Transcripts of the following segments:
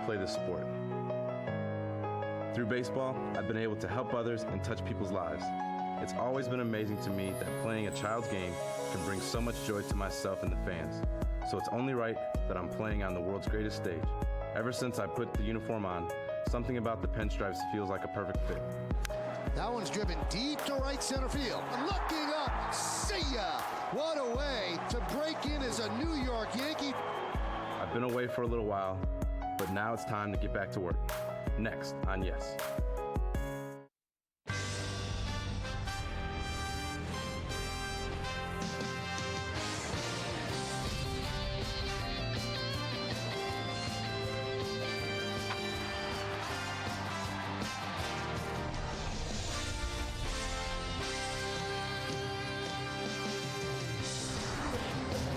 play this sport. Through baseball, I've been able to help others and touch people's lives. It's always been amazing to me that playing a child's game can bring so much joy to myself and the fans. So it's only right that I'm playing on the world's greatest stage. Ever since I put the uniform on, something about the pinstripes feels like a perfect fit. That one's driven deep to right center field. Looking up, see ya! What a way to break in as a New York Yankee. I've been away for a little while, but now it's time to get back to work. Next on Yes.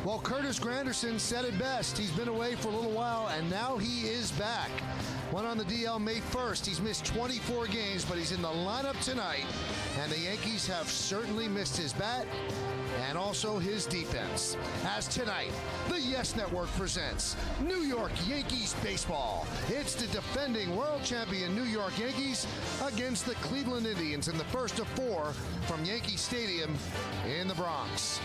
Well, Curtis Granderson said it best. He's been away for a little while, and now he is back. Went on the DL May 1st. He's missed 24 games, but he's in the lineup tonight. And the Yankees have certainly missed his bat and also his defense. As tonight, the Yes Network presents New York Yankees baseball. It's the defending world champion New York Yankees against the Cleveland Indians in the first of 4 from Yankee Stadium in the Bronx.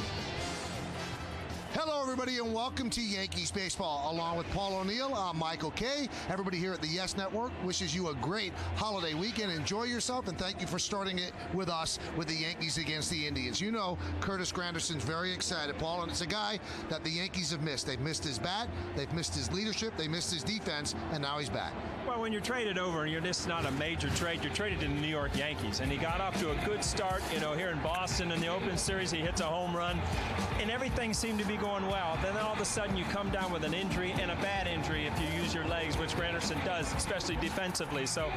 Hello, everybody, and welcome to Yankees Baseball. Along with Paul O'Neill, I'm Michael Kay. Everybody here at the Yes Network wishes you a great holiday weekend. Enjoy yourself, and thank you for starting it with us with the Yankees against the Indians. You know, Curtis Granderson's very excited, Paul, and it's a guy that the Yankees have missed. They've missed his bat, they've missed his leadership, they missed his defense, and now he's back. Well, when you're traded over, and this is not a major trade, you're traded to the New York Yankees, and he got off to a good start, here in Boston in the opening series. He hits a home run, and everything seemed to be going well. Then all of a sudden you come down with an injury, and a bad injury if you use your legs, which Granderson does, especially defensively. So,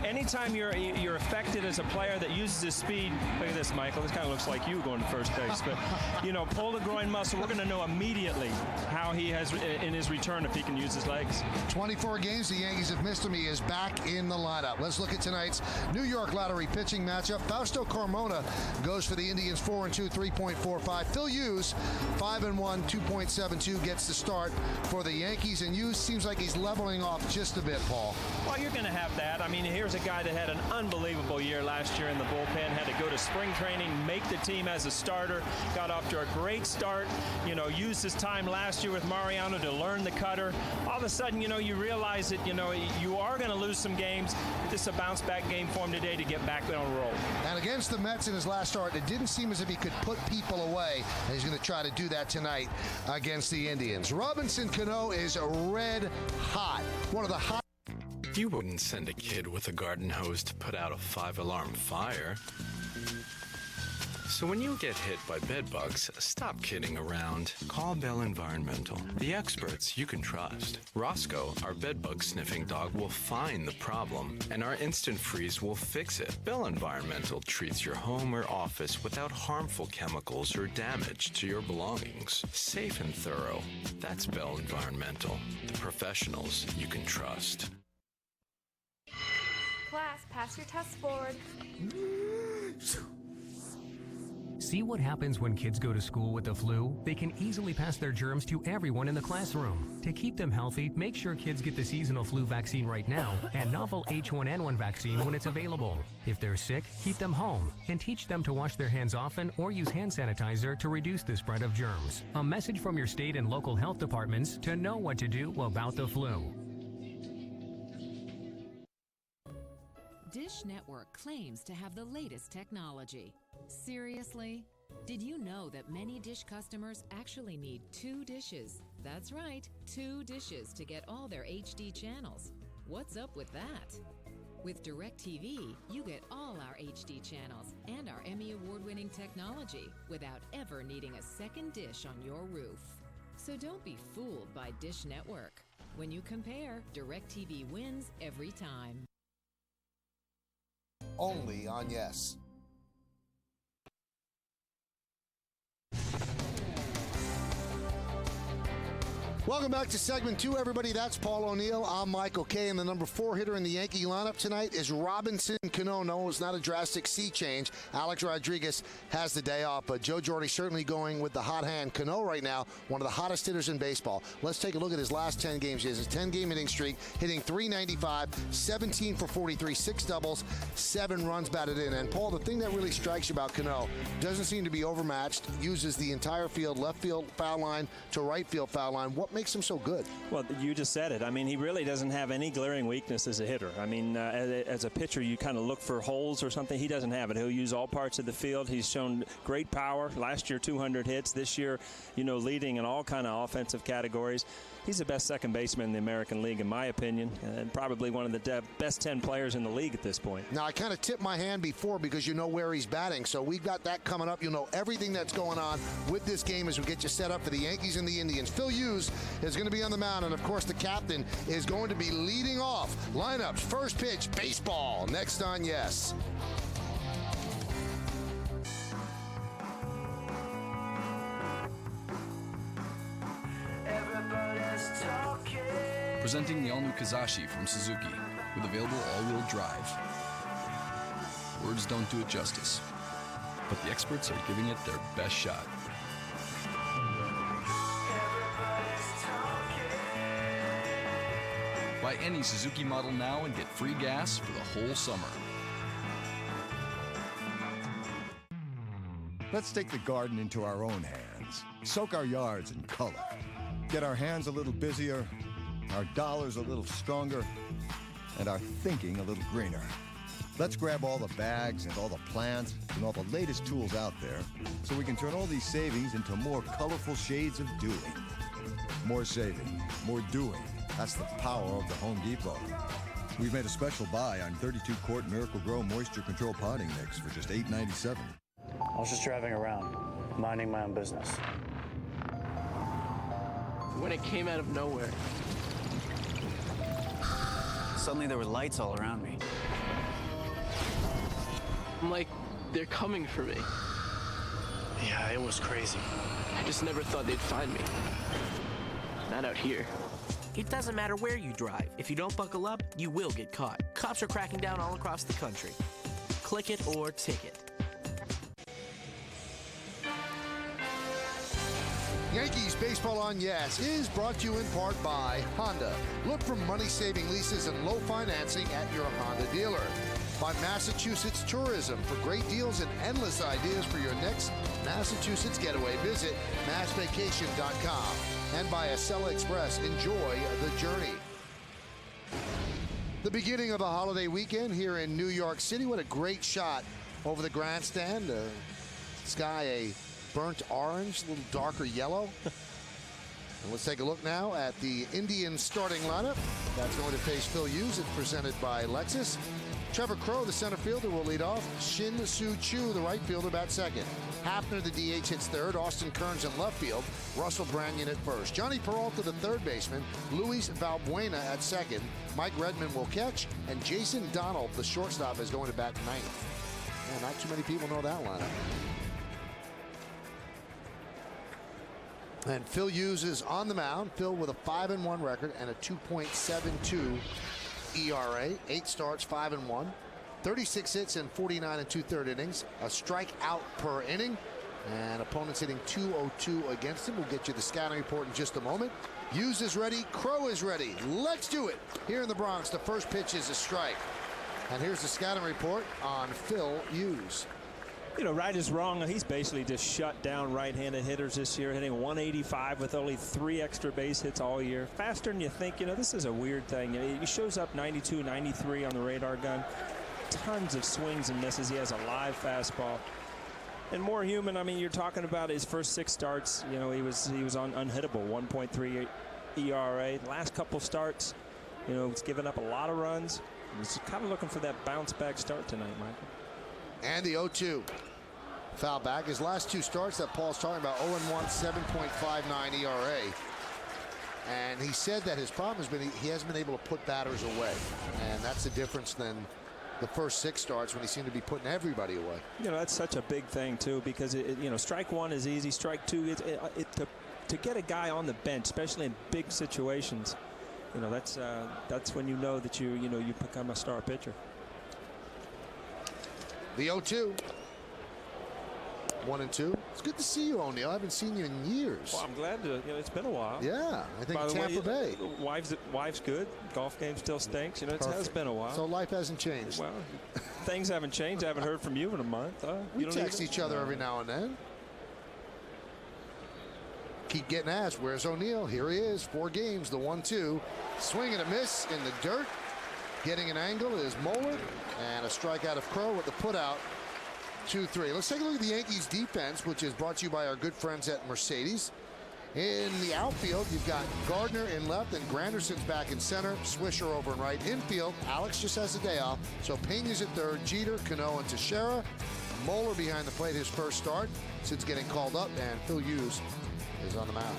anytime you're affected as a player that uses his speed, look at this, Michael, this kind of looks like you going to first base, but, pull the groin muscle, we're going to know immediately how he has in his return if he can use his legs. 24 games the Yankees have missed him. He is back in the lineup. Let's look at tonight's New York Lottery pitching matchup. Fausto Carmona goes for the Indians, 4-2, 3.45. Phil Hughes, 5-1, 2.72, gets the start for the Yankees, and Hughes seems like he's leveling off just a bit, Paul. Well, you're going to have that. I mean, here's a guy that had an unbelievable year last year in the bullpen, had to go to spring training, make the team as a starter, got off to a great start, used his time last year with Mariano to learn the cutter. All of a sudden, you realize that, you are going to lose some games. This is a bounce-back game for him today to get back on a roll. And against the Mets in his last start, it didn't seem as if he could put people away, and he's going to try to do that tonight against the Indians. Robinson Cano is red hot. One of the hot. You wouldn't send a kid with a garden hose to put out a 5-alarm fire. So when you get hit by bed bugs, stop kidding around. Call Bell Environmental, the experts you can trust. Roscoe, our bed bug sniffing dog, will find the problem, and our instant freeze will fix it. Bell Environmental treats your home or office without harmful chemicals or damage to your belongings. Safe and thorough. That's Bell Environmental, the professionals you can trust. Class, pass your test forward. See what happens when kids go to school with the flu? They can easily pass their germs to everyone in the classroom. To keep them healthy, make sure kids get the seasonal flu vaccine right now and novel H1N1 vaccine when it's available. If they're sick, keep them home and teach them to wash their hands often or use hand sanitizer to reduce the spread of germs. A message from your state and local health departments to know what to do about the flu. Dish Network claims to have the latest technology. Seriously? Did you know that many Dish customers actually need 2 dishes? That's right, 2 dishes to get all their HD channels. What's up with that? With DirecTV, you get all our HD channels and our Emmy Award-winning technology without ever needing a second dish on your roof. So don't be fooled by Dish Network. When you compare, DirecTV wins every time. Only on Yes. Welcome back to segment 2, everybody. That's Paul O'Neill. I'm Michael Kay, and the number 4 hitter in the Yankee lineup tonight is Robinson Cano. No, it's not a drastic sea change. Alex Rodriguez has the day off, but Joe Girardi certainly going with the hot hand. Cano right now, one of the hottest hitters in baseball. Let's take a look at his last 10 games. He has a 10-game hitting streak, hitting .395, 17 for 43, 6 doubles, 7 runs batted in. And, Paul, the thing that really strikes you about Cano, doesn't seem to be overmatched, uses the entire field, left field foul line to right field foul line. What makes him so good? Well, you just said it. I mean, he really doesn't have any glaring weakness as a hitter. I mean, as a pitcher, you kind of look for holes or something. He doesn't have it. He'll use all parts of the field. He's shown great power. Last year, 200 hits. This year, leading in all kind of offensive categories. He's the best second baseman in the American League, in my opinion, and probably one of the best 10 players in the league at this point. Now, I kind of tipped my hand before because you know where he's batting, so we've got that coming up. You'll know everything that's going on with this game as we get you set up for the Yankees and the Indians. Phil Hughes is going to be on the mound, and, of course, the captain is going to be leading off. Lineups, first pitch, baseball, next on Yes. Presenting the all-new Kazashi from Suzuki with available all-wheel drive. Words don't do it justice, but the experts are giving it their best shot. Buy any Suzuki model now and get free gas for the whole summer. Let's take the garden into our own hands. Soak our yards in color. Get our hands a little busier, our dollars a little stronger, and our thinking a little greener. Let's grab all the bags and all the plants and all the latest tools out there so we can turn all these savings into more colorful shades of doing. More saving, more doing. That's the power of the Home Depot. We've made a special buy on 32-quart Miracle Grow Moisture Control Potting Mix for just $8.97. I was just driving around, minding my own business. When it came out of nowhere. Suddenly there were lights all around me. I'm like, they're coming for me. Yeah, it was crazy. I just never thought they'd find me. Not out here. It doesn't matter where you drive. If you don't buckle up, you will get caught. Cops are cracking down all across the country. Click it or ticket. Yankees Baseball on Yes is brought to you in part by Honda. Look for money-saving leases and low financing at your Honda dealer. By Massachusetts Tourism for great deals and endless ideas for your next Massachusetts getaway. Visit massvacation.com. And by Acela Express. Enjoy the journey. The beginning of the holiday weekend here in New York City. What a great shot over the grandstand. Sky a burnt orange, a little darker yellow. And let's take a look now at the Indians starting lineup. That's going to face Phil Hughes. It's presented by Lexus. Trevor Crowe, the center fielder, will lead off. Shin Soo Choo, the right fielder, bats second. Hafner, the DH, hits third. Austin Kearns in left field. Russell Branyan at first. Johnny Peralta, the third baseman. Luis Valbuena at second. Mike Redmond will catch. And Jason Donald, the shortstop, is going to bat ninth. Man, not too many people know that lineup. And Phil Hughes is on the mound. Phil with a 5-1 record and a 2.72 ERA. 8 starts, 5-1. 36 hits in 49 and 2/3 innings. A strikeout per inning. And opponents hitting .202 against him. We'll get you the scouting report in just a moment. Hughes is ready. Crowe is ready. Let's do it. Here in the Bronx, the first pitch is a strike. And here's the scouting report on Phil Hughes. Right is wrong. He's basically just shut down right-handed hitters this year, hitting 185 with only 3 extra base hits all year. Faster than you think. This is a weird thing. He shows up 92, 93 on the radar gun. Tons of swings and misses. He has a live fastball. And more human, you're talking about his first 6 starts. He was on unhittable, 1.3 ERA. Last couple starts, he's given up a lot of runs. He's kind of looking for that bounce-back start tonight, Michael. And the 0-2. Foul back. His last 2 starts that Paul's talking about, 0-1, 7.59 ERA. And he said that his problem has been he hasn't been able to put batters away. And that's the difference than the first 6 starts when he seemed to be putting everybody away. That's such a big thing, too, because, strike 1 is easy. Strike 2, to to get a guy on the bench, especially in big situations, you know, that's when you know that you become a star pitcher. The 0-2. 1-2. It's good to see you, O'Neill. I haven't seen you in years. Well, I'm glad to. You know, it's been a while. Yeah, I think By the Tampa way, Bay. Wife's good. Golf game still stinks. You know, it has been a while. So life hasn't changed. Well, things haven't changed. I haven't heard from you in a month. We text each other every now and then. Keep getting asked, where's O'Neill? Here he is, 4 games, the 1-2. Swing and a miss in the dirt. Getting an angle is Moeller, and a strikeout of Crow with the putout. 2-3. Let's take a look at the Yankees defense, which is brought to you by our good friends at Mercedes. In the outfield, you've got Gardner in left, and Granderson's back in center. Swisher over in right. Infield, Alex just has a day off, so Pena's at third. Jeter, Cano, and Teixeira. Moeller behind the plate, his first start since getting called up, and Phil Hughes is on the mound.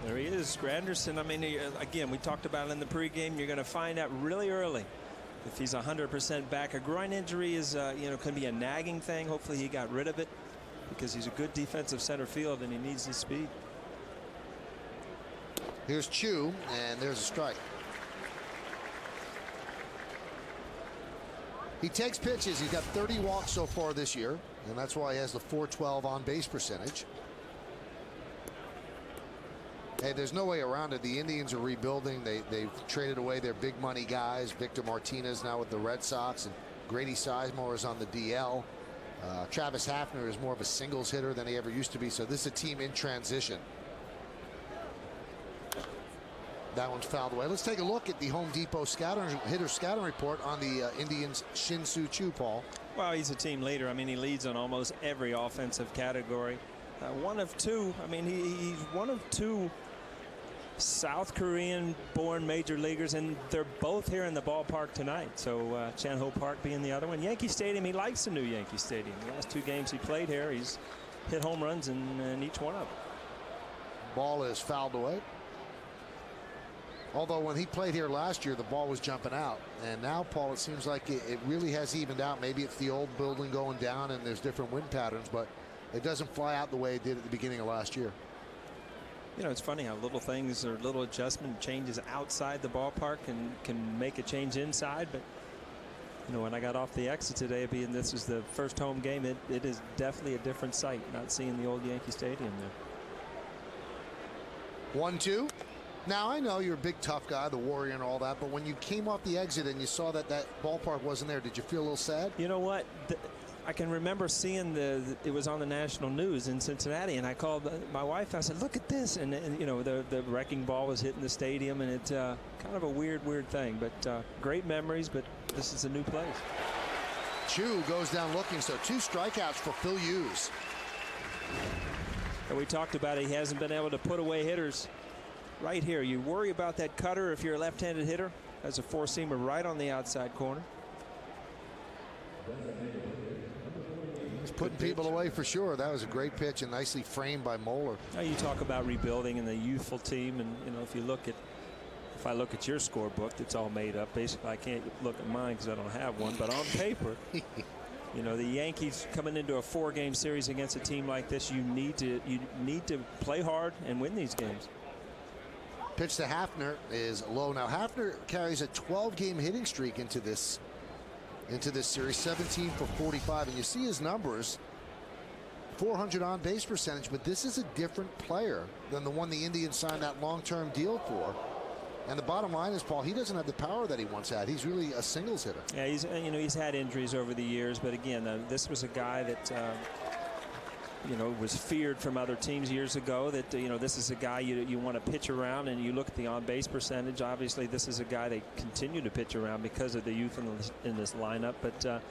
There he is, Granderson. I mean, again, we talked about it in the pregame. You're going to find out really early if he's 100% back. A groin injury is, can be a nagging thing. Hopefully he got rid of it because he's a good defensive center field and he needs his speed. Here's Chu, and there's a strike. He takes pitches. He's got 30 walks so far this year, and that's why he has the .412 on base percentage. Hey, there's no way around it. The Indians are rebuilding. They've traded away their big money guys. Victor Martinez now with the Red Sox, and Grady Sizemore is on the DL. Travis Hafner is more of a singles hitter than he ever used to be, so this is a team in transition. That one's fouled away. Let's take a look at the Home Depot hitter scouting report on the Indians' Shin-Soo Choo, Paul. Well, he's a team leader. I mean, he leads on almost every offensive category. One of two. I mean, he's one of 2 South Korean-born major leaguers, and they're both here in the ballpark tonight. So Chan-Ho Park being the other one. Yankee Stadium, he likes the new Yankee Stadium. The last 2 games he played here, he's hit home runs in each one of them. Ball is fouled away. Although when he played here last year, the ball was jumping out. And now, Paul, it seems like it really has evened out. Maybe it's the old building going down and there's different wind patterns, but it doesn't fly out the way it did at the beginning of last year. You know, it's funny how little things or little adjustment changes outside the ballpark and can make a change inside. But, you know, when I got off the exit today, being this was the first home game, it is definitely a different sight, not seeing the old Yankee Stadium there. 1-2. Now, I know you're a big tough guy, the Warrior and all that, but when you came off the exit and you saw that ballpark wasn't there, did you feel a little sad? You know what? I can remember seeing it was on the national news in Cincinnati, and I called my wife. I said, look at this. And you know, the wrecking ball was hitting the stadium, and it's kind of a weird thing. But great memories, but this is a new place. Chu goes down looking, so 2 strikeouts for Phil Hughes. And we talked about it. He hasn't been able to put away hitters. Right here, you worry about that cutter if you're a left-handed hitter. That's a 4-seamer right on the outside corner. He's putting people away for sure. That was a great pitch and nicely framed by Moeller. Now you talk about rebuilding and the youthful team, and you know, if I look at your scorebook, it's all made up. Basically, I can't look at mine because I don't have one. But on paper, you know, the Yankees coming into a 4-game series against a team like this, you need to play hard and win these games. Pitch to Hafner is low. Now Hafner carries a 12-game hitting streak into this series, 17 for 45, and you see his numbers, 400 on base percentage, but this is a different player than the one the Indians signed that long-term deal for. And the bottom line is, Paul, he doesn't have the power that he once had. He's really a singles hitter. Yeah, he's had injuries over the years, but again, this was a guy that was feared from other teams years ago. That this is a guy you want to pitch around, and you look at the on-base percentage. Obviously, this is a guy they continue to pitch around because of the youth in this lineup. But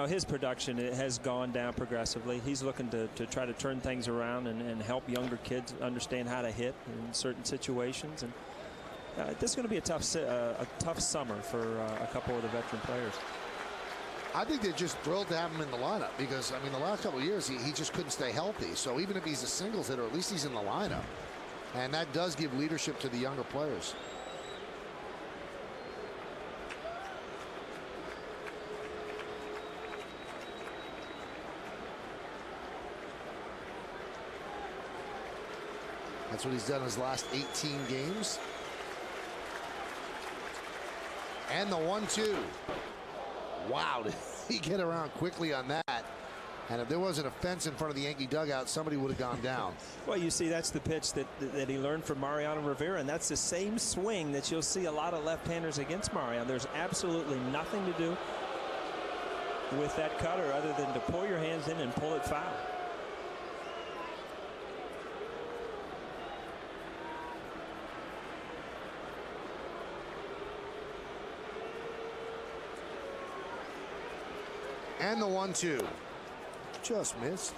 his production has gone down progressively. He's looking to try to turn things around and help younger kids understand how to hit in certain situations. And this is going to be a tough summer for a couple of the veteran players. I think they're just thrilled to have him in the lineup because, I mean, the last couple of years he just couldn't stay healthy. So even if he's a singles hitter, at least he's in the lineup. And that does give leadership to the younger players. That's what he's done in his last 18 games. And the 1-2. Wow, did he get around quickly on that? And if there wasn't a fence in front of the Yankee dugout, somebody would have gone down. Well, you see, that's the pitch that he learned from Mariano Rivera, and that's the same swing that you'll see a lot of left-handers against Mariano. There's absolutely nothing to do with that cutter other than to pull your hands in and pull it foul. And the 1-2. Just missed.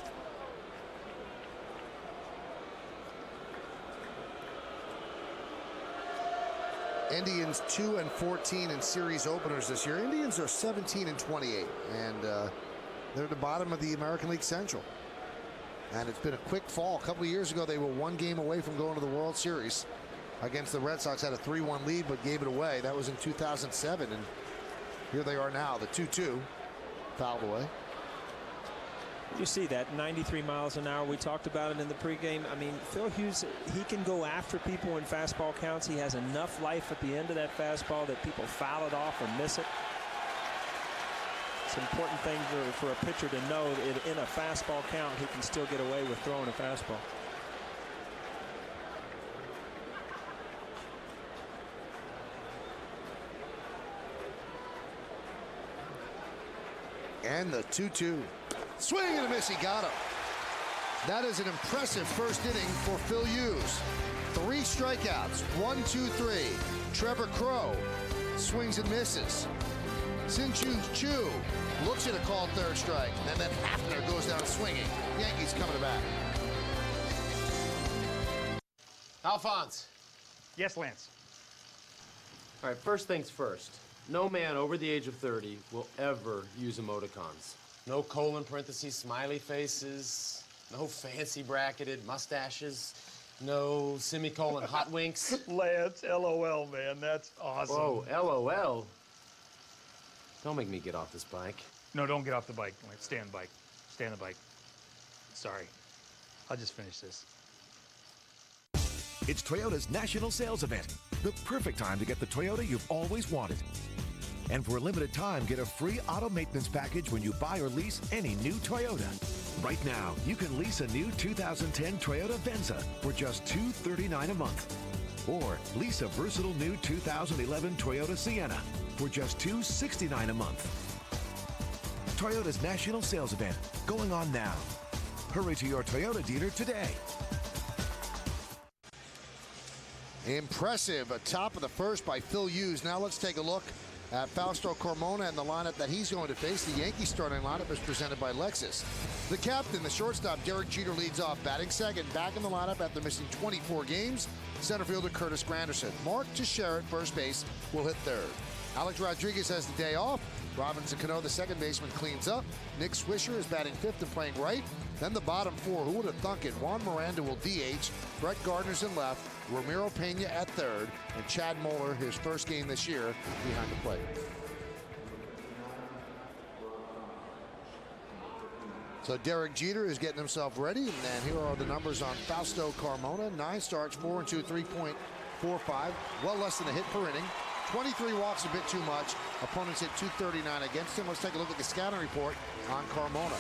Indians 2-14 in series openers this year. Indians are 17-28, and they're at the bottom of the American League Central. And it's been a quick fall. A couple of years ago, they were one game away from going to the World Series against the Red Sox. Had a 3-1 lead, but gave it away. That was in 2007, and here they are now. The 2-2 fouled away. You see that 93 miles an hour. We talked about it in the pregame. I mean, Phil Hughes, he can go after people in fastball counts. He has enough life at the end of that fastball that people foul it off or miss it. It's an important thing for a pitcher to know that in a fastball count, he can still get away with throwing a fastball. And the 2-2. Swing and a miss, he got him. That is an impressive first inning for Phil Hughes. 3 strikeouts, 1, 2, 3. Trevor Crowe swings and misses. Sin-Chu Chu looks at a called third strike, and then Hafner goes down swinging. Yankees coming back. Alphonse. Yes, Lance. All right, first things first. No man over the age of 30 will ever use emoticons. No colon parentheses, smiley faces, no fancy bracketed mustaches, no semicolon hot winks. Lance, LOL, man, that's awesome. Whoa, LOL? Don't make me get off this bike. No, don't get off the bike. Stay on the bike. Stay on the bike. Sorry. I'll just finish this. It's Toyota's National Sales Event. The perfect time to get the Toyota you've always wanted. And for a limited time, get a free auto maintenance package when you buy or lease any new Toyota. Right now, you can lease a new 2010 Toyota Venza for just $239 a month. Or lease a versatile new 2011 Toyota Sienna for just $269 a month. Toyota's National Sales Event, going on now. Hurry to your Toyota dealer today. Impressive. A top of the first by Phil Hughes. Now let's take a look at Fausto Carmona and the lineup that he's going to face. The Yankees starting lineup is presented by Lexus. The captain, the shortstop, Derek Jeter, leads off, batting second. Back in the lineup after missing 24 games, center fielder Curtis Granderson. Mark Teixeira at first base will hit third. Alex Rodriguez has the day off. Robinson Cano, the second baseman, cleans up. Nick Swisher is batting fifth and playing right. Then the bottom four, who would have thunk it? Juan Miranda will DH. Brett Gardner's in left. Ramiro Pena at third. And Chad Moeller, his first game this year, behind the plate. So Derek Jeter is getting himself ready. And here are the numbers on Fausto Carmona. 9 starts, 4 and 2, 3.45. Well less than a hit per inning. 23 walks, a bit too much. Opponents hit 239 against him. Let's take a look at the scouting report on Carmona.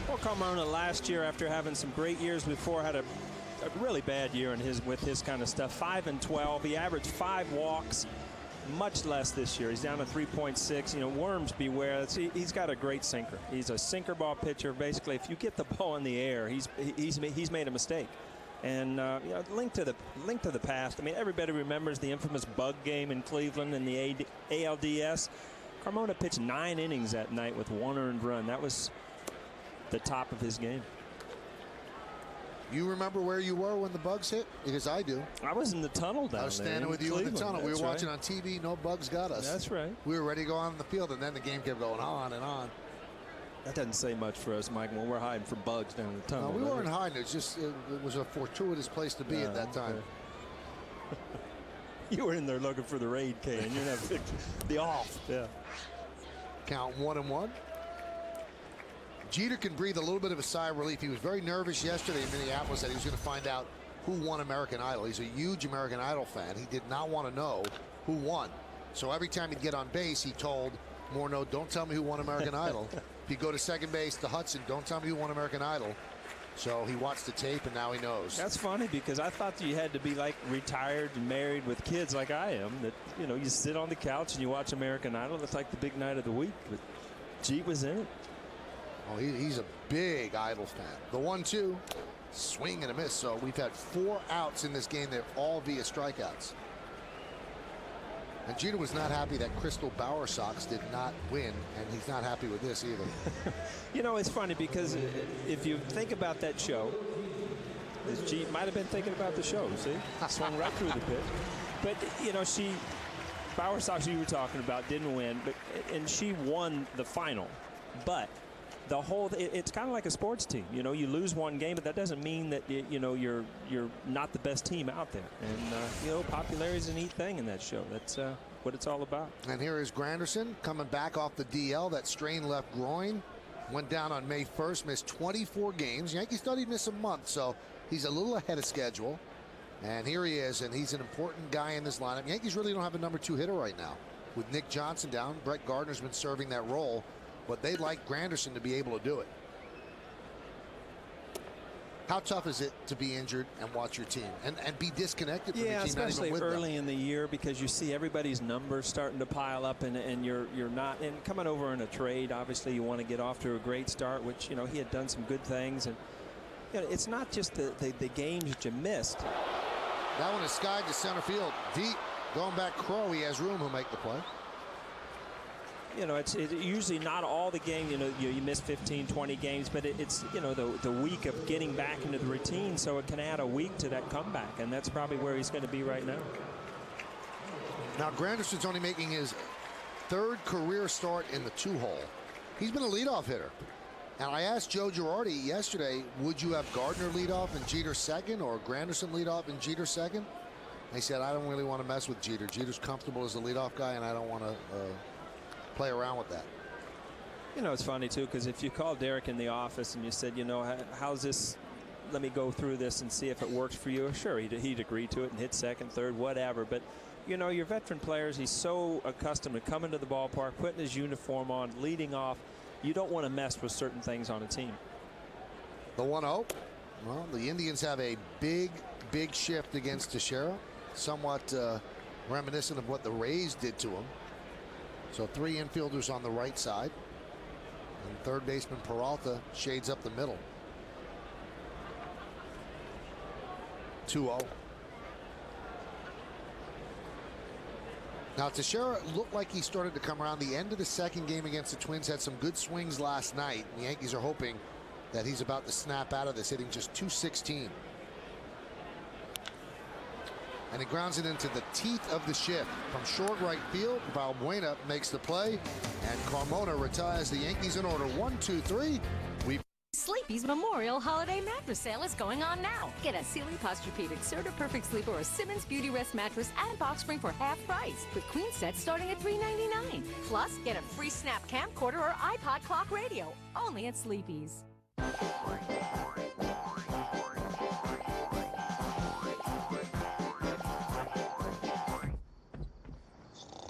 Well, Carmona last year, after having some great years before, had a really bad year with his kind of stuff. 5 and 12. He averaged 5 walks, much less this year. He's down to 3.6. You know, worms beware. He's got a great sinker. He's a sinker ball pitcher. Basically, if you get the ball in the air, he's made a mistake. And you know, link to the past. I mean, everybody remembers the infamous bug game in Cleveland in the ALDS. Carmona pitched 9 innings that night with 1 earned run. That was the top of his game. You remember where you were when the bugs hit? Because I do. I was in the tunnel down there. I was standing with you in the tunnel. We were watching on TV. No bugs got us. That's right. We were ready to go on the field, and then the game kept going on and on. That doesn't say much for us, Mike, when we're hiding from bugs down in the tunnel. No, we weren't hiding. It's just it was a fortuitous place to be at that time. You were in there looking for the raid can. You're not the off. Yeah. Count 1-1. Jeter can breathe a little bit of a sigh of relief. He was very nervous yesterday in Minneapolis that he was going to find out who won American Idol. He's a huge American Idol fan. He did not want to know who won. So every time he'd get on base, he told Morneau, don't tell me who won American Idol. If he'd go to second base to Hudson, don't tell me who won American Idol. So he watched the tape, and now he knows. That's funny, because I thought that you had to be like retired and married with kids like I am. That, you know, you sit on the couch and you watch American Idol. That's like the big night of the week. But Jeet was in it. Oh, he's a big Idol fan. The 1-2, swing and a miss. So we've had 4 outs in this game. They're all via strikeouts. And Jeter was not happy that Crystal Bauer Sox did not win, and he's not happy with this either. You know, it's funny, because if you think about that show, Jeet might have been thinking about the show, see? Swung right through the pitch. But, you know, Bauer Sox, you were talking about, didn't win, and she won the final. But the whole, it's kind of like a sports team. You know, you lose one game, but that doesn't mean that, you know, you're not the best team out there. And, you know, popularity is a neat thing in that show. That's what it's all about. And here is Granderson coming back off the DL. That strained left groin went down on May 1st, missed 24 games. Yankees thought he'd miss a month, so he's a little ahead of schedule. And here he is, and he's an important guy in this lineup. Yankees really don't have a number 2 hitter right now. With Nick Johnson down, Brett Gardner's been serving that role, but they'd like Granderson to be able to do it. How tough is it to be injured and watch your team and be disconnected from your team? Especially not even with early them? in the year, because you see everybody's numbers starting to pile up, and you're not. And coming over in a trade, obviously you want to get off to a great start, which, you know, he had done some good things. And, you know, it's not just the games that you missed. That one is skied to center field, deep. Going back Crow, he has room. He'll make the play. You know, it's usually not all the game. You know, you miss 15, 20 games, but it's, you know, the week of getting back into the routine, so it can add a week to that comeback, and that's probably where he's going to be right now. Now Granderson's only making his 3rd career start in the 2-hole. He's been a leadoff hitter. And I asked Joe Girardi yesterday, would you have Gardner lead off and Jeter second, or Granderson lead off and Jeter second? And he said, I don't really want to mess with Jeter. Jeter's comfortable as the leadoff guy, and I don't want to play around with that. You know, it's funny, too, because if you called Derek in the office and you said, you know, how's this, let me go through this and see if it works for you, sure, he'd agree to it and hit second, third, whatever. But, you know, your veteran players, he's so accustomed to coming to the ballpark, putting his uniform on, leading off. You don't want to mess with certain things on a team. The 1-0. Well, the Indians have a big shift against Teixeira, somewhat reminiscent of what the Rays did to him. So 3 infielders on the right side, and third baseman Peralta shades up the middle. 2-0. Now Teixeira looked like he started to come around. The end of the second game against the Twins, had some good swings last night. The Yankees are hoping that he's about to snap out of this, hitting just .216. And he grounds it into the teeth of the shift from short right field. Valbuena makes the play, and Carmona retires the Yankees in order. 1, 2, 3. Sleepy's Memorial Holiday Mattress Sale is going on now. Get a Sealy Posturepedic Serta Perfect Sleep or a Simmons Beauty Rest mattress and box spring for half price, with queen sets starting at $3.99. Plus, get a free Snap camcorder or iPod clock radio, only at Sleepy's.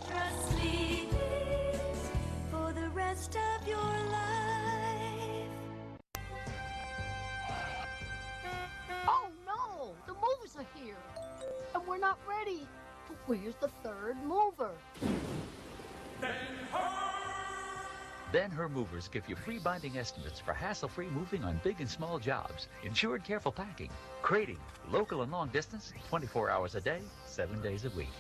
Trust Sleepy's for the rest of your life. Oh no! The movers are here! And we're not ready! Where's the 3rd mover? Ben-Hur Movers give you free binding estimates for hassle-free moving on big and small jobs. Insured careful packing. Crating. Local and long distance. 24 hours a day, 7 days a week.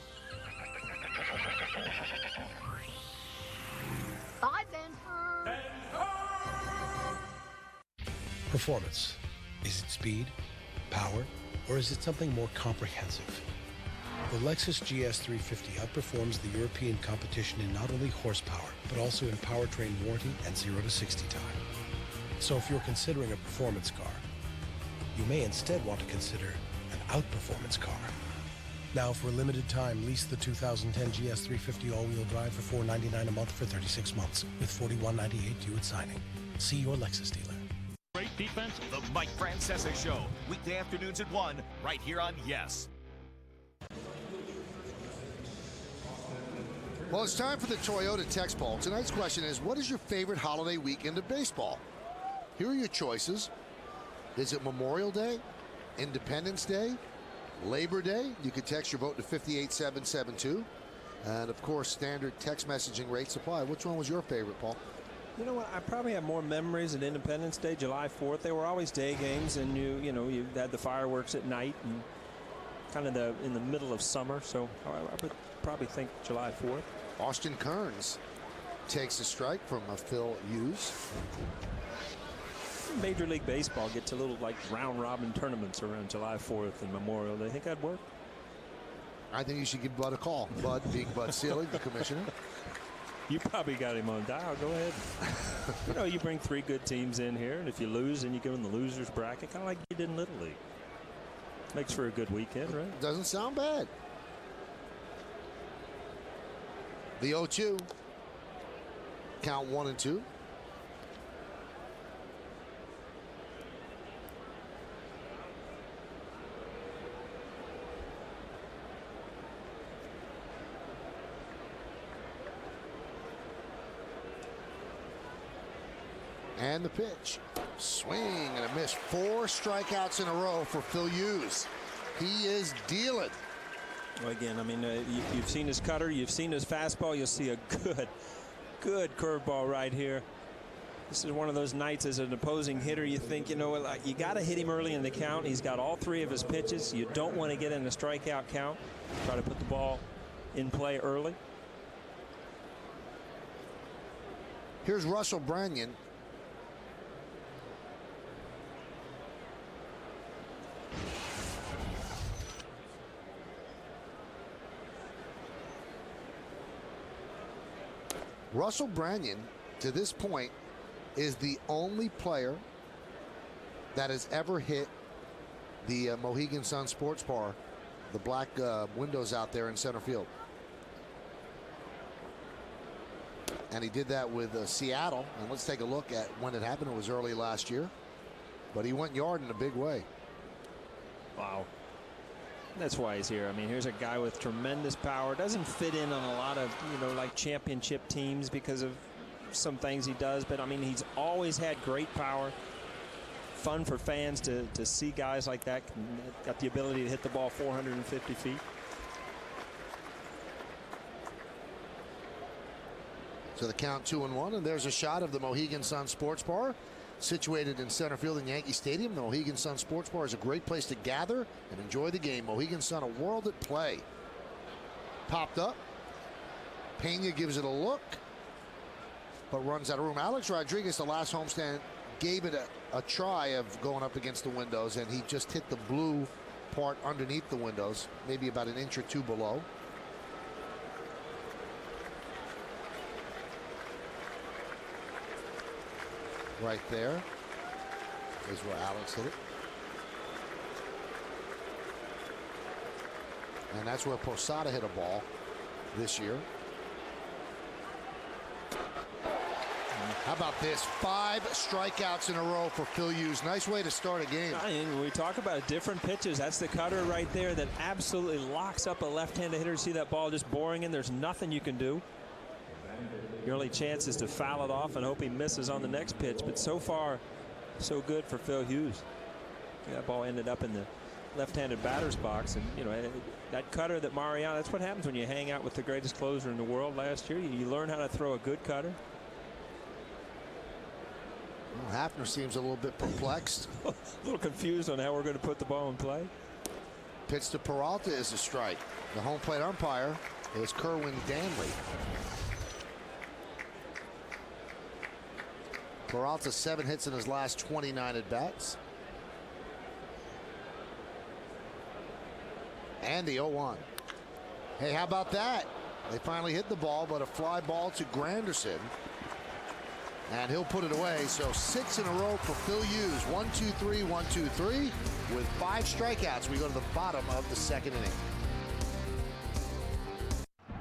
Bye, Ben-Hur! Performance. Is it speed, power, or is it something more comprehensive? The Lexus GS350 outperforms the European competition in not only horsepower, but also in powertrain warranty and 0 to 60 time. So if you're considering a performance car, you may instead want to consider an outperformance car. Now, for a limited time, lease the 2010 GS350 all-wheel drive for $499 a month for 36 months, with $41.98 due at signing. See your Lexus dealer. Great defense. The Mike Francesa Show, weekday afternoons at 1, right here on Yes. Well, it's time for the Toyota Text Ball. Tonight's question is, what is your favorite holiday weekend of baseball? Here are your choices. Is it Memorial Day, Independence Day, Labor Day? You can text your vote to 58772. And, of course, standard text messaging rates apply. Which one was your favorite, Paul? You know what? I probably have more memories at Independence Day, July 4th. They were always day games, and you had the fireworks at night and kind of in the middle of summer. So I would probably think July 4th. Austin Kearns takes a strike from Phil Hughes. Major League Baseball gets a little like round robin tournaments around July 4th and Memorial Day. Think that'd work? I think you should give Bud a call. Bud, being Bud Selig, the commissioner. You probably got him on dial. Go ahead. You bring 3 good teams in here, and if you lose, then you go in the losers bracket, kind of like you did in Little League. Makes for a good weekend, right? Doesn't sound bad. The 0-2. Count 1 and 2. And the pitch. Swing and a miss. 4 strikeouts in a row for Phil Hughes. He is dealing. Well, again, I mean, you've seen his cutter. You've seen his fastball. You'll see a good curveball right here. This is one of those nights as an opposing hitter, you think, you got to hit him early in the count. He's got all 3 of his pitches. You don't want to get in a strikeout count. Try to put the ball in play early. Here's Russell Branyan. Russell Branyan, to this point, is the only player that has ever hit the Mohegan Sun Sports Bar, the black windows out there in center field. And he did that with Seattle. And let's take a look at when it happened. It was early last year. But he went yard in a big way. Wow. That's why he's here. I mean, here's a guy with tremendous power. Doesn't fit in on a lot of, like championship teams because of some things he does. But, I mean, he's always had great power. Fun for fans to see guys like that. Got the ability to hit the ball 450 feet. So the count 2-1. And there's a shot of the Mohegan Sun Sports Bar. Situated in center field in Yankee Stadium, the Mohegan Sun Sports Bar is a great place to gather and enjoy the game. Mohegan Sun, a world at play. Popped up. Pena gives it a look, but runs out of room. Alex Rodriguez, the last homestand, gave it a try of going up against the windows, and he just hit the blue part underneath the windows, maybe about an inch or 2 below. Right there is where Alex hit it. And that's where Posada hit a ball this year. How about this? 5 strikeouts in a row for Phil Hughes. Nice way to start a game. And we talk about different pitches. That's the cutter right there that absolutely locks up a left-handed hitter. See that ball just boring in? There's nothing you can do. Your only chance is to foul it off and hope he misses on the next pitch. But so far, so good for Phil Hughes. That ball ended up in the left-handed batter's box. And, that cutter that Mariano, that's what happens when you hang out with the greatest closer in the world last year. You learn how to throw a good cutter. Well, Hafner seems a little bit perplexed. A little confused on how we're going to put the ball in play. Pitch to Peralta is a strike. The home plate umpire is Kerwin Danley. Peralta 7 hits in his last 29 at-bats. And the 0-1. Hey, how about that? They finally hit the ball, but a fly ball to Granderson. And he'll put it away. So 6 in a row for Phil Hughes. 1-2-3, 1-2-3. With 5 strikeouts, we go to the bottom of the second inning.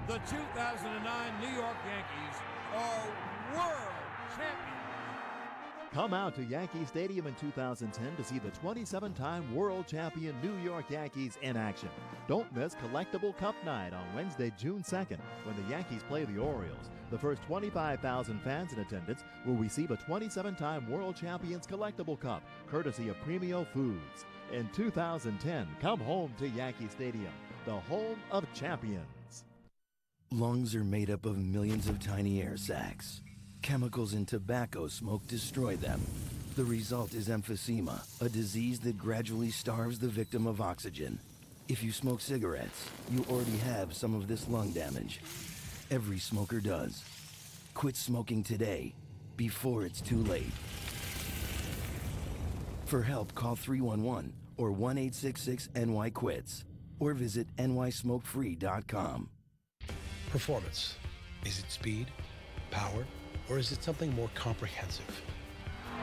The 2009 New York Yankees are world champions. Come out to Yankee Stadium in 2010 to see the 27-time world champion New York Yankees in action. Don't miss Collectible Cup Night on Wednesday, June 2nd, when the Yankees play the Orioles. The first 25,000 fans in attendance will receive a 27-time world champions collectible cup, courtesy of Premio Foods. In 2010, come home to Yankee Stadium, the home of champions. Lungs are made up of millions of tiny air sacs. Chemicals in tobacco smoke destroy them. The result is emphysema, a disease that gradually starves the victim of oxygen. If you smoke cigarettes, you already have some of this lung damage. Every smoker does. Quit smoking today, before it's too late. For help, call 311 or 1-866-NY-QUITS or visit nysmokefree.com. Performance. Is it speed, power, or is it something more comprehensive?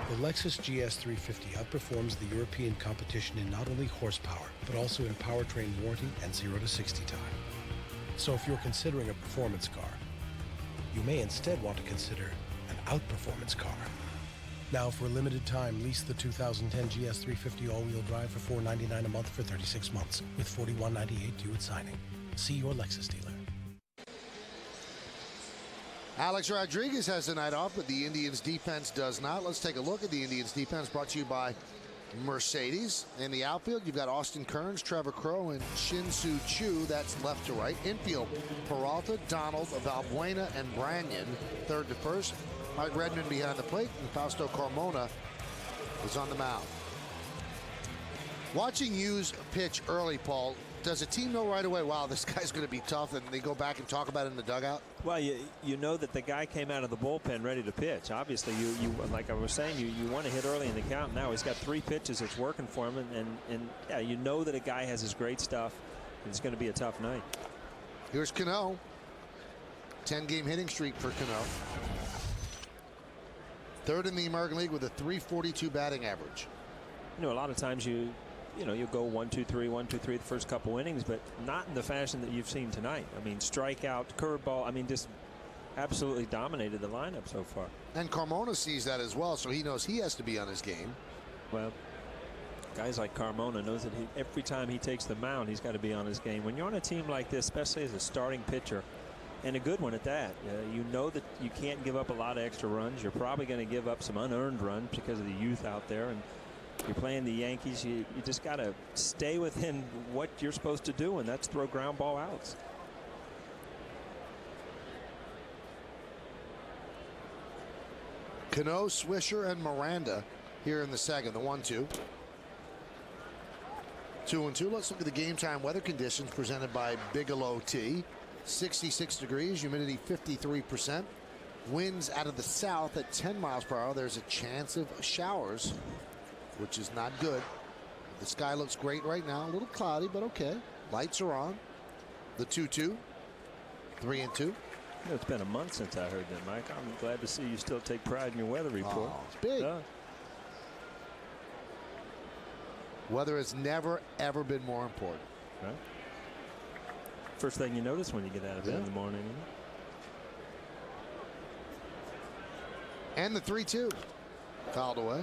The Lexus GS350 outperforms the European competition in not only horsepower, but also in powertrain warranty and 0 to 60 time. So if you're considering a performance car, you may instead want to consider an outperformance car. Now, for a limited time, lease the 2010 GS350 all-wheel drive for $499 a month for 36 months, with $41.98 due at signing. See your Lexus dealer. Alex Rodriguez has the night off, but the Indians defense does not. Let's take a look at the Indians defense, brought to you by Mercedes. In the outfield, you've got Austin Kearns, Trevor Crowe, and Shin-Soo Choo. That's left to right. Infield, Peralta, Donald, Valbuena, and Branyan. Third to first. Mike Redmond behind the plate, and Fausto Carmona is on the mound. Watching Hughes pitch early, Paul, does a team know right away, wow, this guy's going to be tough, and they go back and talk about it in the dugout? Well, you know that the guy came out of the bullpen ready to pitch. Obviously, you like I was saying, you want to hit early in the count. Now he's got 3 pitches that's working for him, and yeah, you know that a guy has his great stuff. It's going to be a tough night. Here's Cano. 10-game hitting streak for Cano. Third in the American League with a .342 batting average. You know, a lot of times you go 1-2-3, 1-2-3 the first couple innings, but not in the fashion that you've seen tonight. I mean, strikeout, curveball. I mean, just absolutely dominated the lineup so far. And Carmona sees that as well, so he knows he has to be on his game. Well, guys like Carmona knows that every time he takes the mound, he's got to be on his game. When you're on a team like this, especially as a starting pitcher, and a good one at that, you know that you can't give up a lot of extra runs. You're probably going to give up some unearned runs because of the youth out there, and you're playing the Yankees. You just got to stay within what you're supposed to do, and that's throw ground ball outs. Cano, Swisher, and Miranda here in the second. The 1-2. 2-2. Let's look at the game time weather conditions presented by Bigelow Tea. 66 degrees, humidity 53%. Winds out of the south at 10 miles per hour. There's a chance of showers, which is not good. The sky looks great right now. A little cloudy, but okay. Lights are on. The 2-2. 3-2. You know, it's been a month since I heard that, Mike. I'm glad to see you still take pride in your weather report. Oh, it's big. Weather has never, ever been more important. Right. First thing you notice when you get out of bed in the morning. And the 3-2. Fouled away.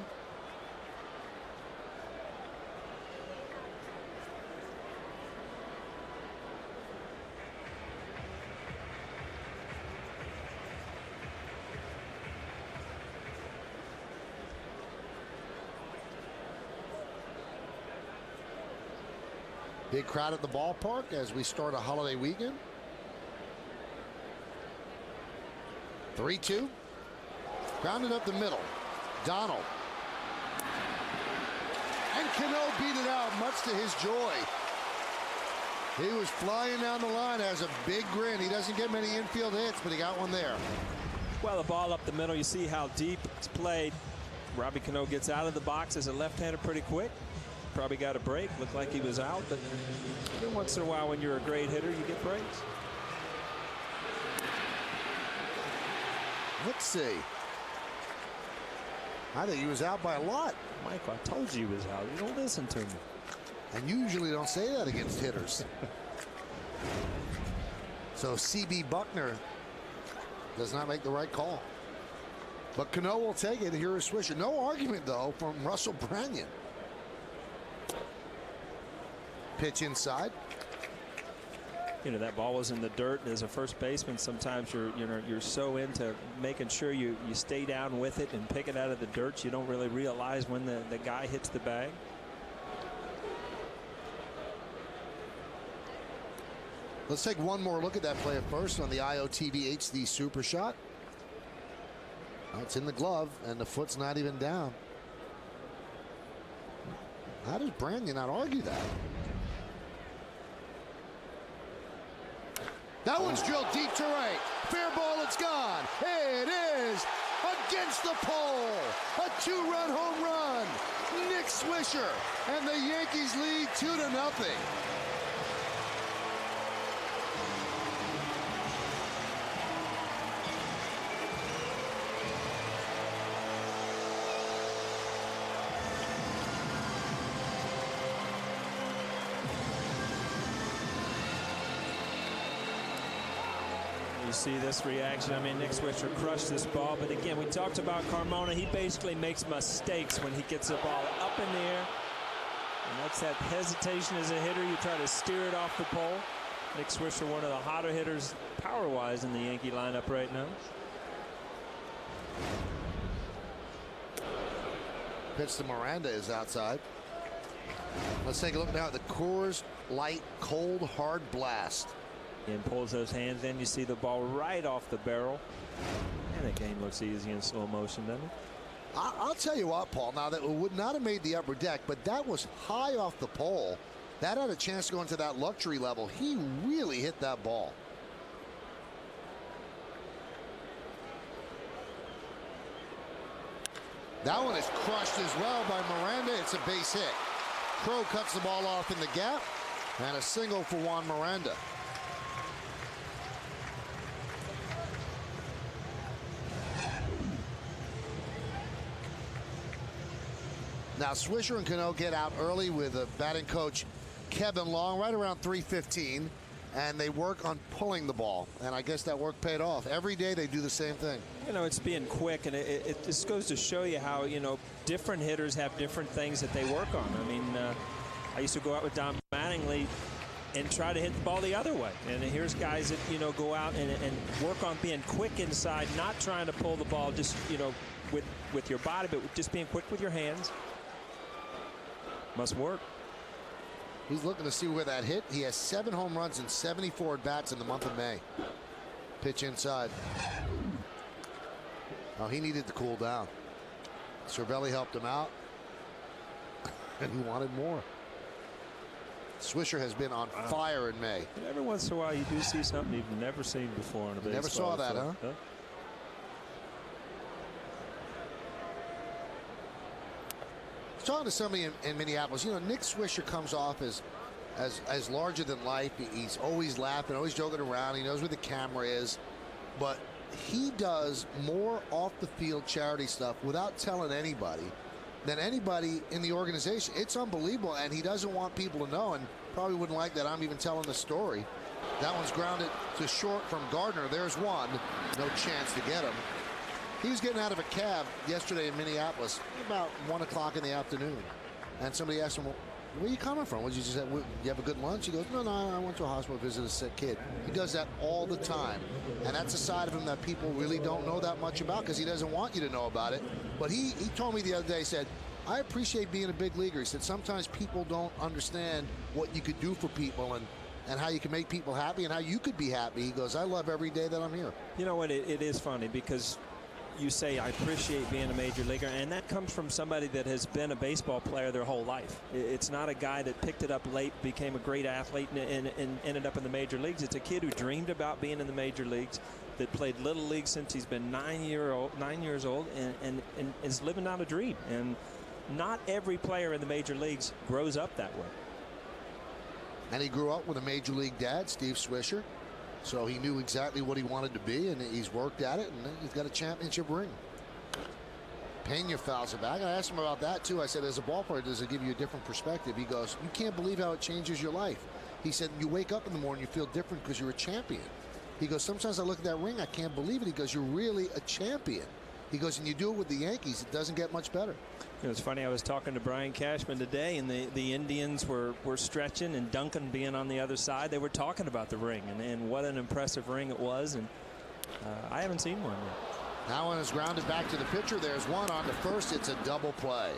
Big crowd at the ballpark as we start a holiday weekend. 3-2. Grounded up the middle. Donald. And Cano beat it out, much to his joy. He was flying down the line, has a big grin. He doesn't get many infield hits, but he got one there. Well, the ball up the middle, you see how deep it's played. Robbie Cano gets out of the box as a left-hander pretty quick. Probably got a break. Looked like he was out, but every once in a while when you're a great hitter, you get breaks. Let's see. I think he was out by a lot. Michael, I told you he was out. You don't listen to me. And you usually don't say that against hitters. So C.B. Buckner does not make the right call. But Cano will take it. Here is Swisher. No argument, though, from Russell Branyan. Pitch inside. You know, that ball was in the dirt, and as a first baseman, sometimes you're so into making sure you stay down with it and pick it out of the dirt, you don't really realize when the guy hits the bag. Let's take one more look at that play at first on the IOTV HD Super Shot. Well, it's in the glove, and the foot's not even down. How does Branyan not argue that? That one's drilled deep to right. Fair ball, it's gone. It is against the pole. A 2-run home run. Nick Swisher, and the Yankees lead 2-0. You see this reaction. I mean, Nick Swisher crushed this ball, but again, we talked about Carmona. He basically makes mistakes when he gets the ball up in the air, and that's that hesitation as a hitter. You try to steer it off the pole. Nick Swisher, one of the hotter hitters power-wise in the Yankee lineup right now. Pitch to Miranda is outside. Let's take a look now at the Coors Light Cold Hard Blast. And pulls those hands in. You see the ball right off the barrel. And the game looks easy in slow motion, doesn't it? I'll tell you what, Paul. Now, that would not have made the upper deck, but that was high off the pole. That had a chance to go into that luxury level. He really hit that ball. That one is crushed as well by Miranda. It's a base hit. Crow cuts the ball off in the gap, and a single for Juan Miranda. Now Swisher and Cano get out early with a batting coach Kevin Long right around 3:15, and they work on pulling the ball, and I guess that work paid off. Every day they do the same thing. You know, it's being quick, and it just goes to show you how, you know, different hitters have different things that they work on. I mean, I used to go out with Don Mattingly and try to hit the ball the other way, and here's guys that, you know, go out and work on being quick inside, not trying to pull the ball just, you know, with your body, but just being quick with your hands. Must work. He's looking to see where that hit. He has 7 home runs and 74 at-bats in the month of May. Pitch inside. Oh, he needed to cool down. Cervelli helped him out, and he wanted more. Swisher has been on fire in May. And every once in a while, you do see something you've never seen before on a baseball. Never saw that, huh? Talking to somebody in Minneapolis, you know, Nick Swisher comes off as larger than life. He's always laughing, always joking around. He knows where the camera is, but he does more off the field charity stuff without telling anybody than anybody in the organization. It's unbelievable, and he doesn't want people to know, and probably wouldn't like that I'm even telling the story. That one's grounded to short from Gardner. There's one. No chance to get him. He was getting out of a cab yesterday in Minneapolis about 1 o'clock in the afternoon. And somebody asked him, well, where are you coming from? What, you just you have a good lunch? He goes, no, I went to a hospital to visit a sick kid. He does that all the time. And that's a side of him that people really don't know that much about because he doesn't want you to know about it. But he told me the other day, he said, I appreciate being a big leaguer. He said, sometimes people don't understand what you could do for people and how you can make people happy and how you could be happy. He goes, I love every day that I'm here. You know what? It is funny because you say, I appreciate being a major leaguer, and that comes from somebody that has been a baseball player their whole life. It's not a guy that picked it up late, became a great athlete, and ended up in the major leagues. It's a kid who dreamed about being in the major leagues, that played Little League since he's been 9 years old, and is living out a dream. And not every player in the major leagues grows up that way. And he grew up with a major league dad, Steve Swisher. So he knew exactly what he wanted to be, and he's worked at it, and he's got a championship ring. Pena fouls it back. I asked him about that, too. I said, as a ball player, does it give you a different perspective? He goes, you can't believe how it changes your life. He said, you wake up in the morning, you feel different because you're a champion. He goes, sometimes I look at that ring, I can't believe it. He goes, you're really a champion. He goes, and you do it with the Yankees, it doesn't get much better. It was funny. I was talking to Brian Cashman today, and the Indians were stretching, and Duncan being on the other side. They were talking about the ring and what an impressive ring it was. And I haven't seen one yet. That one is grounded back to the pitcher. There's one on to first. It's a double play.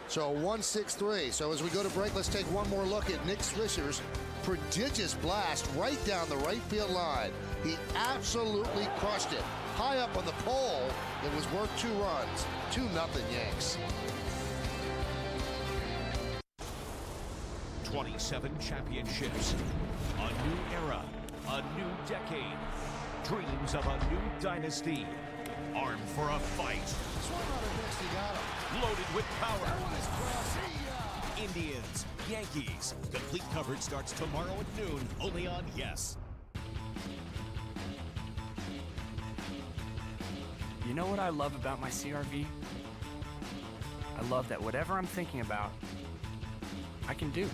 So 1-6-3. So as we go to break, let's take one more look at Nick Swisher's prodigious blast right down the right field line. He absolutely crushed it. High up on the pole, it was worth 2 runs. 2-0 Yanks. 27 championships, a new era, a new decade, dreams of a new dynasty, armed for a fight, loaded with power. Indians, Yankees. Complete coverage starts tomorrow at noon, only on Yes. You know what I love about my CRV? I love that whatever I'm thinking about, I can do.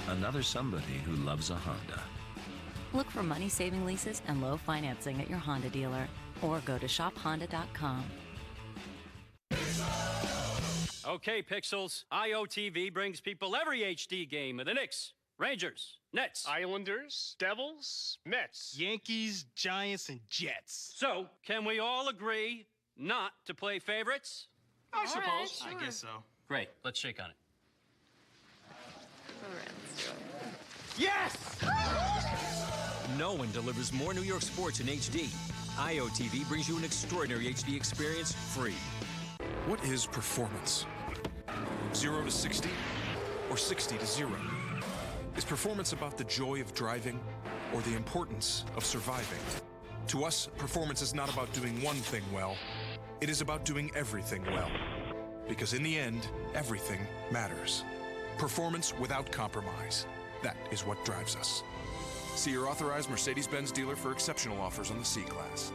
Another somebody who loves a Honda. Look for money-saving leases and low financing at your Honda dealer, or go to shophonda.com. Okay, Pixels. IOTV brings people every HD game of the Knicks, Rangers, Nets, Islanders, Devils, Mets, Yankees, Giants, and Jets. So, can we all agree not to play favorites? I suppose. I guess so. Great. Let's shake on it. Yes! No one delivers more New York sports in HD. IOTV brings you an extraordinary HD experience free. What is performance? 0 to 60 or 60 to 0? Is performance about the joy of driving or the importance of surviving? To us, performance is not about doing one thing well. It is about doing everything well. Because in the end, everything matters. Performance without compromise. That is what drives us. See your authorized Mercedes-Benz dealer for exceptional offers on the C-Class.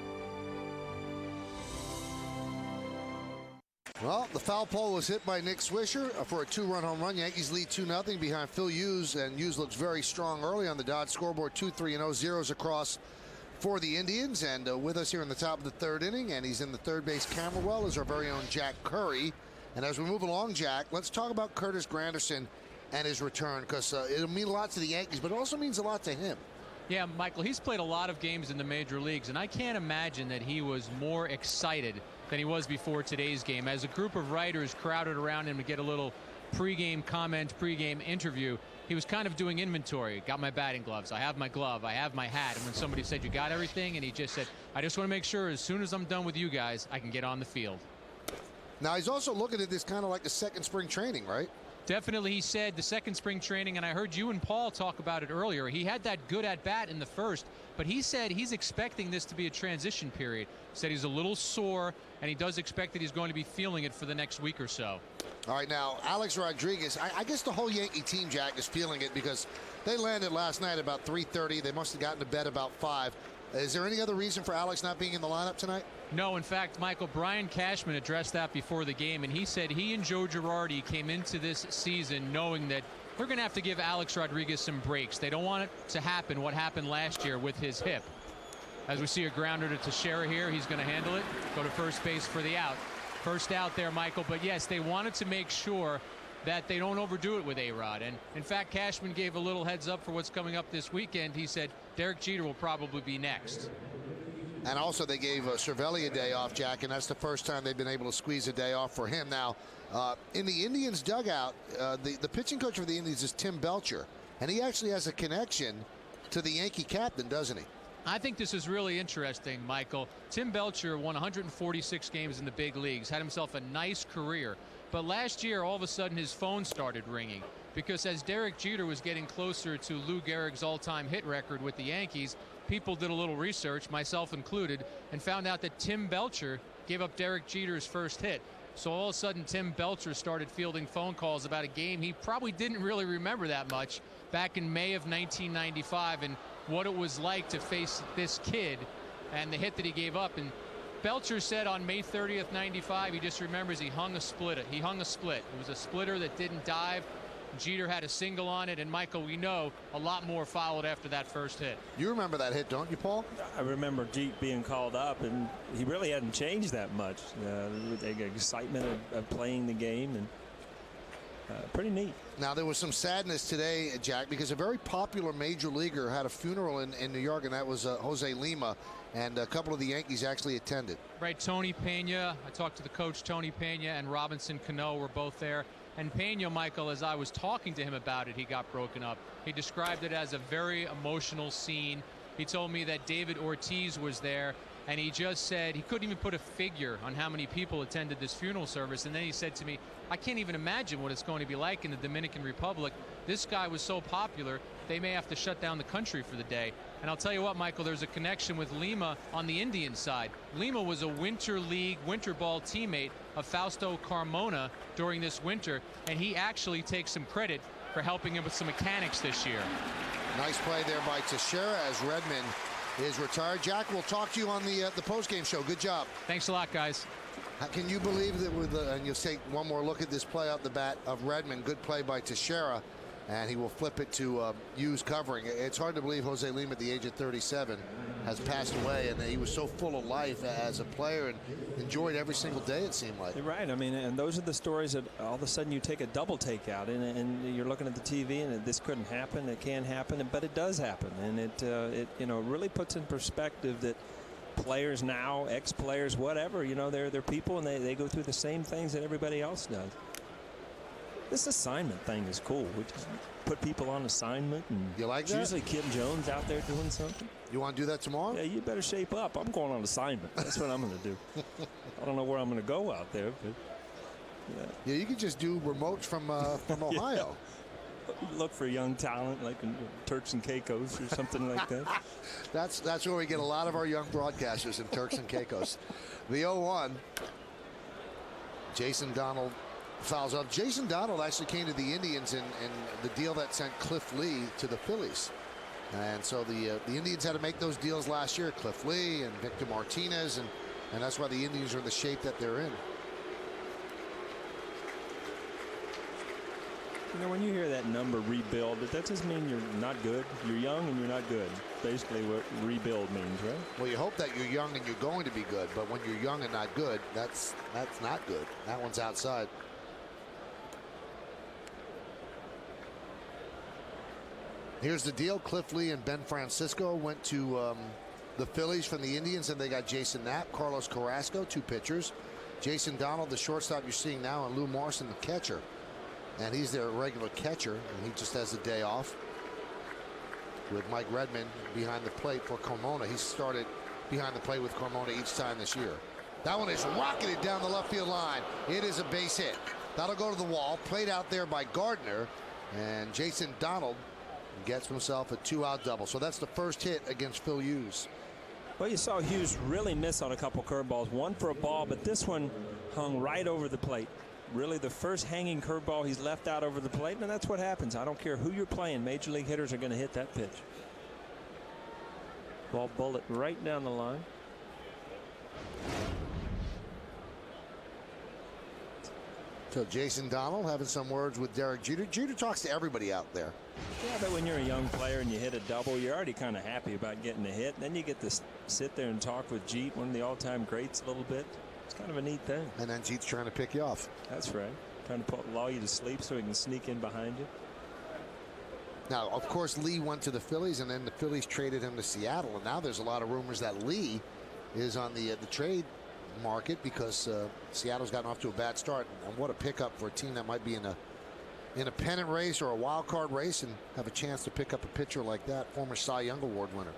Well, the foul pole was hit by Nick Swisher for a 2-run home run. Yankees lead 2-0 behind Phil Hughes, and Hughes looks very strong early on the Dodge scoreboard. 2-3-0, zeros across for the Indians. And with us here in the top of the third inning, and he's in the third base camera well, is our very own Jack Curry. And as we move along, Jack, let's talk about Curtis Granderson and his return, because it'll mean a lot to the Yankees, but it also means a lot to him. Yeah, Michael, he's played a lot of games in the major leagues, and I can't imagine that he was more excited than he was before today's game. As a group of writers crowded around him to get a little pregame comment, pregame interview, he was kind of doing inventory. Got my batting gloves, I have my glove, I have my hat. And when somebody said, you got everything? And he just said, I just want to make sure as soon as I'm done with you guys, I can get on the field. Now, he's also looking at this kind of like the second spring training, right? Definitely, he said the second spring training, and I heard you and Paul talk about it earlier. He had that good at-bat in the first, but he said he's expecting this to be a transition period. Said he's a little sore, and he does expect that he's going to be feeling it for the next week or so. All right, now, Alex Rodriguez, I guess the whole Yankee team, Jack, is feeling it because they landed last night about 3:30. They must have gotten to bed about 5. Is there any other reason for Alex not being in the lineup tonight? No, in fact, Michael, Brian Cashman addressed that before the game, and he said he and Joe Girardi came into this season knowing that we're going to have to give Alex Rodriguez some breaks. They don't want it to happen what happened last year with his hip. As we see a grounder to Teixeira here, he's going to handle it, go to first base for the out. First out there, Michael, but yes, they wanted to make sure that they don't overdo it with A-Rod. And in fact, Cashman gave a little heads up for what's coming up this weekend. He said Derek Jeter will probably be next. And also they gave Cervelli a day off, Jack, and that's the first time they've been able to squeeze a day off for him. Now, in the Indians dugout, the pitching coach for the Indians is Tim Belcher, and he actually has a connection to the Yankee captain, doesn't he? I think this is really interesting, Michael. Tim Belcher won 146 games in the big leagues, had himself a nice career. But last year, all of a sudden, his phone started ringing because as Derek Jeter was getting closer to Lou Gehrig's all-time hit record with the Yankees, people did a little research, myself included, and found out that Tim Belcher gave up Derek Jeter's first hit. So all of a sudden, Tim Belcher started fielding phone calls about a game he probably didn't really remember that much back in May of 1995 and what it was like to face this kid and the hit that he gave up. And Belcher said on May 30th, 95, he just remembers he hung a split. It was a splitter that didn't dive. Jeter had a single on it, and Michael, we know a lot more followed after that first hit. You remember that hit, don't you, Paul? I remember Jeet being called up, and he really hadn't changed that much. The excitement of playing the game, and pretty neat. Now, there was some sadness today, Jack, because a very popular major leaguer had a funeral in New York, and that was Jose Lima, and a couple of the Yankees actually attended. Right, Tony Pena. I talked to the coach, Tony Pena, and Robinson Cano were both there. And Pena, Michael, as I was talking to him about it, he got broken up. He described it as a very emotional scene. He told me that David Ortiz was there, and he just said he couldn't even put a figure on how many people attended this funeral service. And then he said to me, I can't even imagine what it's going to be like in the Dominican Republic. This guy was so popular, they may have to shut down the country for the day. And I'll tell you what, Michael, there's a connection with Lima on the Indian side. Lima was a winter league, winter ball teammate of Fausto Carmona during this winter, and he actually takes some credit for helping him with some mechanics this year. Nice play there by Teixeira as Redmond is retired. Jack, we'll talk to you on the post-game show. Good job. Thanks a lot, guys. Can you believe that and you'll take one more look at this play out the bat of Redmond. Good play by Teixeira, and he will flip it to Hughes covering. It's hard to believe Jose Lima at the age of 37 has passed away, and he was so full of life as a player and enjoyed every single day, it seemed like. You're right. I mean, and those are the stories that all of a sudden you take a double take out, and you're looking at the TV, and this couldn't happen, it can happen, but it does happen, and it really puts in perspective that players now, ex-players, whatever, they're people, and they go through the same things that everybody else does. This assignment thing is cool. We just put people on assignment, and you like that? Usually Kim Jones out there doing something. You want to do that tomorrow? Yeah, you better shape up. I'm going on assignment. That's what I'm going to do. I don't know where I'm going to go out there, but yeah, you could just do remotes from Ohio. look for young talent like Turks and Caicos or something like that. That's where we get a lot of our young broadcasters in Turks and Caicos. The 0-1. Jason Donald fouls up. Jason Donald actually came to the Indians in the deal that sent Cliff Lee to the Phillies. And so the Indians had to make those deals last year. Cliff Lee and Victor Martinez, and that's why the Indians are in the shape that they're in. You know, when you hear that number rebuild, that doesn't mean you're not good. You're young and you're not good. Basically what rebuild means, right? Well, you hope that you're young and you're going to be good, but when you're young and not good, that's not good. That one's outside. Here's the deal. Cliff Lee and Ben Francisco went to the Phillies from the Indians, and they got Jason Knapp, Carlos Carrasco, two pitchers. Jason Donald, the shortstop you're seeing now, and Lou Morrison, the catcher. And he's their regular catcher, and he just has a day off. With Mike Redmond behind the plate for Carmona. He started behind the plate with Carmona each time this year. That one is rocketed down the left field line. It is a base hit. That'll go to the wall. Played out there by Gardner. And Jason Donald gets himself a two-out double. So that's the first hit against Phil Hughes. Well, you saw Hughes really miss on a couple curveballs. One for a ball, but this one hung right over the plate. Really the first hanging curveball he's left out over the plate, and that's what happens. I don't care who you're playing. Major league hitters are going to hit that pitch. Ball bullet right down the line. So Jason Donald having some words with Derek Jeter. Jeter talks to everybody out there. Yeah, but when you're a young player and you hit a double, you're already kind of happy about getting a hit. And then you get to sit there and talk with Jeet, one of the all-time greats, a little bit. It's kind of a neat thing. And then Jeet's trying to pick you off. That's right. Trying to lull you to sleep so he can sneak in behind you. Now, of course, Lee went to the Phillies, and then the Phillies traded him to Seattle. And now there's a lot of rumors that Lee is on the trade market because Seattle's gotten off to a bad start. And what a pickup for a team that might be in a pennant race or a wild card race and have a chance to pick up a pitcher like that, former Cy Young Award winner.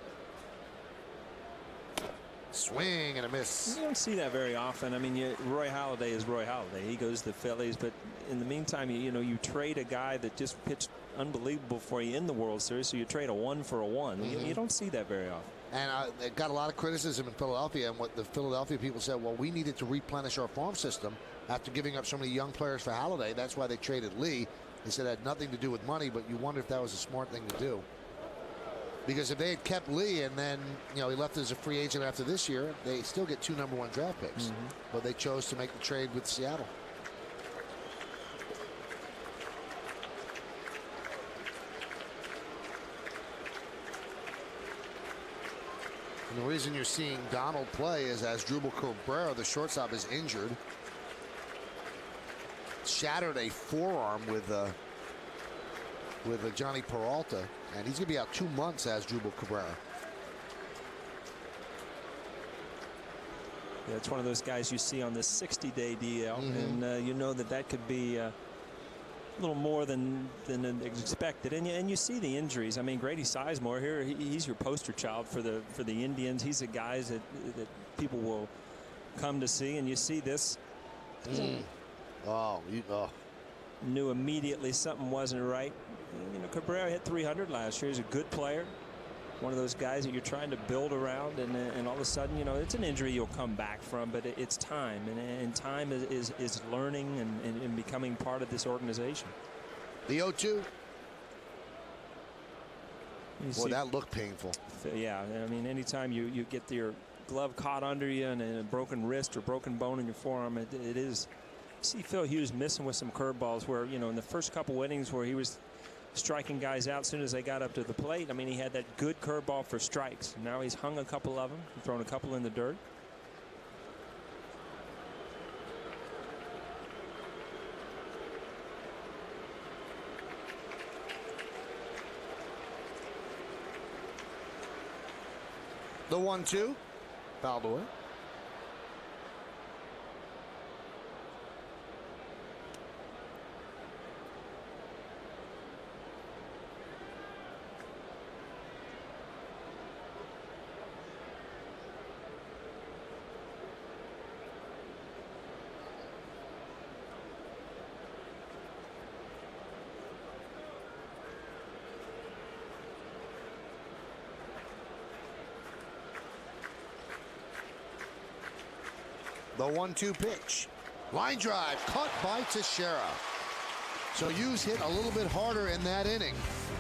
Swing and a miss. You don't see that very often. I mean, Roy Halladay is Roy Halladay. He goes to the Phillies, but in the meantime, you trade a guy that just pitched unbelievable for you in the World Series, so you trade a 1 for a 1. Mm-hmm. You don't see that very often. And it got a lot of criticism in Philadelphia, and what the Philadelphia people said, well, we needed to replenish our farm system after giving up so many young players for Halladay. That's why they traded Lee. They said it had nothing to do with money, but you wonder if that was a smart thing to do. Because if they had kept Lee and then, he left as a free agent after this year, they still get 2 number 1 draft picks. Mm-hmm. But they chose to make the trade with Seattle. And the reason you're seeing Donald play is as Drupal Cabrera, the shortstop, is injured. Shattered a forearm with Johnny Peralta, and he's going to be out 2 months as Drupal Cabrera. Yeah, it's one of those guys you see on this 60-day DL, and you know that could be a little more than expected. And you see the injuries. I mean, Grady Sizemore here, he's your poster child for the Indians. He's a guy that people will come to see, and you see this. Knew immediately something wasn't right. You know, Cabrera hit 300 last year. He's a good player. One of those guys that you're trying to build around, and all of a sudden, you know, it's an injury you'll come back from, but it's time, and time is learning and becoming part of this organization. The 0-2. Boy, that looked painful. Yeah, I mean, anytime you get your glove caught under you and a broken wrist or broken bone in your forearm, it is. See Phil Hughes missing with some curveballs where, you know, in the first couple innings where he was striking guys out as soon as they got up to the plate. I mean, he had that good curveball for strikes. Now he's hung a couple of them, thrown a couple in the dirt. The 1-2, fouled away. The 1-2 pitch. Line drive caught by Teixeira. So Hughes hit a little bit harder in that inning.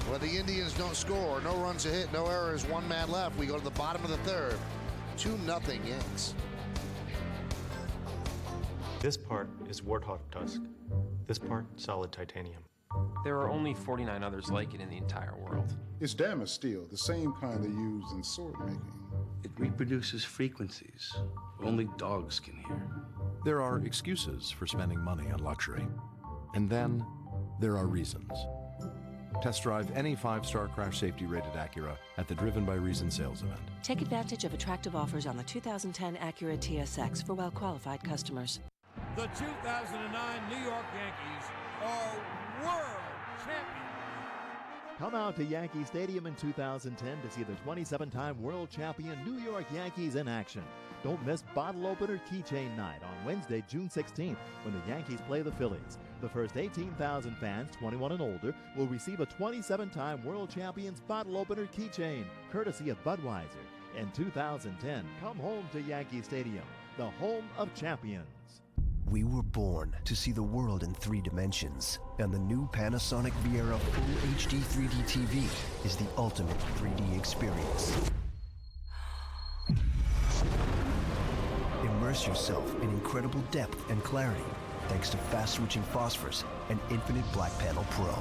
Where the Indians don't score, no runs a hit, no errors, 1 man left. We go to the bottom of the third. 2-0 Yanks. This part is warthog tusk. This part, solid titanium. There are only 49 others like it in the entire world. It's damaged steel, the same kind they use in sword making. It reproduces frequencies only dogs can hear. There are excuses for spending money on luxury. And then there are reasons. Test drive any 5-star crash safety rated Acura at the Driven by Reason sales event. Take advantage of attractive offers on the 2010 Acura TSX for well-qualified customers. The 2009 New York Yankees are world champions. Come out to Yankee Stadium in 2010 to see the 27-time world champion New York Yankees in action. Don't miss Bottle Opener Keychain Night on Wednesday, June 16th, when the Yankees play the Phillies. The first 18,000 fans, 21 and older, will receive a 27-time world champion's Bottle Opener Keychain, courtesy of Budweiser. In 2010, come home to Yankee Stadium, the home of champions. We were born to see the world in 3 dimensions, and the new Panasonic Viera Full HD 3D TV is the ultimate 3D experience. Immerse yourself in incredible depth and clarity thanks to fast-switching phosphors and Infinite Black Panel Pro.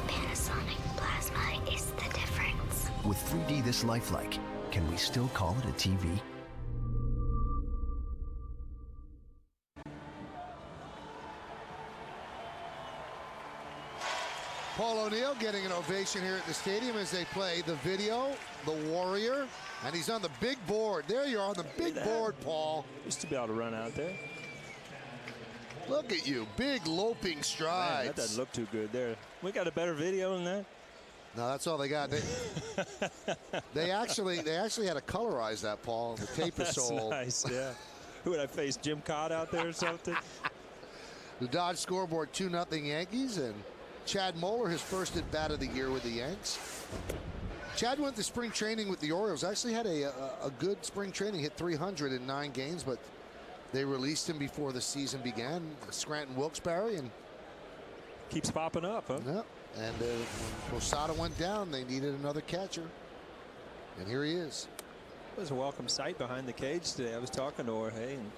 Panasonic Plasma is the difference. With 3D this lifelike, can we still call it a TV? Paul O'Neill getting an ovation here at the stadium as they play the video, The Warrior, and he's on the big board. There you are on the big board, Paul. Used to be able to run out there. Look at you, big loping strides. Man, that doesn't look too good there. We got a better video than that. No, that's all they got. They actually had to colorize that, Paul. The tape is so old. Nice, yeah. Who would I face, Jim Cott out there or something? The Dodge scoreboard 2-0 Yankees, and Chad Moeller, his first at bat of the year with the Yanks. Chad went to spring training with the Orioles. Actually had a good spring training, hit 300 in 9 games, but they released him before the season began. Scranton Wilkes-Barre, and keeps popping up, huh? Yeah. And when Posada went down, they needed another catcher, and here he is. It was a welcome sight behind the cage today. I was talking to Jorge and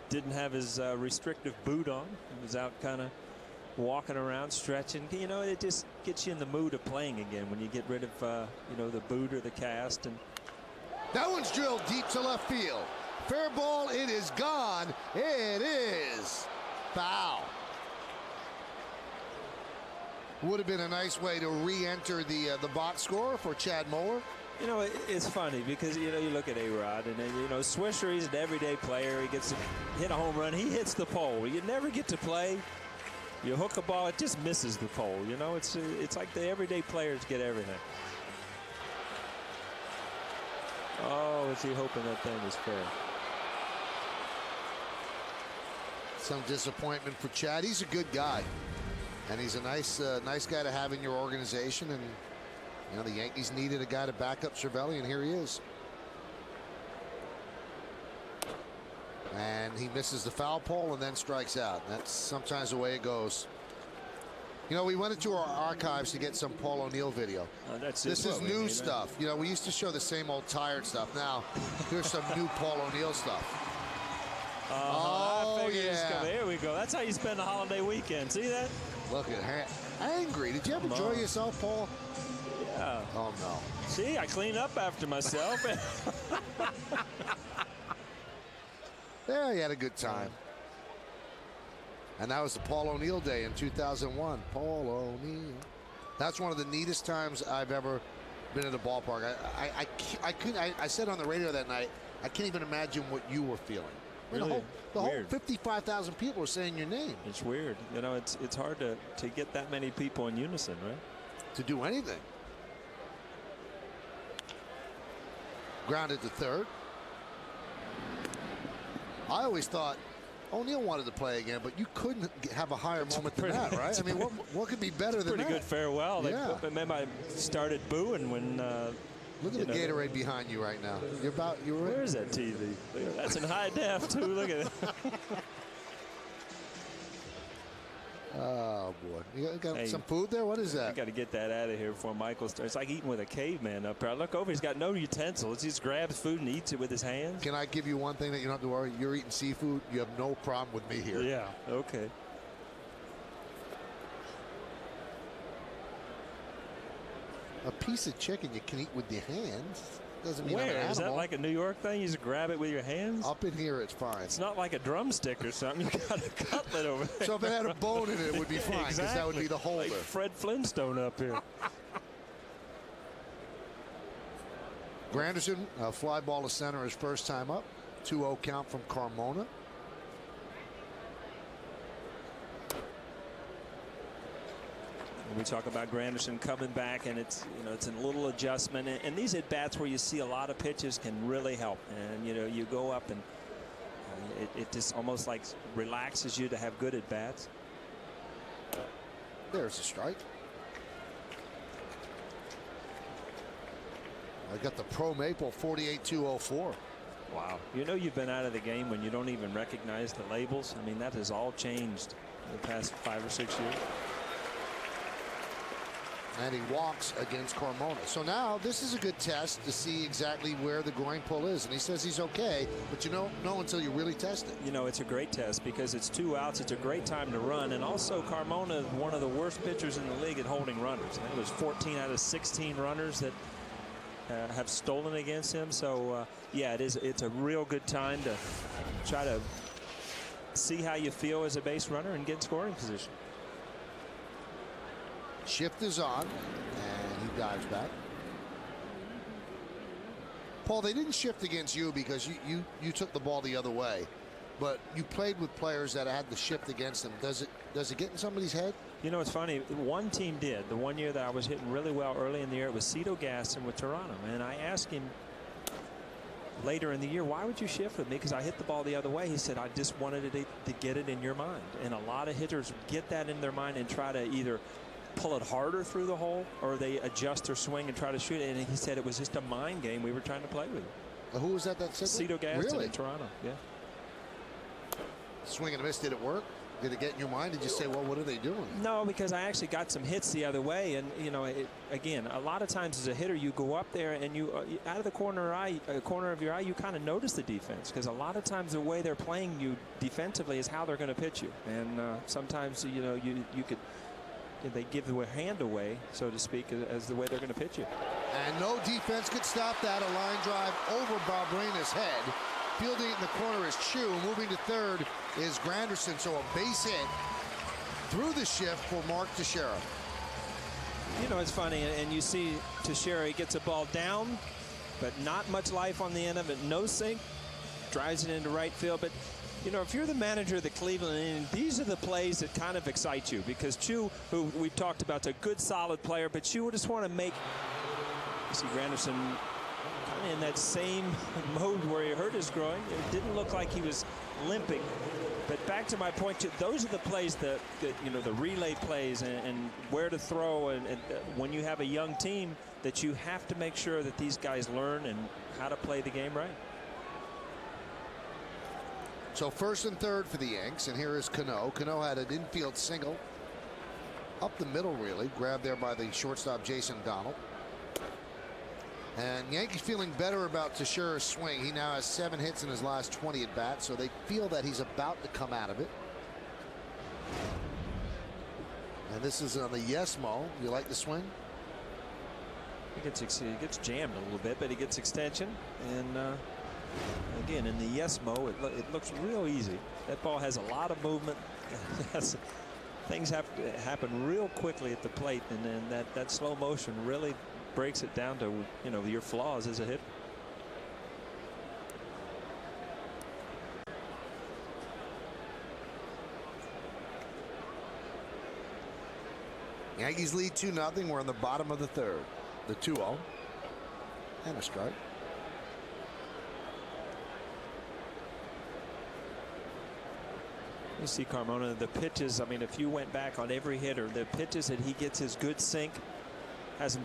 didn't have his restrictive boot on. He was out kind of walking around, stretching. You know, it just gets you in the mood of playing again when you get rid of, you know, the boot or the cast. And That one's drilled deep to left field. Fair ball, it is gone. It is foul. Would have been a nice way to re-enter the box score for Chad Moeller. You know, it's funny because, you know, you look at A-Rod and then, you know, Swisher, he's an everyday player. He gets to hit a home run. He hits the pole. You never get to play. You hook a ball, it just misses the pole. You know, it's like the everyday players get everything. Oh, is he hoping that thing is fair? Some disappointment for Chad. He's a good guy. And he's a nice guy to have in your organization. And, you know, the Yankees needed a guy to back up Cervelli, and here he is. And he misses the foul pole and then strikes out. That's sometimes the way it goes. You know, we went into our archives to get some Paul O'Neill video. This is new stuff. You know, we used to show the same old tired stuff. Now, here's some new Paul O'Neill stuff. Oh, yeah. There we go. That's how you spend a holiday weekend. See that? Look at him. Angry. Did you ever enjoy yourself, Paul? Yeah. Oh, no. See, I clean up after myself. There, he had a good time. And that was the Paul O'Neill day in 2001. Paul O'Neill. That's one of the neatest times I've ever been at a ballpark. I said on the radio that night, I can't even imagine what you were feeling. Really? The whole 55,000 people are saying your name. It's weird. You know, it's hard to get that many people in unison, right? To do anything. Grounded to third. I always thought O'Neill wanted to play again, but you couldn't have a higher moment than that, right? I mean, what could be better than that? Pretty good farewell. Yeah. Maybe I started booing when. Look at the Gatorade behind you right now. Where is that TV? That's in high def too. Look at it. Oh boy, you got some food there? What is that? I got to get that out of here before Michael starts. It's like eating with a caveman up there. I look over, he's got no utensils. He just grabs food and eats it with his hands. Can I give you one thing that you don't have to worry? You're eating seafood. You have no problem with me here. Yeah. Okay. A piece of chicken you can eat with your hands. Doesn't mean I'm an Where? animal. Is that like a New York thing? You just grab it with your hands? Up in here, it's fine. It's not like a drumstick or something. You got a cutlet over there. So if it had a bone in it, it would be fine, because that would be the holder. Like Fred Flintstone up here. Granderson, fly ball to center his first time up. 2-0 count from Carmona. We talk about Granderson coming back, and it's a little adjustment, and these at bats where you see a lot of pitches can really help. And you go up and it just almost like relaxes you to have good at bats. There's a strike. I got the Pro Maple 48-204. Wow. You've been out of the game when you don't even recognize the labels. I mean, that has all changed in the past 5 or 6 years. And he walks against Carmona. So now this is a good test to see exactly where the groin pull is. And he says he's okay, but you don't know until you really test it. It's a great test because it's 2 outs. It's a great time to run. And also Carmona is one of the worst pitchers in the league at holding runners. I think it was 14 out of 16 runners that have stolen against him. So, yeah, it's a real good time to try to see how you feel as a base runner and get in scoring position. Shift is on, and he dives back. Paul, they didn't shift against you because you took the ball the other way, but you played with players that had the shift against them. Does it get in somebody's head? It's funny. One team did. The one year that I was hitting really well early in the year, it was Cito Gaston with Toronto, and I asked him later in the year, why would you shift with me? Because I hit the ball the other way. He said, I just wanted to get it in your mind. And a lot of hitters get that in their mind and try to either pull it harder through the hole or they adjust their swing and try to shoot it. And he said it was just a mind game we were trying to play with. Who was that said Cito Gaston in Toronto. Yeah. Swing and a miss. Did it work? Did it get in your mind? Did you say, well, what are they doing? No, because I actually got some hits the other way. And, again, a lot of times as a hitter, you go up there and you out of the corner of your eye, you kind of notice the defense. Because a lot of times the way they're playing you defensively is how they're going to pitch you. And sometimes, you could they give the hand away, so to speak, as the way they're going to pitch you. And no defense could stop that. A line drive over Barbraina's head. Fielding it in the corner is Chu. Moving to third is Granderson. So a base hit through the shift for Mark Teixeira. You know, it's funny, and you see Teixeira, he gets a ball down, but not much life on the end of it. No sink, drives it into right field. But, you know, if you're the manager of the Cleveland Indians, these are the plays that kind of excite you, because Chu, who we've talked about, is a good, solid player, but you just want to make, you see Granderson kind of in that same mode where he hurt his groin. It didn't look like he was limping. But back to my point, those are the plays that you know, the relay plays and where to throw. And when you have a young team, that you have to make sure that these guys learn and how to play the game right. So first and third for the Yanks, and here is Cano. Cano had an infield single up the middle, really, grabbed there by the shortstop Jason Donald. And Yankees feeling better about Teixeira's swing. He now has 7 hits in his last 20 at bats, so they feel that he's about to come out of it. And this is on the yes-mo. You like the swing? He gets jammed a little bit, but he gets extension. And again, in the yes-mo, it looks real easy. That ball has a lot of movement. Things have to happen real quickly at the plate, and then that slow motion really breaks it down to, you know, your flaws as a hitter. Yankees lead 2-0. We're in the bottom of the third. The 2-0 and a strike. You see, Carmona, the pitches, I mean, if you went back on every hitter, the pitches that he gets his good sink,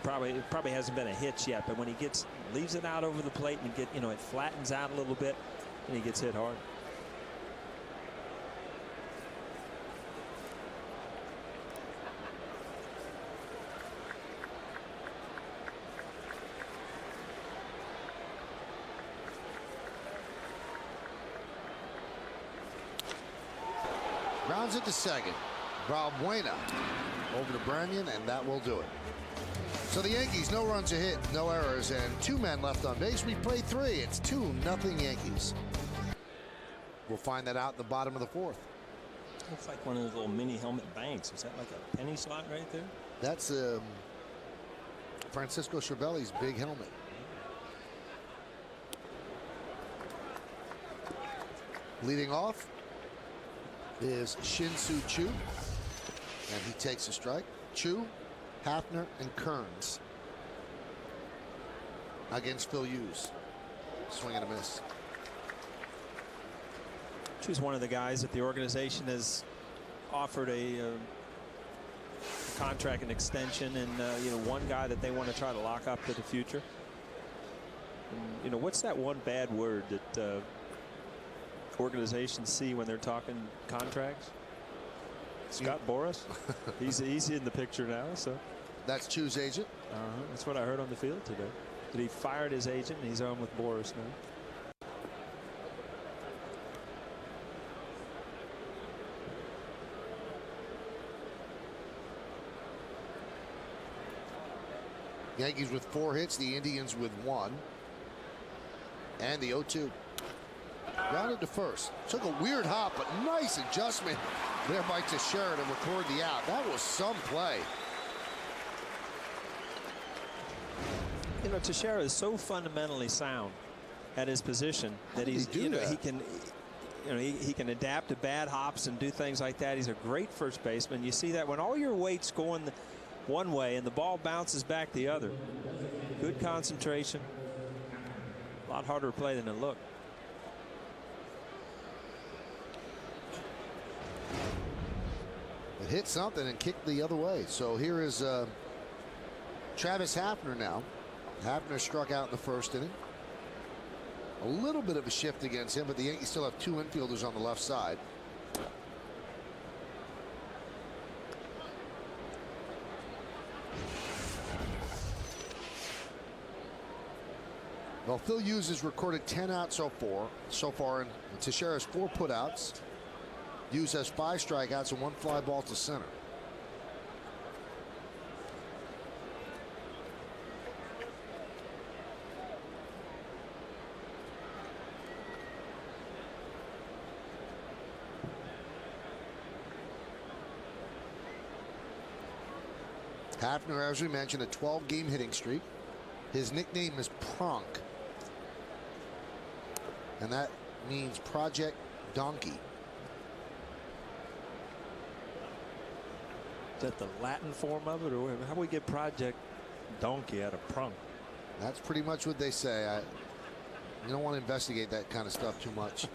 probably hasn't been a hitch yet, but when he leaves it out over the plate and it flattens out a little bit and he gets hit hard. Grounds it to second. Valbuena over to Branyan, and that will do it. So the Yankees, no runs a hit, no errors, and 2 men left on base. We play 3. It's 2-0 Yankees. We'll find that out in the bottom of the 4th. Looks like one of those little mini helmet banks. Is that like a penny slot right there? That's Francisco Cervelli's big helmet. Leading off is Shin-Soo Choo, and he takes a strike. Choo, Hafner, and Kearns against Phil Hughes. Swing and a miss. Choo's one of the guys that the organization has offered a contract and extension, and one guy that they want to try to lock up for the future. And, what's that one bad word that organizations see when they're talking contracts? Scott Boras. He's in the picture now. So that's Choo's agent. That's what I heard on the field today. That he fired his agent and he's on with Boras now. Yankees with 4 hits, the Indians with 1. And the 0-2. Grounded to first. Took a weird hop, but nice adjustment there by Teixeira to record the out. That was some play. Teixeira is so fundamentally sound at his position that he can adapt to bad hops and do things like that. He's a great first baseman. You see that when all your weight's going one way and the ball bounces back the other. Good concentration. A lot harder to play than it looked. It hit something and kicked the other way. So here is Travis Hafner now. Hafner struck out in the first inning. A little bit of a shift against him, but the Yankees still have 2 infielders on the left side. Well, Phil Hughes has recorded 10 outs so far, and Teixeira has 4 putouts. Hughes has 5 strikeouts and 1 fly ball to center. Hafner, as we mentioned, a 12-game hitting streak. His nickname is Pronk, and that means Project Donkey. Is that the Latin form of it, or how do we get Project Donkey out of Prunk? That's pretty much what they say. You don't want to investigate that kind of stuff too much.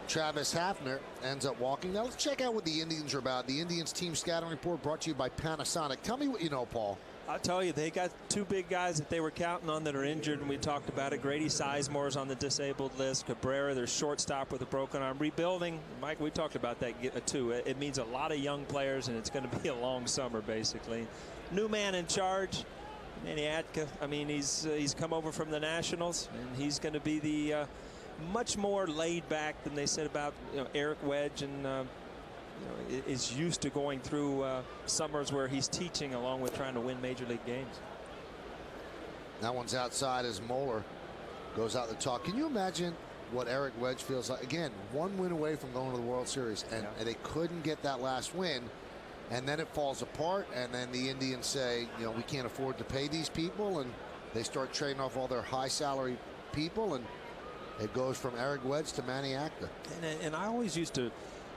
Travis Hafner ends up walking. Now let's check out what the Indians are about. The Indians team scouting report brought to you by Panasonic. Tell me what you know, Paul. I'll tell you, they got two big guys that they were counting on that are injured, and we talked about it. Grady Sizemore's on the disabled list. Cabrera, their shortstop with a broken arm. Rebuilding, Mike, we talked about that too. It means a lot of young players, and it's going to be a long summer, basically. New man in charge, Manny Atka. I mean, he's come over from the Nationals, and he's going to be the much more laid back than they said about Eric Wedge, and is used to going through summers where he's teaching along with trying to win major league games. That one's outside as Moeller goes out the talk. Can you imagine what Eric Wedge feels like? Again, one win away from going to the World Series, and they couldn't get that last win, and then it falls apart, and then the Indians say, we can't afford to pay these people, and they start trading off all their high salary people, and it goes from Eric Wedge to Manny Atka. And I always used to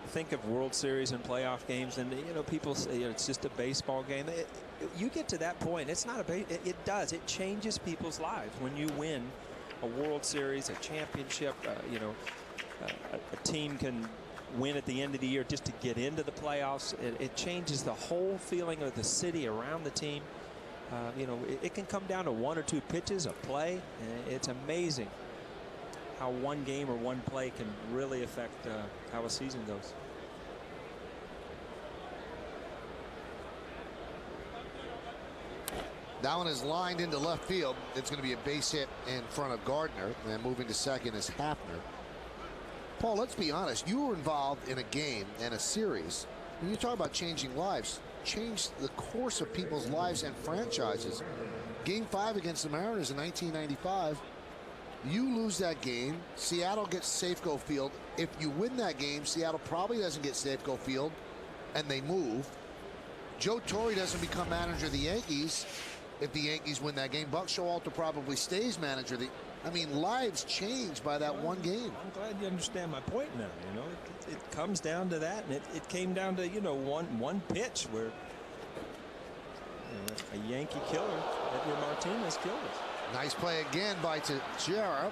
think of World Series and playoff games, and people say it's just a baseball game. You get to that point, it's not it changes people's lives when you win a World Series, a championship. A team can win at the end of the year just to get into the playoffs. It changes the whole feeling of the city around the team. It can come down to one or two pitches, a play. It's amazing how one game or one play can really affect how a season goes. That one is lined into left field. It's going to be a base hit in front of Gardner, and moving to second is Hafner. Paul, let's be honest. You were involved in a game and a series. When you talk about changing lives, changed the course of people's lives and franchises. Game 5 against the Mariners in 1995. You lose that game, Seattle gets Safeco Field. If you win that game, Seattle probably doesn't get Safeco Field, and they move. Joe Torre doesn't become manager of the Yankees if the Yankees win that game. Buck Showalter probably stays manager. I mean, lives change by that one game. I'm glad you understand my point now. It comes down to that, and it came down to one pitch where a Yankee killer, Edward Martinez, killed us. Nice play again by Teixeira,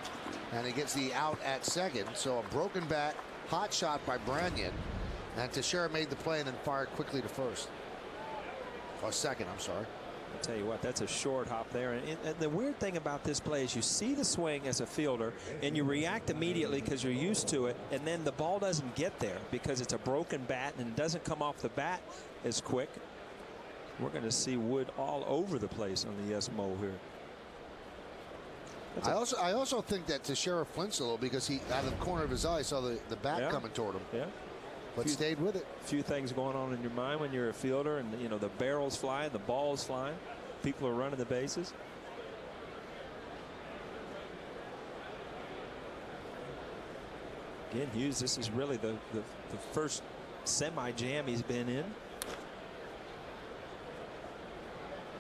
and he gets the out at second. So a broken bat, hot shot by Branyan, and Teixeira made the play and then fired quickly to first. Or second, I'm sorry. I'll tell you what, that's a short hop there. And the weird thing about this play is you see the swing as a fielder, and you react immediately because you're used to it, and then the ball doesn't get there because it's a broken bat and it doesn't come off the bat as quick. We're going to see wood all over the place on the Mo here. I also think that Teixeira flinched a little because he, out of the corner of his eye, saw the bat coming toward him. Yeah. But stayed with it. A few things going on in your mind when you're a fielder, and the barrel's flying, the ball's flying, people are running the bases. Again, Hughes, this is really the first semi-jam he's been in.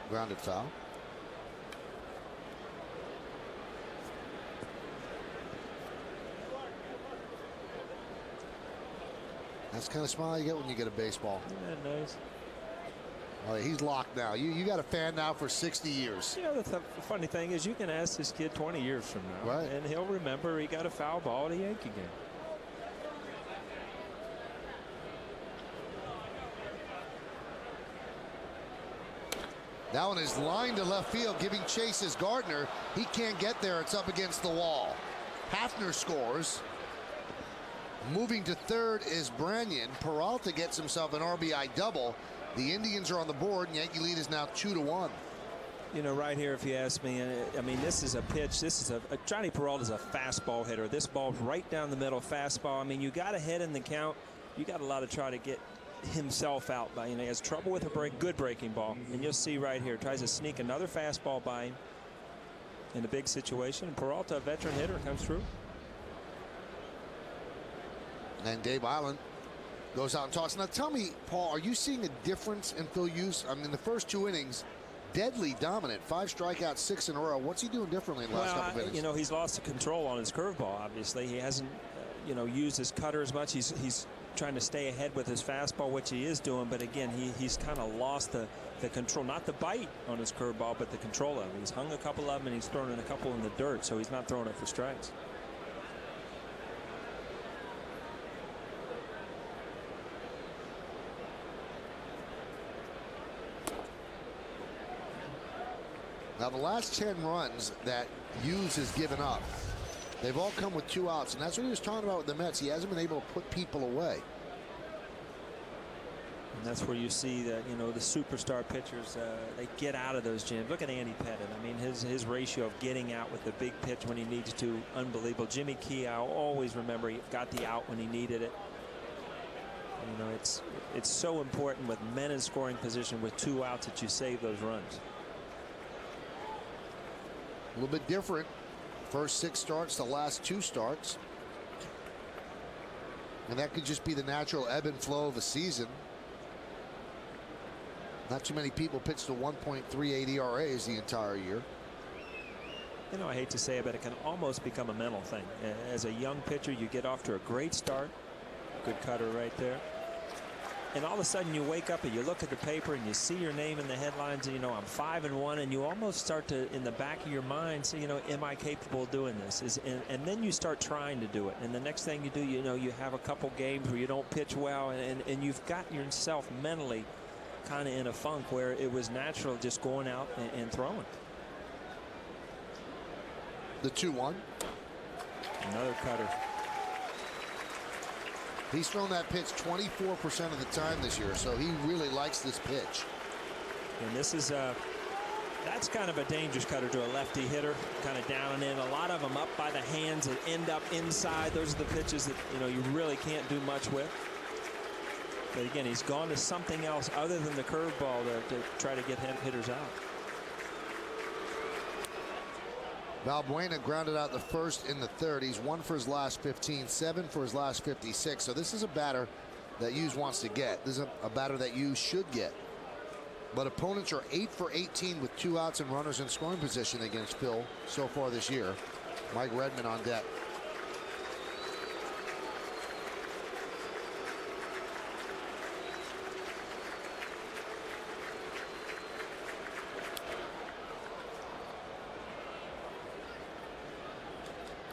Grounded foul. That's the kind of smile you get when you get a baseball. Yeah, nice. Oh, he's locked now. You got a fan now for 60 years. The funny thing is you can ask this kid 20 years from now, right, and he'll remember he got a foul ball at a Yankee game. That one is lined to left field, giving chase is Gardner. He can't get there. It's up against the wall. Hafner scores. Moving to third is Branyan. Peralta gets himself an RBI double. The Indians are on the board, and Yankee lead is now 2-1. Right here, if you ask me, I mean, this is a pitch. This is Johnny Peralta's a fastball hitter. This ball's right down the middle, fastball. I mean, you got ahead in the count. You got a lot to try to get himself out by. He has trouble with a good breaking ball, and you'll see right here, tries to sneak another fastball by him in a big situation. And Peralta, a veteran hitter, comes through. And Dave Island Goes out and tosses. Now tell me, Paul, are you seeing a difference in Phil Hughes? I mean, the first 2 innings, deadly dominant. 5 strikeouts, 6 in a row. What's he doing differently in the last couple of innings? You know, he's lost the control on his curveball, obviously. He hasn't, used his cutter as much. He's trying to stay ahead with his fastball, which he is doing. But again, he's kind of lost the control, not the bite on his curveball, but the control of it. He's hung a couple of them, and he's thrown in a couple in the dirt, so he's not throwing it for strikes. Now, the last 10 runs that Hughes has given up, they've all come with 2 outs, and that's what he was talking about with the Mets. He hasn't been able to put people away. And that's where you see that, the superstar pitchers, they get out of those gyms. Look at Andy Pettit. I mean, his ratio of getting out with the big pitch when he needs to, unbelievable. Jimmy Key, I always remember he got the out when he needed it. It's so important with men in scoring position with 2 outs that you save those runs. A little bit different. First 6 starts, the last 2 starts. And that could just be the natural ebb and flow of a season. Not too many people pitched to 1.38 ERAs the entire year. I hate to say it, but it can almost become a mental thing. As a young pitcher, you get off to a great start. Good cutter right there. And all of a sudden you wake up and you look at the paper and you see your name in the headlines and I'm 5-1, and you almost start to, in the back of your mind, say, am I capable of doing this? And then you start trying to do it. And the next thing you do, you have a couple games where you don't pitch well, and you've got yourself mentally kind of in a funk where it was natural just going out and throwing. The 2-1. Another cutter. He's thrown that pitch 24% of the time this year, so he really likes this pitch. And this is that's kind of a dangerous cutter to a lefty hitter, kind of down and in. A lot of them up by the hands and end up inside. Those are the pitches that you really can't do much with. But again, he's gone to something else other than the curveball to try to get hitters out. Valbuena grounded out the first in the third. He's 1 for his last 15, 7 for his last 56. So this is a batter that Hughes wants to get. This is a batter that Hughes should get. But opponents are 8 for 18 with 2 outs and runners in scoring position against Phil so far this year. Mike Redmond on deck.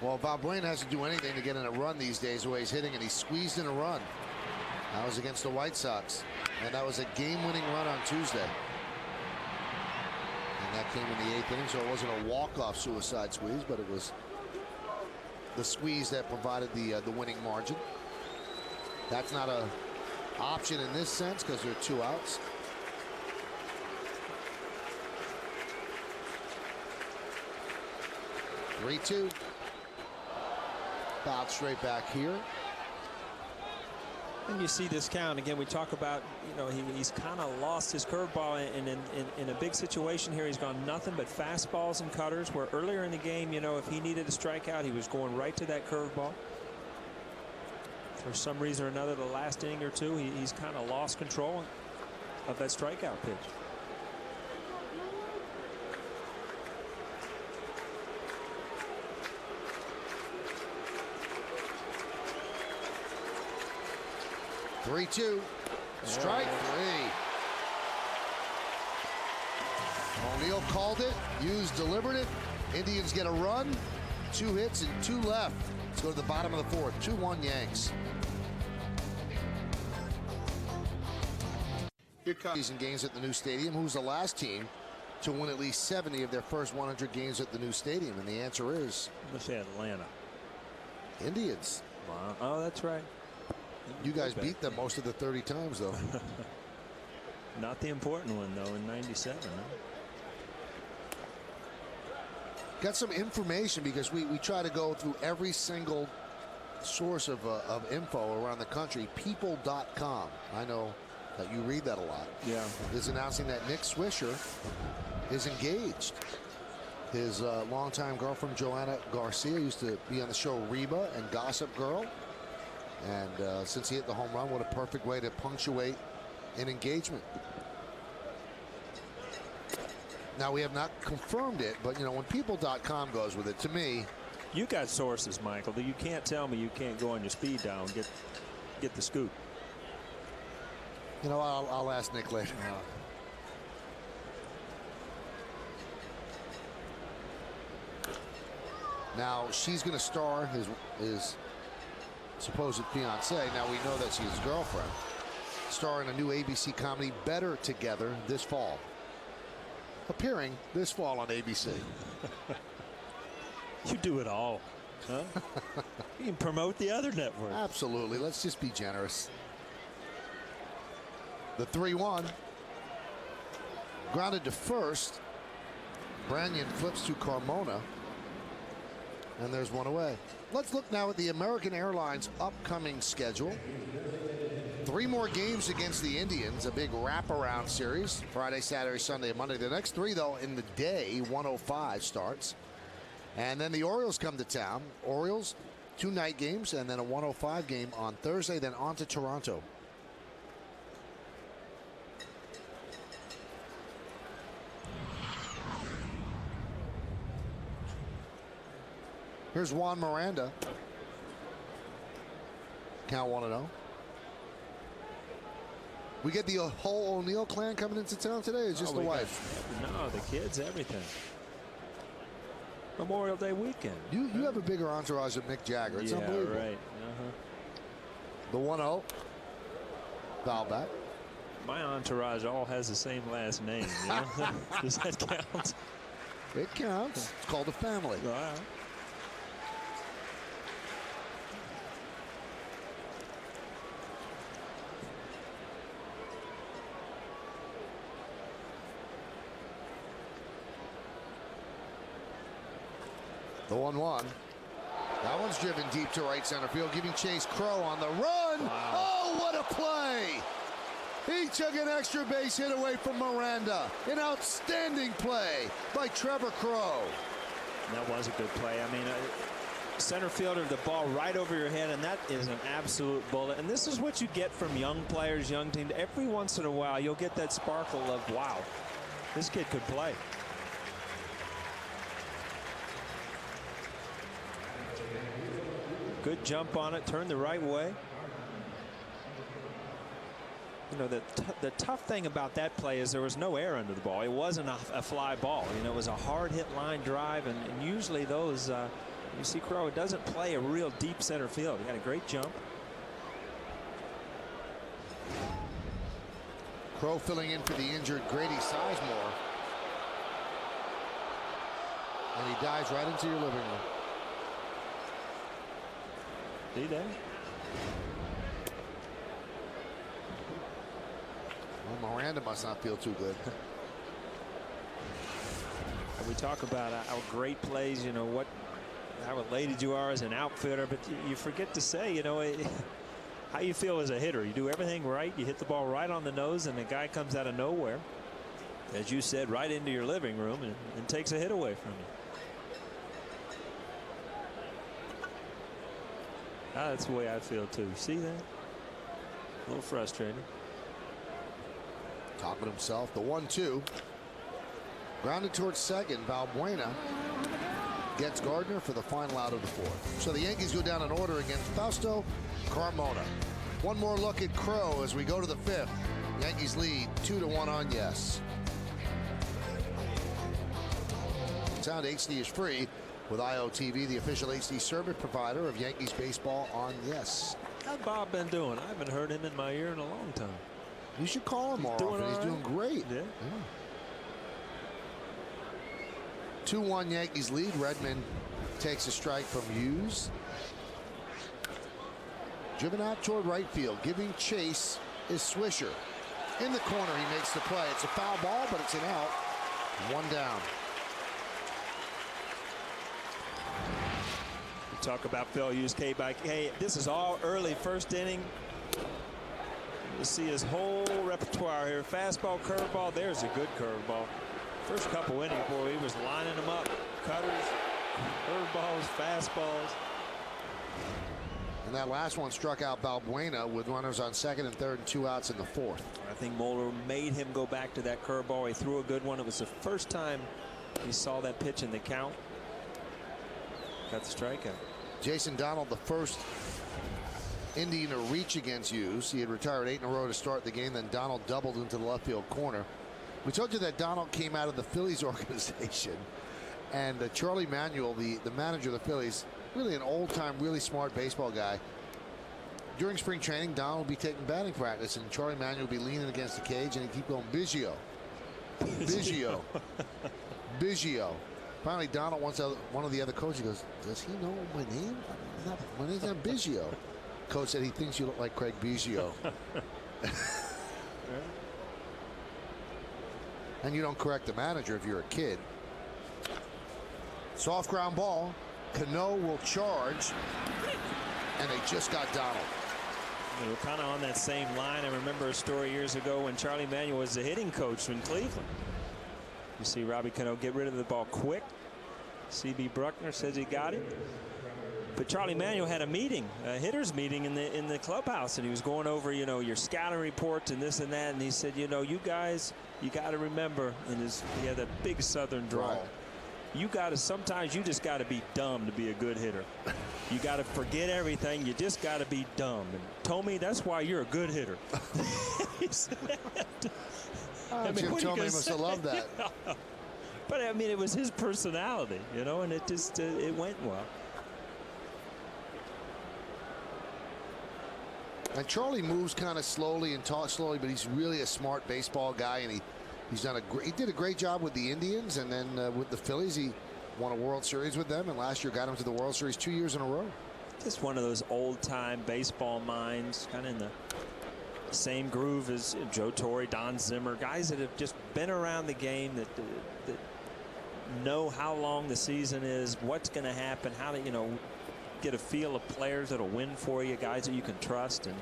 Well, Valbuena has to do anything to get in a run these days the way he's hitting, and he squeezed in a run. That was against the White Sox, and that was a game-winning run on Tuesday. And that came in the 8th inning, so it wasn't a walk-off suicide squeeze, but it was the squeeze that provided the winning margin. That's not an option in this sense because there are 2 outs. Three-2. Fouled straight back here. And you see this count again. We talk about, he's kind of lost his curveball, and in a big situation here, he's gone nothing but fastballs and cutters. Where earlier in the game, if he needed a strikeout, he was going right to that curveball. For some reason or another, the last inning or two, he's kind of lost control of that strikeout pitch. Three-2. Strike 3. O'Neill called it. Hughes delivered it. Indians get a run. 2 hits and 2 left. Let's go to the bottom of the 4th. 2-1 Yanks. Season games at the new stadium. Who's the last team to win at least 70 of their first 100 games at the new stadium? And the answer is, let's say Atlanta. Indians. Wow. Oh, that's right. You guys beat them most of the 30 times, though. Not the important one, though, in '97. Huh? Got some information because we try to go through every single source of info around the country. People.com. I know that you read that a lot. Yeah. Is announcing that Nick Swisher is engaged. His longtime girlfriend, Joanna Garcia, used to be on the show Reba and Gossip Girl. And since he hit the home run, what a perfect way to punctuate an engagement. Now, we have not confirmed it, but, you know, when people.com goes with it, to me. You got sources, Michael. You can't tell me you can't go on your speed dial and get the scoop. You know, I'll ask Nick later. Now, she's going to star his supposed fiance. Now, we know that she's his girlfriend. Star in a new ABC comedy, Better Together, this fall. Appearing this fall on ABC. You do it all, huh? You can promote the other network. Absolutely. Let's just be generous. The 3-1. Grounded to first. Branyan flips to Carmona. And there's one away. Let's look now at the American Airlines upcoming schedule. 3 more games against the Indians, a big wraparound series. Friday, Saturday, Sunday, and Monday. The next 3, though, in the day, 1:05 starts. And then the Orioles come to town. Orioles, 2 night games, and then a 1:05 game on Thursday, then on to Toronto. Here's Juan Miranda. Count 1-0. We get the whole O'Neill clan coming into town today, or just the wife? No, the kids, everything. Memorial Day weekend. You have a bigger entourage than Mick Jagger. It's unbelievable. Right. The 1-0. Foul back. My entourage all has the same last name. You know? Does that count? It counts. It's called a family. All right. The 1-1. That one's driven deep to right center field, giving Chase Crow on the run. Wow. Oh, what a play! He took an extra base hit away from Miranda. An outstanding play by Trevor Crow. That was a good play. I mean, center fielder, the ball right over your head, and that is an absolute bullet. And this is what you get from young players, young teams. Every once in a while, you'll get that sparkle of, wow, this kid could play. Good jump on it, turned the right way. You know, the tough thing about that play is there was no air under the ball. It wasn't a fly ball. You know, it was a hard hit line drive, and usually those, you see Crow, it doesn't play a real deep center field. He got a great jump. Crow filling in for the injured Grady Sizemore. And he dives right into your living room. See that? Well, Miranda must not feel too good. And we talk about how great plays, you know, how elated you are as an outfielder, but you forget to say, you know, how you feel as a hitter. You do everything right. You hit the ball right on the nose, and the guy comes out of nowhere, as you said, right into your living room and takes a hit away from you. That's the way I feel too. See that? A little frustrating. Topping himself. The 1-2. Grounded towards second. Valbuena gets Gardner for the final out of the 4th. So the Yankees go down in order against Fausto, Carmona. One more look at Crow as we go to the 5th. Yankees lead 2-1 on Yes. Sound HD is free with IOTV, the official HD service provider of Yankees baseball on Yes. How's Bob been doing? I haven't heard him in my ear in a long time. You should call him more often. He's doing great. Yeah. 2-1 Yankees lead. Redmond takes a strike from Hughes. Driven out toward right field. Giving chase is Swisher. In the corner, he makes the play. It's a foul ball, but it's an out. 1 down. Talk about Phil Hughes, K by K. This is all early first inning. You see his whole repertoire here. Fastball, curveball. There's a good curveball. First couple innings, boy, he was lining them up. Cutters, curveballs, fastballs. And And that last one struck out Balbuena with runners on second and third and 2 outs in the fourth. I think Moeller made him go back to that curveball. He threw a good one. It was the first time he saw that pitch in the count. Got the strikeout. Jason Donald, the first Indian to reach against Hughes. He had retired 8 in a row to start the game. Then Donald doubled into the left field corner. We told you that Donald came out of the Phillies organization. And Charlie Manuel, the manager of the Phillies, really an old-time, really smart baseball guy. During spring training, Donald will be taking batting practice, and Charlie Manuel will be leaning against the cage, and he keep going, Biggio. Biggio. Biggio. Finally, Donald wants one of the other coaches. He goes, does he know my name? My name's not Biggio. Coach said he thinks you look like Craig Biggio. And you don't correct the manager if you're a kid. Soft ground ball. Cano will charge, and they just got Donald. They were kind of on that same line. I remember a story years ago when Charlie Manuel was the hitting coach in Cleveland. You see Robbie Cano get rid of the ball quick. C.B. Bruckner says he got it. But Charlie Manuel had a meeting, a hitters meeting in the clubhouse, and he was going over, you know, your scouting reports and this and that. And he said, you know, you guys, you got to remember, he had that big Southern drawl. Right. You got to, sometimes you just got to be dumb to be a good hitter. You got to forget everything. You just got to be dumb. And Tommy, that's why you're a good hitter. Jim Tomey must have loved that. But I mean, it was his personality, you know, and it just it went well. And Charlie moves kind of slowly and talks slowly, but he's really a smart baseball guy, and he did a great job with the Indians, and then with the Phillies, he won a World Series with them, and last year got him to the World Series 2 years in a row. Just one of those old-time baseball minds, kind of in the same groove as Joe Torre, Don Zimmer, guys that have just been around the game, that know how long the season is, what's going to happen, how to, you know, get a feel of players that'll win for you, guys that you can trust. And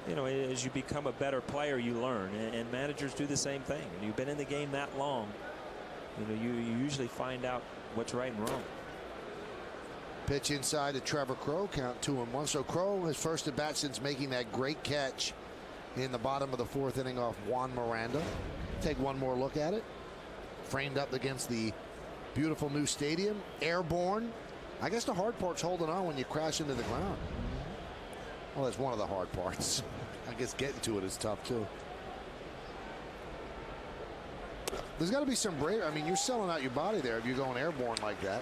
you know, as you become a better player, you learn, and managers do the same thing. And you've been in the game that long, you know, you usually find out what's right and wrong. Pitch inside to Trevor Crowe, count 2-1. So Crowe, his first at bat since making that great catch in the bottom of the fourth inning off Juan Miranda. Take one more look at it. Framed up against the beautiful new stadium. Airborne. I guess the hard part's holding on when you crash into the ground. Well, that's one of the hard parts. I guess getting to it is tough, too. There's got to be some brave. I mean, you're selling out your body there if you're going airborne like that.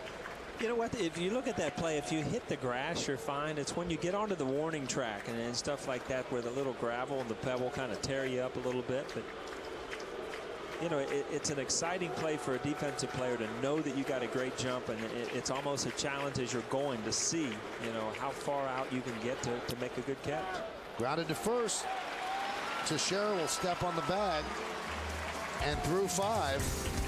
You know what? If you look at that play, if you hit the grass, you're fine. It's when you get onto the warning track and stuff like that where the little gravel and the pebble kind of tear you up a little bit. But, you know, it's an exciting play for a defensive player to know that you got a great jump, and it's almost a challenge as you're going to see, you know, how far out you can get to make a good catch. Grounded to first. Teixeira will step on the bag and through 5.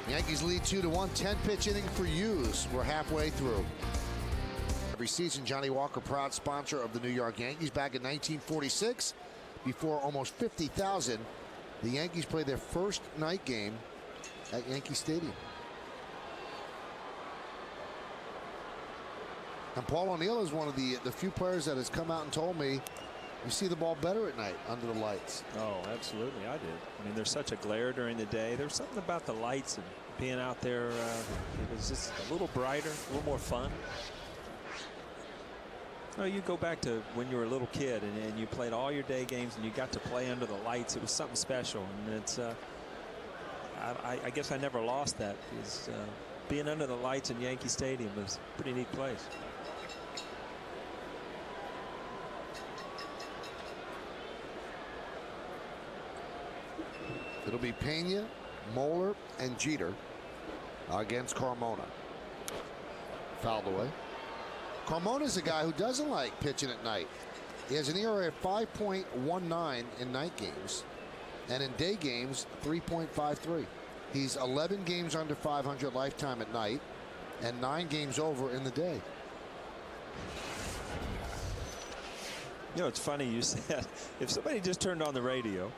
Yankees lead 2-1. 10-pitch inning for Hughes. We're halfway through. Every season, Johnny Walker, proud sponsor of the New York Yankees. Back in 1946, before almost 50,000, the Yankees played their first night game at Yankee Stadium. And Paul O'Neill is one of the few players that has come out and told me you see the ball better at night under the lights. Oh, absolutely. I did. I mean, there's such a glare during the day. There's something about the lights and being out there. It was just a little brighter, a little more fun. Well, you go back to when you were a little kid and you played all your day games and you got to play under the lights. It was something special. And it's, I guess I never lost that. Because being under the lights in Yankee Stadium was a pretty neat place. It'll be Pena, Moeller, and Jeter against Carmona. Fouled away. Carmona's a guy who doesn't like pitching at night. He has an ERA of 5.19 in night games, and in day games, 3.53. He's 11 games under 500 lifetime at night, and 9 games over in the day. You know, it's funny you said, if somebody just turned on the radio,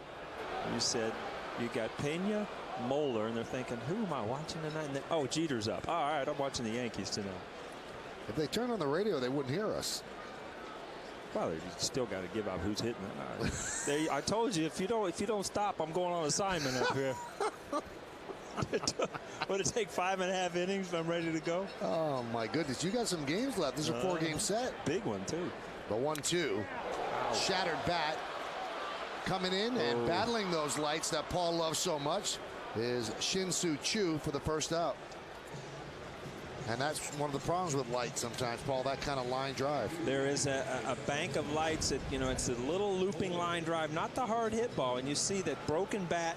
you said, you got Pena, Moeller, and they're thinking, who am I watching tonight? And then, oh, Jeter's up. Oh, all right, I'm watching the Yankees tonight. If they turned on the radio, they wouldn't hear us. Well, you still got to give up who's hitting it. I told you, if you don't stop, I'm going on assignment up here. Would it take 5.5 innings if I'm ready to go? Oh my goodness, you got some games left. This is a 4-game set. Big one too. The 1-2. Shattered bat. Coming in and battling those lights that Paul loves so much is Shin-Soo Choo for the first out. And that's one of the problems with lights sometimes, Paul, that kind of line drive. There is a bank of lights that, it's a little looping line drive, not the hard hit ball. And you see that broken bat.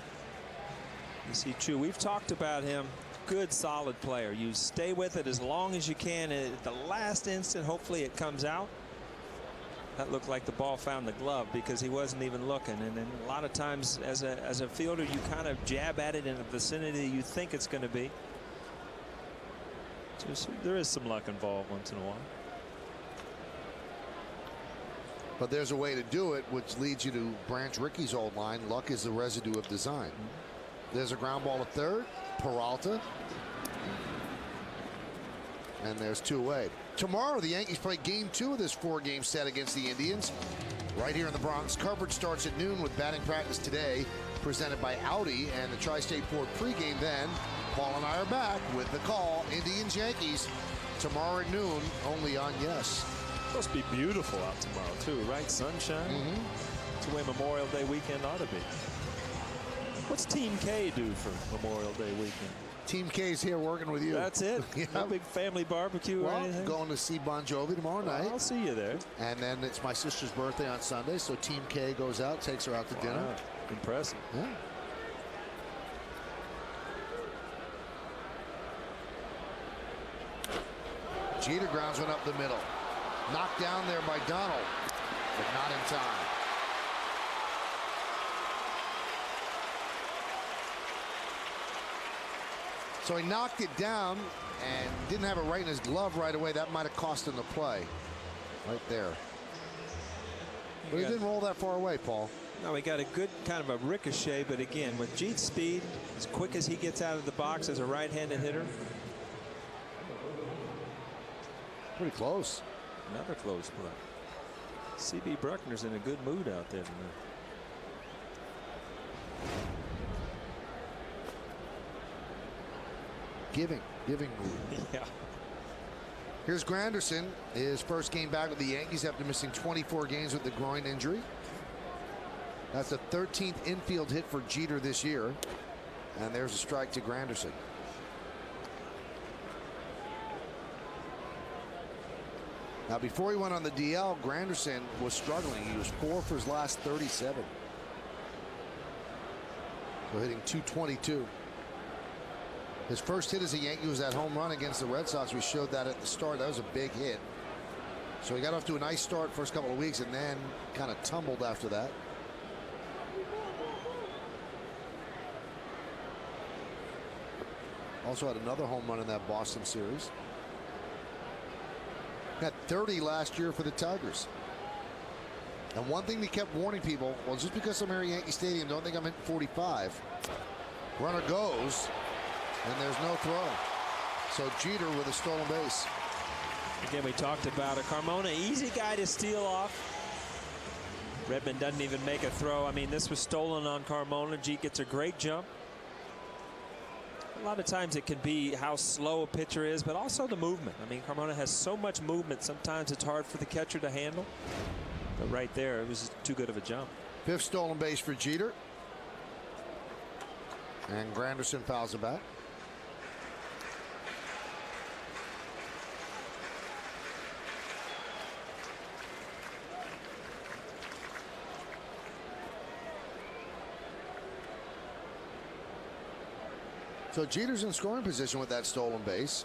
You see Choo. We've talked about him. Good, solid player. You stay with it as long as you can. At the last instant, hopefully it comes out. That looked like the ball found the glove because he wasn't even looking. And then a lot of times as a fielder, you kind of jab at it in the vicinity you think it's going to be. There is some luck involved once in a while. But there's a way to do it, which leads you to Branch Rickey's old line, luck is the residue of design. There's a ground ball to third, Peralta. And there's 2 away. Tomorrow, the Yankees play game 2 of this 4-game set against the Indians. Right here in the Bronx. Coverage starts at noon with batting practice today, presented by Audi and the Tri-State Ford pregame then. Paul and I are back with the call. Indians, Yankees, tomorrow at noon, only on Yes. It's supposed to be beautiful out tomorrow, too, right? Sunshine. That's the way Memorial Day weekend ought to be. What's Team K do for Memorial Day weekend? Team K's here working with you. That's it? Yeah. No big family barbecue or anything? Going to see Bon Jovi tomorrow night. I'll see you there. And then it's my sister's birthday on Sunday, so Team K goes out, takes her out to dinner. Impressive. Yeah. Jeter grounds one up the middle. Knocked down there by Donald, but not in time. So he knocked it down and didn't have it right in his glove right away. That might have cost him the play right there. But he didn't roll that far away, Paul. No, he got a good kind of a ricochet, but again, with Jeet's speed, as quick as he gets out of the box as a right-handed hitter. Pretty close. Another close play. C.B. Bruckner's in a good mood out there tonight. Giving mood. Yeah. Here's Granderson, his first game back with the Yankees after missing 24 games with the groin injury. That's the 13th infield hit for Jeter this year. And there's a strike to Granderson. Now, before he went on the DL, Granderson was struggling. He was 4 for his last 37. So hitting .222. His first hit as a Yankee was that home run against the Red Sox. We showed that at the start. That was a big hit. So he got off to a nice start first couple of weeks and then kind of tumbled after that. Also had another home run in that Boston series. Had 30 last year for the Tigers. And one thing they kept warning people, well, just because I'm here at Yankee Stadium, don't think I'm hitting 45. Runner goes, and there's no throw. So Jeter with a stolen base. Again, we talked about it. Carmona, easy guy to steal off. Redmond doesn't even make a throw. I mean, this was stolen on Carmona. Jeet gets a great jump. A lot of times it can be how slow a pitcher is, but also the movement. I mean, Carmona has so much movement. Sometimes it's hard for the catcher to handle. But right there, it was too good of a jump. 5th stolen base for Jeter. And Granderson fouls it back. So Jeter's in scoring position with that stolen base.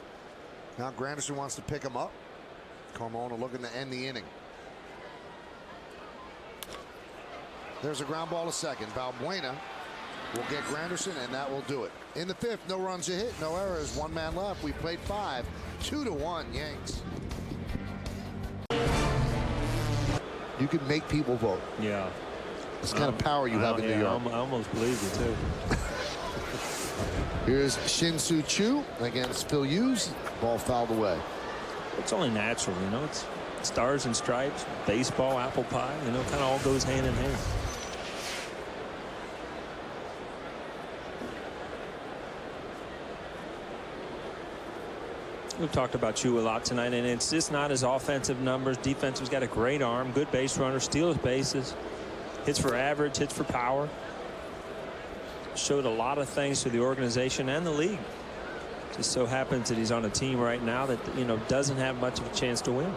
Now Granderson wants to pick him up. Carmona looking to end the inning. There's a ground ball to second. Valbuena will get Granderson, and that will do it. In the 5th, no runs a hit, no errors, 1 man left. We played 5, 2-1 Yanks. You can make people vote. Yeah. It's kind of power you have in New York. I almost believe you too. Here's Shin-Soo Choo against Phil Hughes. Ball fouled away. It's only natural, you know. It's stars and stripes, baseball, apple pie, you know, kind of all goes hand in hand. We've talked about you a lot tonight, and it's just not his offensive numbers. Defense has got a great arm, good base runner, steals bases, hits for average, hits for power. Showed a lot of things to the organization and the league. Just so happens that he's on a team right now that, you know, doesn't have much of a chance to win.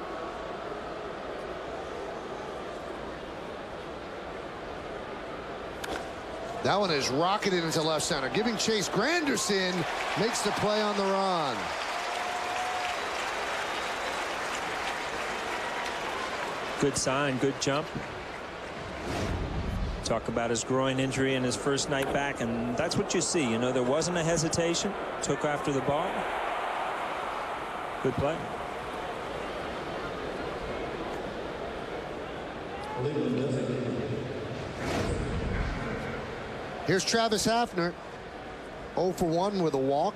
That one is rocketed into left center. Giving chase. Granderson makes the play on the run. Good sign, good jump. Talk about his groin injury in his first night back, and that's what you see. You know, there wasn't a hesitation. Took after the ball. Good play. Here's Travis Hafner. 0 for 1 with a walk.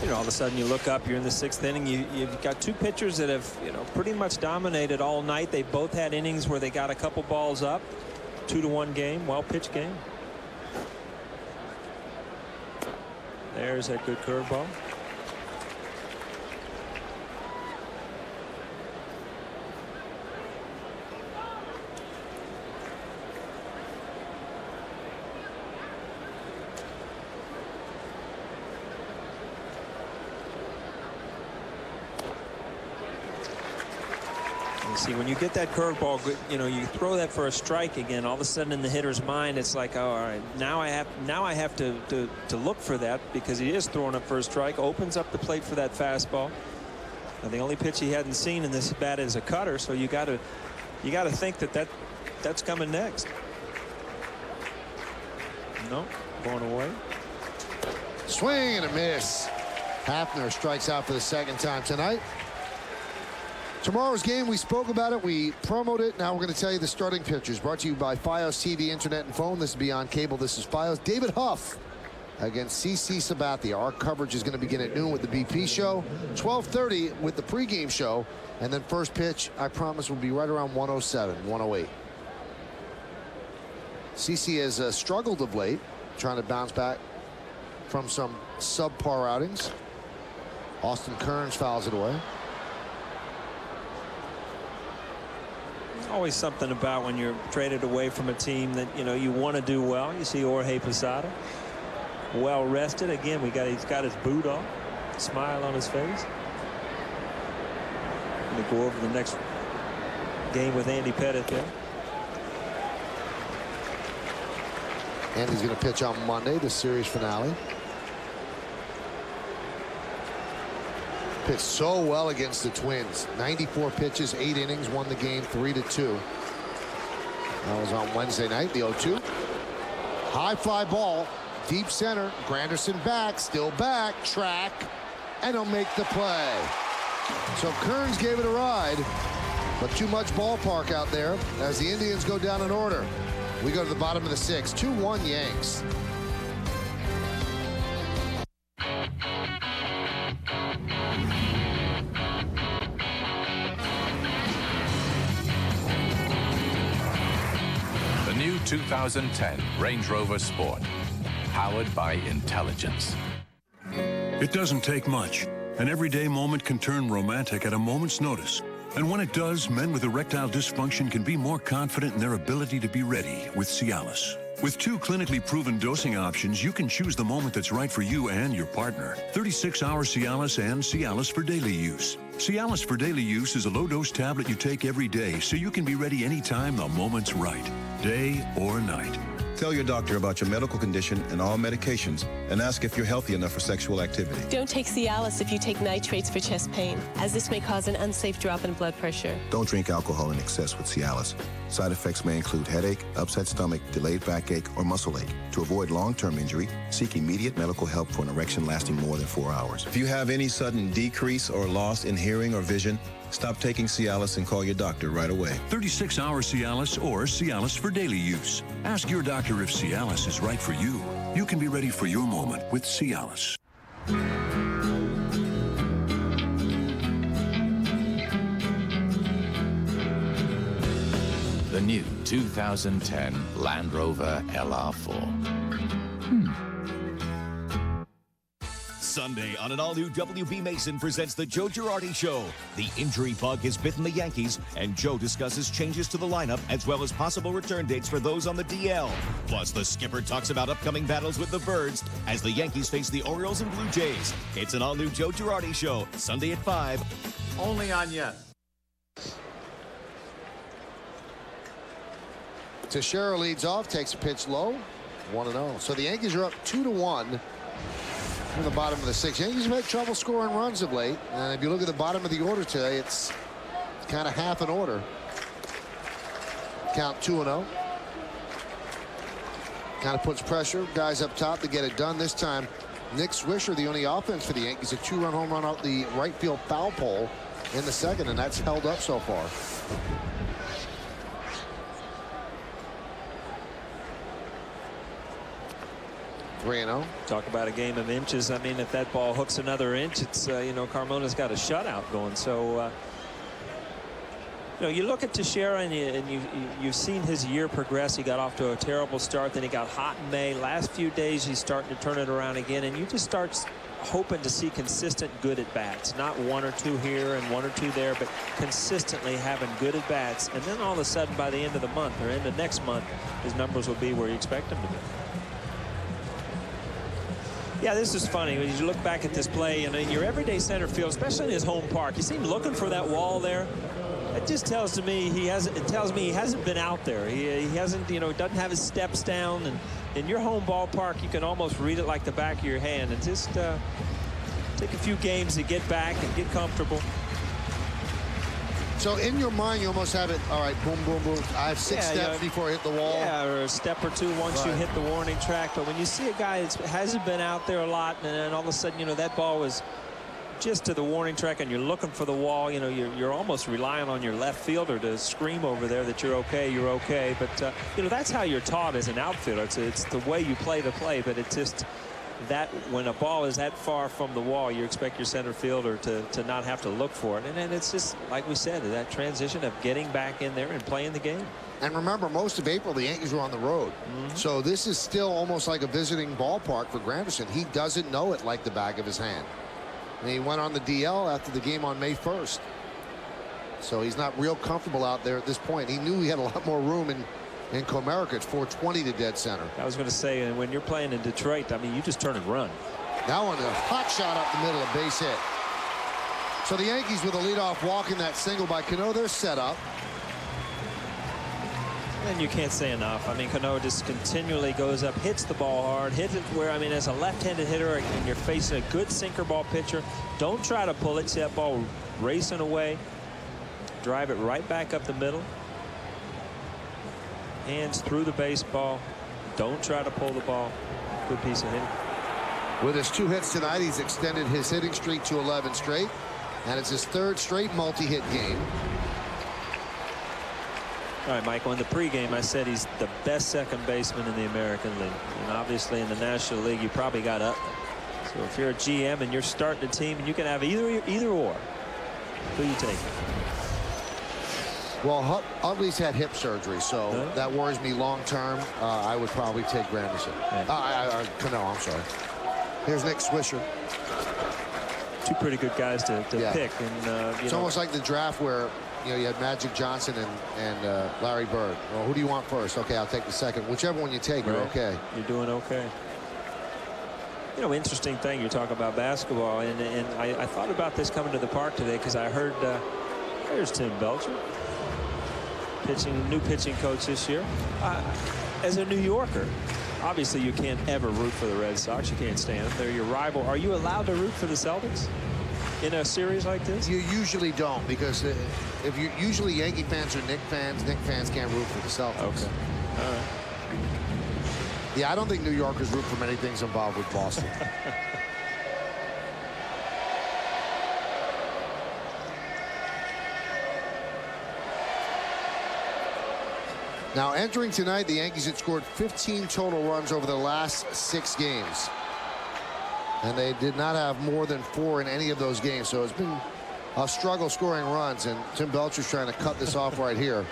You know, all of a sudden you look up, you're in the 6th inning. You've got two pitchers that have, you know, pretty much dominated all night. They both had innings where they got a couple balls up. 2-1 game, well-pitched game. There's that good curveball. See, when you get that curveball, you know, you throw that for a strike again, all of a sudden in the hitter's mind, it's like, oh, all right, now I have to look for that, because he is throwing up for a strike, opens up the plate for that fastball. And the only pitch he hadn't seen in this bat is a cutter, so you got to think that's coming next. No, going away. Swing and a miss. Hafner strikes out for the 2nd time tonight. Tomorrow's game, we spoke about it, we promoted it. Now we're going to tell you the starting pitchers. Brought to you by Fios TV, Internet, and Phone. This is Beyond Cable. This is Fios. David Huff against CC Sabathia. Our coverage is going to begin at noon with the BP show, 12:30 with the pregame show, and then first pitch, I promise, will be right around 107, 108. CC has struggled of late, trying to bounce back from some subpar outings. Austin Kearns fouls it away. Always something about when you're traded away from a team that, you know, you want to do well. You see Jorge Posada, well rested. Again, he's got his boot off, smile on his face. Going to go over the next game with Andy Pettit there. Andy's going to pitch on Monday, the series finale. Pitched so well against the Twins. 94 pitches, 8 innings, won the game 3-2. That was on Wednesday night, the 0-2. High fly ball, deep center. Granderson back, still back, track, and he'll make the play. So Kearns gave it a ride, but too much ballpark out there as the Indians go down in order. We go to the bottom of the 6th, 2-1 Yanks. The new 2010 Range Rover Sport, powered by intelligence. It doesn't take much. An everyday moment can turn romantic at a moment's notice. And when it does, men with erectile dysfunction can be more confident in their ability to be ready with Cialis. With 2 clinically proven dosing options, you can choose the moment that's right for you and your partner. 36-hour Cialis and Cialis for daily use. Cialis for daily use is a low-dose tablet you take every day so you can be ready anytime the moment's right, day or night. Tell your doctor about your medical condition and all medications, and ask if you're healthy enough for sexual activity. Don't take Cialis if you take nitrates for chest pain, as this may cause an unsafe drop in blood pressure. Don't drink alcohol in excess with Cialis. Side effects may include headache, upset stomach, delayed backache, or muscle ache. To avoid long-term injury, seek immediate medical help for an erection lasting more than 4 hours. If you have any sudden decrease or loss in hearing or vision, stop taking Cialis and call your doctor right away. 36-hour Cialis or Cialis for daily use. Ask your doctor if Cialis is right for you. You can be ready for your moment with Cialis. The new 2010 Land Rover LR4. Sunday on an all-new WB Mason presents the Joe Girardi Show. The injury bug has bitten the Yankees, and Joe discusses changes to the lineup as well as possible return dates for those on the DL. Plus, the skipper talks about upcoming battles with the Birds as the Yankees face the Orioles and Blue Jays. It's an all-new Joe Girardi Show, Sunday at 5. Only on Yes. Teixeira leads off, takes a pitch low, 1-0. So the Yankees are up 2-1 from the bottom of the 6th. Yankees have had trouble scoring runs of late, and if you look at the bottom of the order today, it's kind of half an order. Count 2-0. Kind of puts pressure, guys up top to get it done. This time, Nick Swisher, the only offense for the Yankees, a 2-run home run out the right field foul pole in the 2nd, and that's held up so far. Talk about a game of inches. I mean, if that ball hooks another inch, it's you know, Carmona's got a shutout going. So you know, you look at Teixeira and you've seen his year progress. He got off to a terrible start, then he got hot in May. Last few days he's starting to turn it around again, and you just start hoping to see consistent good at bats, not 1 or 2 here and 1 or 2 there, but consistently having good at bats. And then all of a sudden, by the end of the month or end of next month, his numbers will be where you expect them to be. Yeah, this is funny. When you look back at this play, and in your everyday center field, especially in his home park, you see him looking for that wall there. It just tells me he hasn't. It tells me he hasn't been out there. He hasn't. You know, doesn't have his steps down. And in your home ballpark, you can almost read it like the back of your hand. And just take a few games to get back and get comfortable. So in your mind, you almost have it, all right, boom, boom, boom. I have 6 steps before I hit the wall. Yeah, or a step or 2 once you hit the warning track. But when you see a guy that hasn't been out there a lot, and then all of a sudden, you know, that ball was just to the warning track and you're looking for the wall, you know, you're almost relying on your left fielder to scream over there that you're okay, you're okay. But, you know, that's how you're taught as an outfielder. It's the way you play the play, but it's just that when a ball is that far from the wall, you expect your center fielder to not have to look for it. And then it's just, like we said, that transition of getting back in there and playing the game. And remember, most of April, the Yankees were on the road. So this is still almost like a visiting ballpark for Granderson. He doesn't know it like the back of his hand. And he went on the DL after the game on May 1st. So he's not real comfortable out there at this point. He knew he had a lot more room in Comerica. It's 420 to dead center. I was going to say, and when you're playing in Detroit, I mean, you just turn and run. That one, a hot shot up the middle, a base hit. So the Yankees with a leadoff walk in that single by Cano, they're set up. And you can't say enough. I mean, Cano just continually goes up, hits the ball hard, hits it where, I mean, as a left-handed hitter and you're facing a good sinker ball pitcher, don't try to pull it. See that ball racing away. Drive it right back up the middle. Hands through the baseball. Don't try to pull the ball. Good piece of hitting. With his 2 hits tonight, he's extended his hitting streak to 11 straight. And it's his 3rd straight multi-hit game. All right, Michael, in the pregame, I said he's the best second baseman in the American League. And obviously in the National League, you probably got up. So if you're a GM and you're starting a team and you can have either or, who you take? Well, Utley's had hip surgery, so that worries me long term. I would probably take Granderson. Cano, I'm sorry. Here's Nick Swisher. 2 pretty good guys to pick. And it's almost like the draft where, you know, you had Magic Johnson and Larry Bird. Well, who do you want first? Okay, I'll take the second. Whichever one you take, you're okay. You're doing okay. You know, interesting thing, you're talking about basketball, and I thought about this coming to the park today because I heard, there's Tim Belcher. new pitching coach this year. As a New Yorker, obviously you can't ever root for the Red Sox. You can't stand them. They're your rival. Are you allowed to root for the Celtics in a series like this? You usually don't, because if you usually Yankee fans or Knicks fans can't root for the Celtics. Okay. All right. Yeah, I don't think New Yorkers root for many things involved with Boston. Now, entering tonight, the Yankees had scored 15 total runs over the last 6 games. And they did not have more than 4 in any of those games. So it's been a struggle scoring runs. And Tim Belcher's trying to cut this off right here.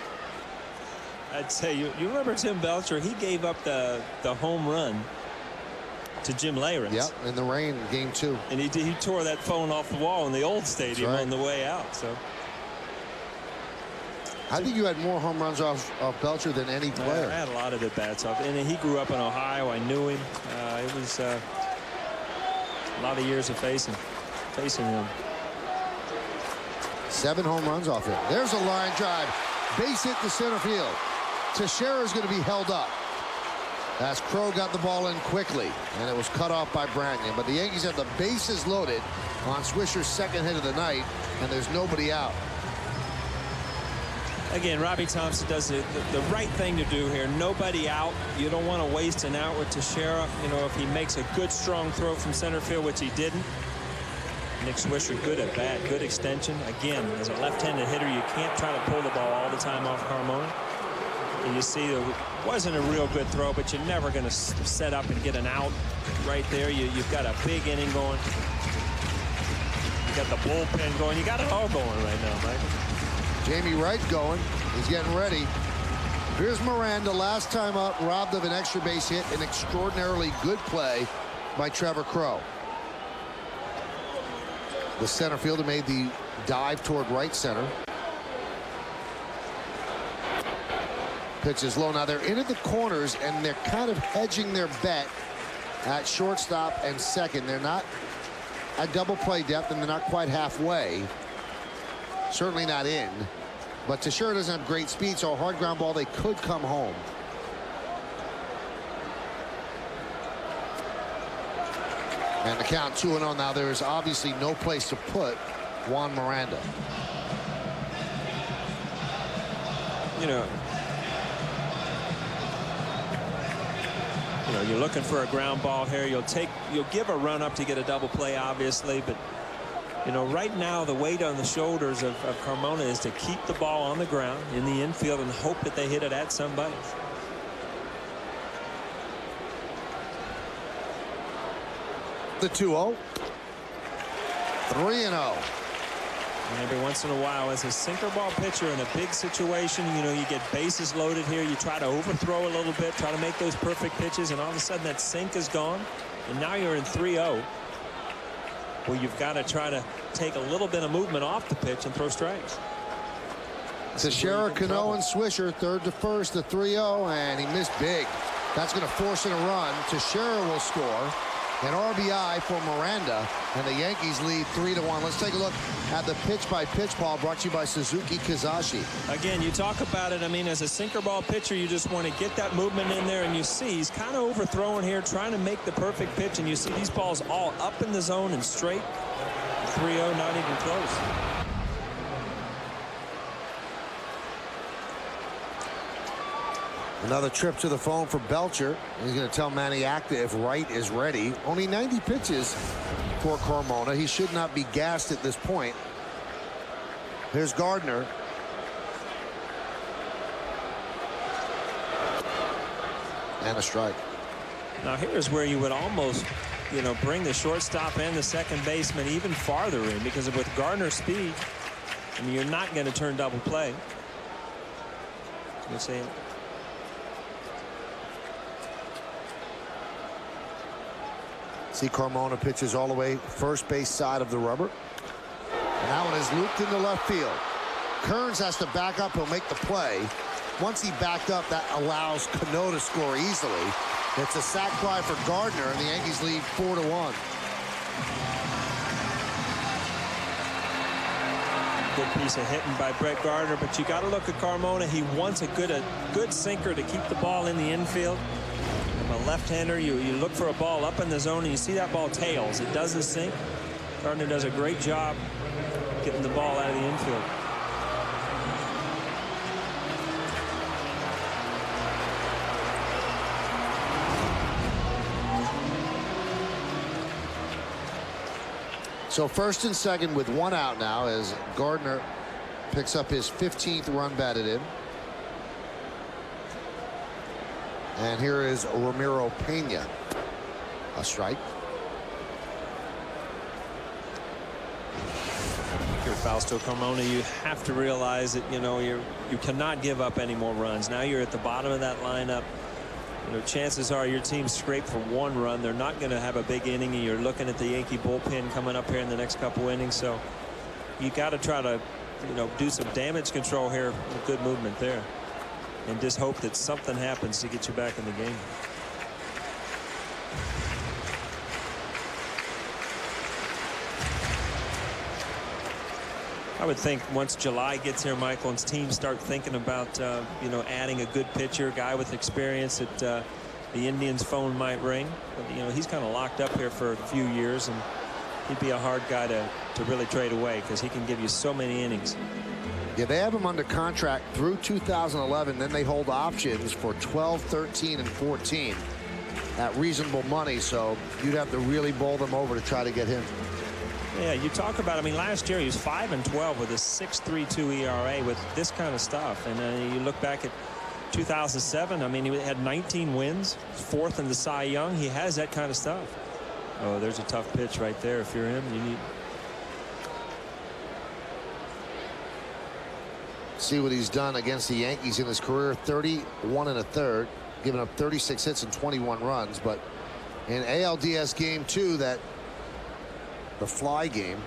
I'd say, you remember Tim Belcher? He gave up the home run to Jim Leyritz. Yep, in the rain, game 2. And he tore that phone off the wall in the old stadium right. on the way out. So I think you had more home runs off Belcher than any player. I had a lot of at-bats off. And he grew up in Ohio. I knew him. It was a lot of years of facing him. 7 home runs off him. There's a line drive. Base hit to center field. Teixeira is going to be held up as Crow got the ball in quickly, and it was cut off by Branyan. But the Yankees have the bases loaded on Swisher's second hit of the night, and there's nobody out. Again, Robbie Thompson does the right thing to do here. Nobody out. You don't want to waste an out with Teixeira. You know, if he makes a good, strong throw from center field, which he didn't. Nick Swisher, good at bat, good extension. Again, as a left-handed hitter, you can't try to pull the ball all the time off Carmona. And you see, it wasn't a real good throw, but you're never going to set up and get an out right there. You've got a big inning going. You got the bullpen going. You got it all going right now, Michael. Jamie Wright going. He's getting ready. Here's Miranda, last time up, robbed of an extra base hit. An extraordinarily good play by Trevor Crow. The center fielder made the dive toward right center. Pitch is low. Now they're into the corners, and they're kind of hedging their bet at shortstop and second. They're not at double play depth, and they're not quite halfway. Certainly not in. But Teixeira doesn't have great speed, so a hard ground ball, they could come home. And the count 2-0. Now there is obviously no place to put Juan Miranda. You know, you're looking for a ground ball here. You'll give a run up to get a double play, obviously, but you know, right now the weight on the shoulders of Carmona is to keep the ball on the ground in the infield and hope that they hit it at somebody. The 2-0. 3-0. And every once in a while, as a sinker ball pitcher in a big situation, you know, you get bases loaded here. You try to overthrow a little bit, try to make those perfect pitches, and all of a sudden that sink is gone. And now you're in 3-0. Well, you've got to try to take a little bit of movement off the pitch and throw strikes. Teixeira, Cano, and Swisher, third to first, the 3-0, and he missed big. That's going to force in a run. Teixeira will score. An RBI for Miranda, and the Yankees lead 3-1. Let's take a look at the pitch-by-pitch ball brought to you by Suzuki Kizashi. Again, you talk about it. I mean, as a sinker ball pitcher, you just want to get that movement in there, and you see he's kind of overthrowing here, trying to make the perfect pitch, and you see these balls all up in the zone and straight. 3-0, not even close. Another trip to the phone for Belcher. He's going to tell Manny Acta if Wright is ready. Only 90 pitches for Carmona. He should not be gassed at this point. Here's Gardner. And a strike. Now here's where you would almost, you know, bring the shortstop and the second baseman even farther in, because with Gardner's speed, I mean, you're not going to turn double play. You see it? See, Carmona pitches all the way first base side of the rubber. And that one is looped into left field. Kearns has to back up. He'll make the play. Once he backed up, that allows Cano to score easily. It's a sac fly for Gardner, and the Yankees lead 4-1. Good piece of hitting by Brett Gardner, but you got to look at Carmona. He wants a good sinker to keep the ball in the infield. From a left-hander, you look for a ball up in the zone, and you see that ball tails. It doesn't sink. Gardner does a great job getting the ball out of the infield. So first and second with one out now as Gardner picks up his 15th run batted in. And here is Ramiro Pena. A strike. Here, Fausto Carmona, you have to realize that, you cannot give up any more runs. Now you're at the bottom of that lineup. Chances are your team scraped for one run. They're not going to have a big inning, and you're looking at the Yankee bullpen coming up here in the next couple innings. So you got to try to, do some damage control here with good movement there, and just hope that something happens to get you back in the game. I would think once July gets here, Michael, and teams start thinking about, adding a good pitcher, guy with experience, that the Indians' phone might ring. But, he's kind of locked up here for a few years, and he'd be a hard guy to really trade away because he can give you so many innings. Yeah, they have him under contract through 2011. Then they hold options for 12, 13, and 14 at reasonable money. So you'd have to really bowl them over to try to get him. Yeah, you talk about, last year he was 5-12 with a 6.32 ERA with this kind of stuff. And you look back at 2007, he had 19 wins, 4th in the Cy Young. He has that kind of stuff. Oh, there's a tough pitch right there. If you're him, you need. See what he's done against the Yankees in his career. 31 1/3, giving up 36 hits and 21 runs. But in ALDS game 2, the fly game,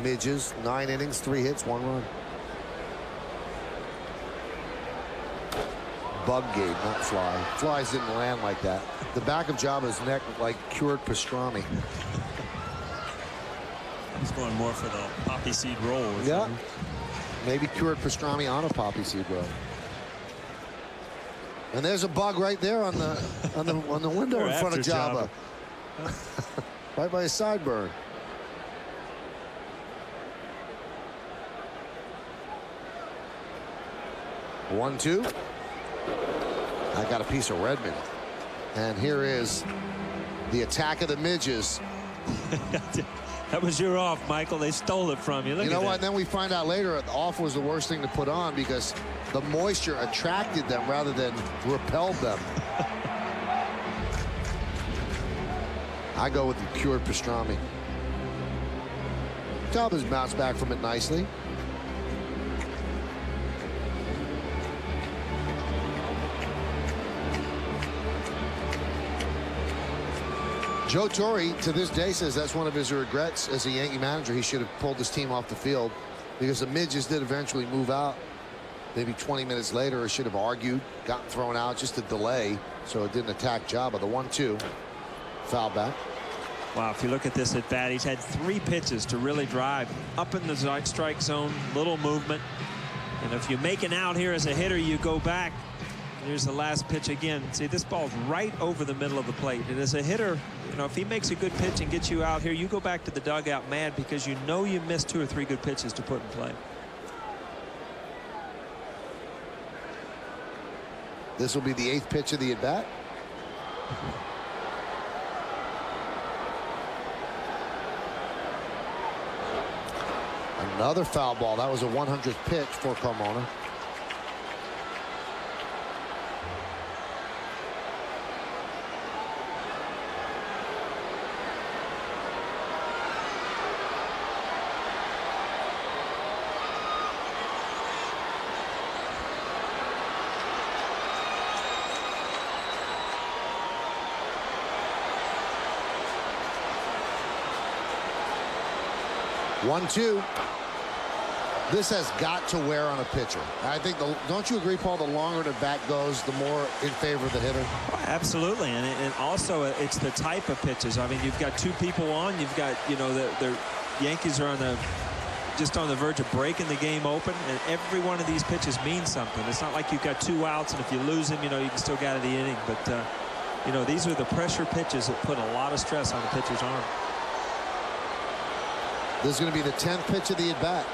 Midges, 9 innings, 3 hits, 1 run. Bug game, not fly. Flies didn't land like that. The back of Jabba's neck like cured pastrami. He's going more for the poppy seed roll. Yeah, maybe cured pastrami on a poppy seed roll. And there's a bug right there on the window in front of Jabba. Right by his sideburn. One, two. I got a piece of Redmond. And here is the attack of the Midges. That was your off, Michael. They stole it from you. Look, you know what? And then we find out later the off was the worst thing to put on because the moisture attracted them rather than repelled them. I go with the cured pastrami. Jabba's bounced back from it nicely. Joe Torre to this day says that's one of his regrets as a Yankee manager. He should have pulled his team off the field because the Midges did eventually move out. Maybe 20 minutes later, or should have argued, gotten thrown out, just a delay, so it didn't attack Jabba. The 1-2. Foul back. Wow, if you look at this at bat, he's had 3 pitches to really drive up in the strike zone, little movement. And if you make an out here as a hitter, you go back. Here's the last pitch again. See, this ball's right over the middle of the plate. And as a hitter, if he makes a good pitch and gets you out here, you go back to the dugout mad because you missed 2 or 3 good pitches to put in play. This will be the 8th pitch of the at bat. Another foul ball. That was a 100th pitch for Carmona. One, two. This has got to wear on a pitcher. I think, don't you agree, Paul, the longer the bat goes, the more in favor of the hitter? Oh, absolutely. And also it's the type of pitches. You've got 2 people on. You've got, the Yankees are on the just on the verge of breaking the game open, and every one of these pitches means something. It's not like you've got 2 outs, and if you lose him, you know, you can still get out of the inning. But, you know, these are the pressure pitches that put a lot of stress on the pitcher's arm. This is going to be the 10th pitch of the at-bat.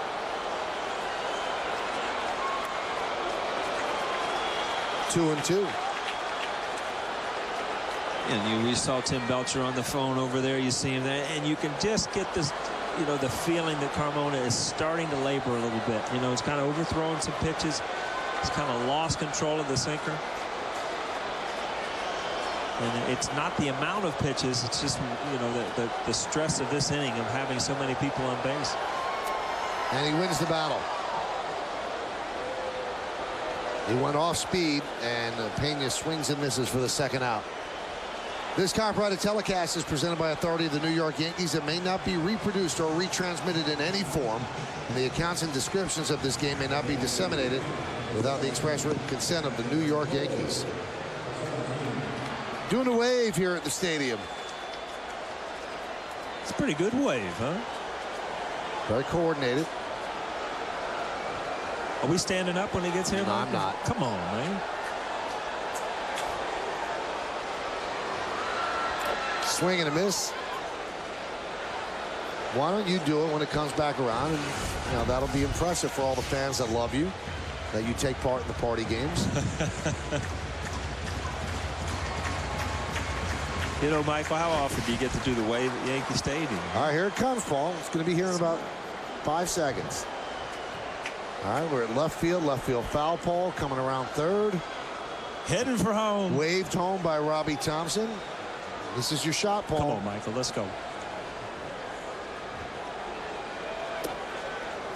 Two and two. And we saw Tim Belcher on the phone over there. You see him there, and you can just get this, you know, the feeling that Carmona is starting to labor a little bit. You know, he's kind of overthrowing some pitches. He's kind of lost control of the sinker. And it's not the amount of pitches, it's just, you know, the stress of this inning of having so many people on base. And he wins the battle. He went off speed, and Pena swings and misses for the second out. This copyrighted telecast is presented by authority of the New York Yankees and may not be reproduced or retransmitted in any form. And the accounts and descriptions of this game may not be disseminated without the express written consent of the New York Yankees. Doing a wave here at the stadium. It's a pretty good wave, huh? Very coordinated. Are we standing up when he gets here? No, I'm not. Come on, man. Swing and a miss. Why don't you do it when it comes back around? And you know, that'll be impressive for all the fans that love you, that you take part in the party games. You know, Michael, how often do you get to do the wave at Yankee Stadium? All right, here it comes, Paul. It's going to be here in about 5 seconds. All right, we're at left field foul pole, coming around third. Heading for home. Waved home by Robbie Thompson. This is your shot, Paul. Come on, Michael, let's go.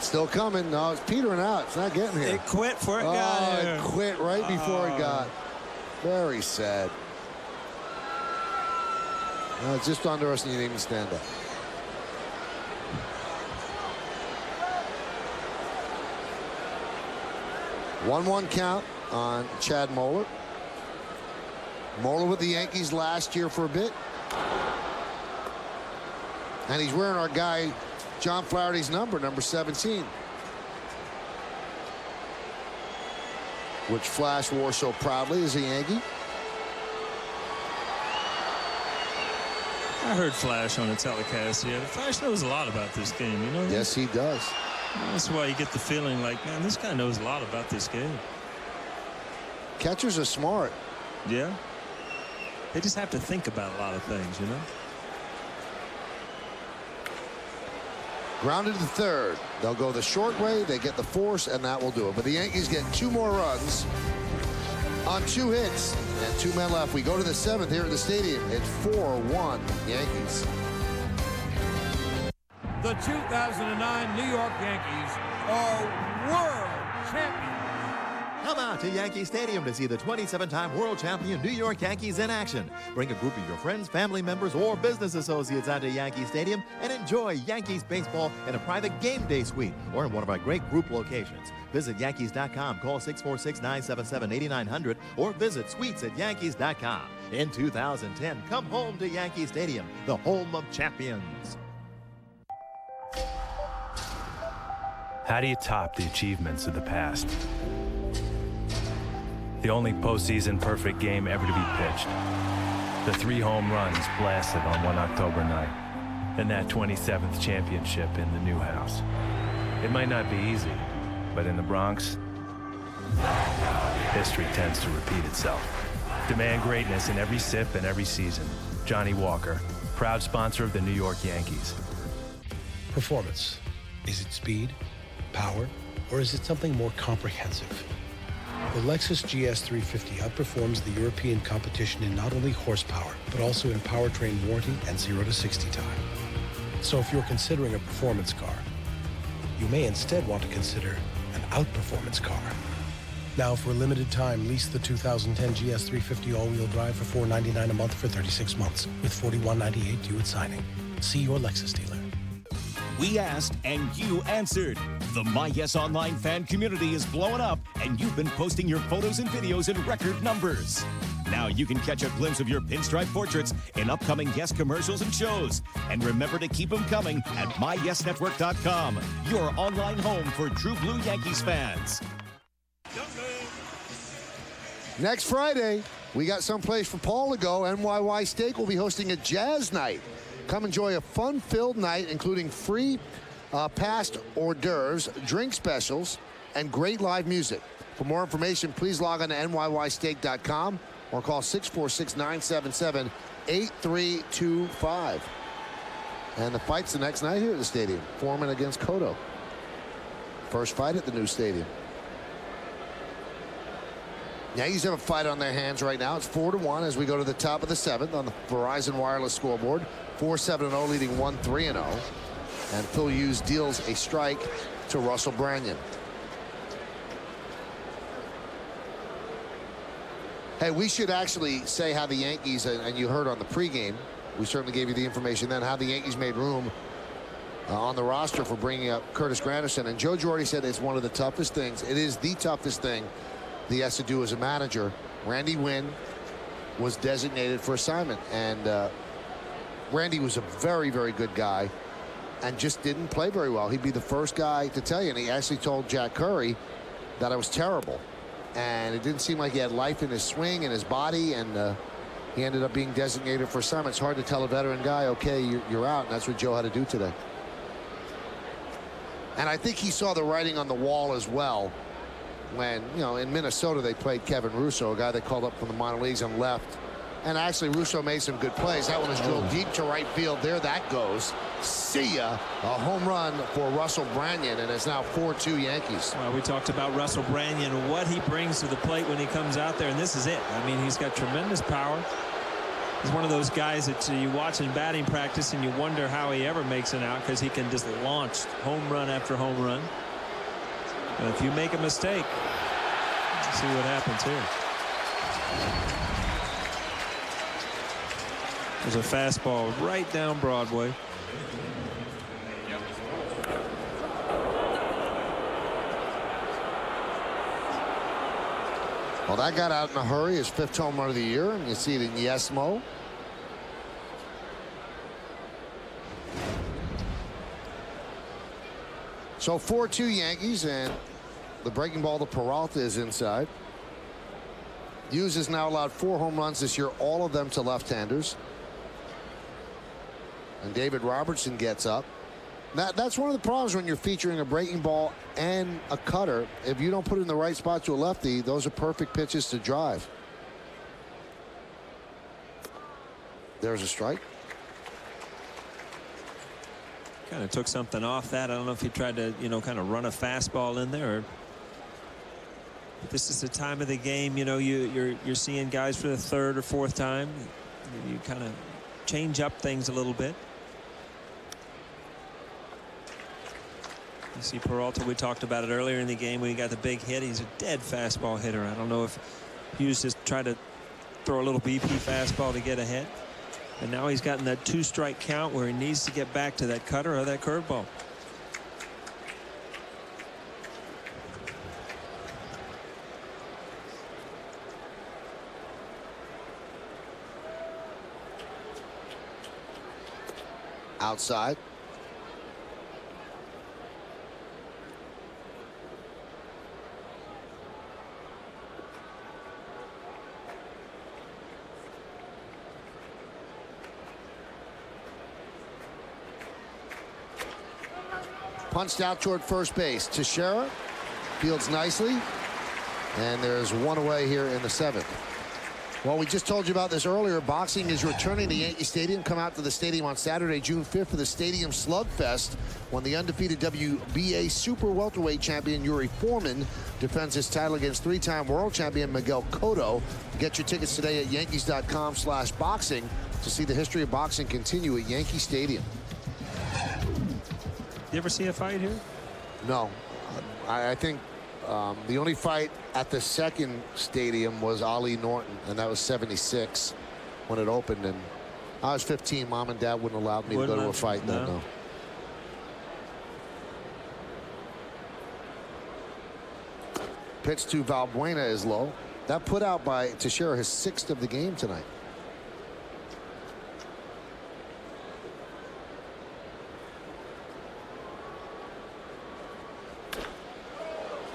Still coming. No, it's petering out. It's not getting here. It quit before it got here. It quit right before it got. Very sad. No, it's just under us and you didn't even stand up. One count on Chad Moeller. Moeller with the Yankees last year for a bit. And he's wearing our guy John Flaherty's number 17. Which Flash wore so proudly as a Yankee. I heard Flash on the telecast here. Flash knows a lot about this game, you know that? Yes, he does. That's why you get the feeling like, man, this guy knows a lot about this game. Catchers are smart. Yeah. They just have to think about a lot of things, you know? Grounded to third. They'll go the short way. They get the force, and that will do it. But the Yankees get 2 more runs on 2 hits and 2 men left. We go to the 7th here at the stadium. It's 4-1 Yankees. The 2009 New York Yankees are world champions. Come out to Yankee Stadium to see the 27-time world champion New York Yankees in action. Bring a group of your friends, family members, or business associates out to Yankee Stadium and enjoy Yankees baseball in a private game day suite or in one of our great group locations. Visit Yankees.com, call 646-977-8900, or visit suites@yankees.com. In 2010, come home to Yankee Stadium, the home of champions. How do you top the achievements of the past? The only postseason perfect game ever to be pitched. The 3 home runs blasted on one October night. And that 27th championship in the new house. It might not be easy, but in the Bronx, history tends to repeat itself. Demand greatness in every sip and every season. Johnny Walker, proud sponsor of the New York Yankees. Performance. Is it speed, power, or is it something more comprehensive? The Lexus GS350 outperforms the European competition in not only horsepower, but also in powertrain warranty and 0 to 60 time. So if you're considering a performance car, you may instead want to consider an outperformance car. Now, for a limited time, lease the 2010 GS350 all-wheel drive for $499 a month for 36 months, with $41.98 due at signing. See your Lexus dealer. We asked and you answered. The My Yes Online fan community is blowing up, and you've been posting your photos and videos in record numbers. Now you can catch a glimpse of your pinstripe portraits in upcoming Yes commercials and shows. And remember to keep them coming at MyYesNetwork.com, your online home for true blue Yankees fans. Next Friday, we got someplace for Paul to go. NYY Steak will be hosting a jazz night. Come enjoy a fun-filled night, including free past hors d'oeuvres, drink specials, and great live music. For more information, please log on to NYYsteak.com or call 646-977-8325. And the fight's the next night here at the stadium. Foreman against Cotto. First fight at the new stadium. Yankees have a fight on their hands right now. It's 4-1 as we go to the top of the 7th on the Verizon Wireless scoreboard. 4-7-0 leading 1-3-0. And Phil Hughes deals a strike to Russell Branyan. Hey, we should actually say how the Yankees, and you heard on the pregame, we certainly gave you the information then, how the Yankees made room on the roster for bringing up Curtis Granderson. And Joe Girardi said it's one of the toughest things. It is the toughest thing he has to do as a manager. Randy Wynn was designated for assignment, and Randy was a very, very good guy and just didn't play very well. He'd be the first guy to tell you, and he actually told Jack Curry that I was terrible. And it didn't seem like he had life in his swing and his body, and he ended up being designated for assignment. It's hard to tell a veteran guy, okay, you're out, and that's what Joe had to do today. And I think he saw the writing on the wall as well when, you know, in Minnesota they played Kevin Russo, a guy they called up from the minor leagues and left. And actually Russo made some good plays. That one is drilled deep to right field. There that goes. See ya. A home run for Russell Branyan, and it's now 4-2 Yankees. Well, we talked about Russell Branyan, what he brings to the plate when he comes out there, and this is it. I mean, he's got tremendous power. He's one of those guys that you watch in batting practice and you wonder how he ever makes an out, because he can just launch home run after home run. But if you make a mistake, see what happens here. There's a fastball right down Broadway. Well, that got out in a hurry. His 5th home run of the year, and you see it in Yesmo. So 4-2 Yankees, and the breaking ball to Peralta is inside. Hughes has now allowed 4 home runs this year, all of them to left-handers. And David Robertson gets up. That's one of the problems when you're featuring a breaking ball and a cutter. If you don't put it in the right spot to a lefty, those are perfect pitches to drive. There's a strike. Kind of took something off that. I don't know if he tried to, kind of run a fastball in there. But this is the time of the game, you're seeing guys for the 3rd or 4th time. You kind of change up things a little bit. You see Peralta, we talked about it earlier in the game when he got the big hit. He's a dead fastball hitter. I don't know if Hughes just tried to throw a little BP fastball to get ahead. And now he's gotten that 2-strike count where he needs to get back to that cutter or that curveball. Outside. Punched out toward first base. Teixeira fields nicely, and there's one away here in the 7th. Well, we just told you about this earlier. Boxing is returning to Yankee Stadium. Come out to the stadium on Saturday, June 5th for the Stadium Slugfest, when the undefeated WBA Super Welterweight champion Yuri Foreman defends his title against 3-time world champion Miguel Cotto. Get your tickets today at Yankees.com/boxing to see the history of boxing continue at Yankee Stadium. You ever see a fight here? No. I think the only fight at the 2nd stadium was Ali Norton, and that was 76 when it opened. And I was 15. Mom and Dad wouldn't allow me to go to a fight. No. Pitch to Valbuena is low. That put out by Teixeira, his 6th of the game tonight.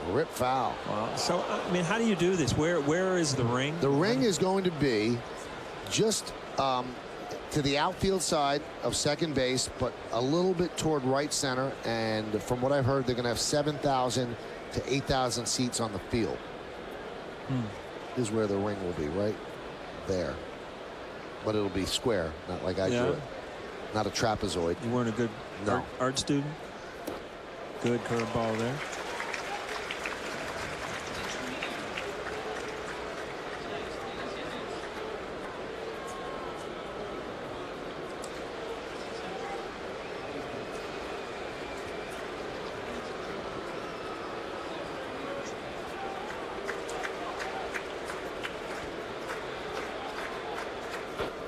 Rip foul. Wow. So, I mean, how do you do this? Where is the ring? The ring is going to be just to the outfield side of second base, but a little bit toward right center. And from what I've heard, they're going to have 7,000 to 8,000 seats on the field. This is where the ring will be, right there. But it'll be square, not like I drew it. Not a trapezoid. You weren't a good art student? Good curveball there.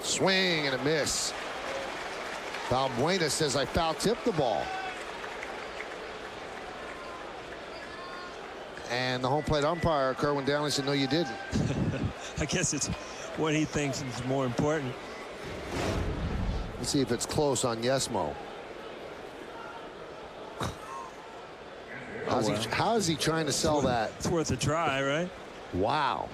Swing and a miss. Valbuena says I foul tipped the ball. And the home plate umpire, Kerwin Downey, said, no, you didn't. I guess it's what he thinks is more important. Let's see if it's close on Yesmo. How is he trying to sell that? It's worth a try, right? Wow.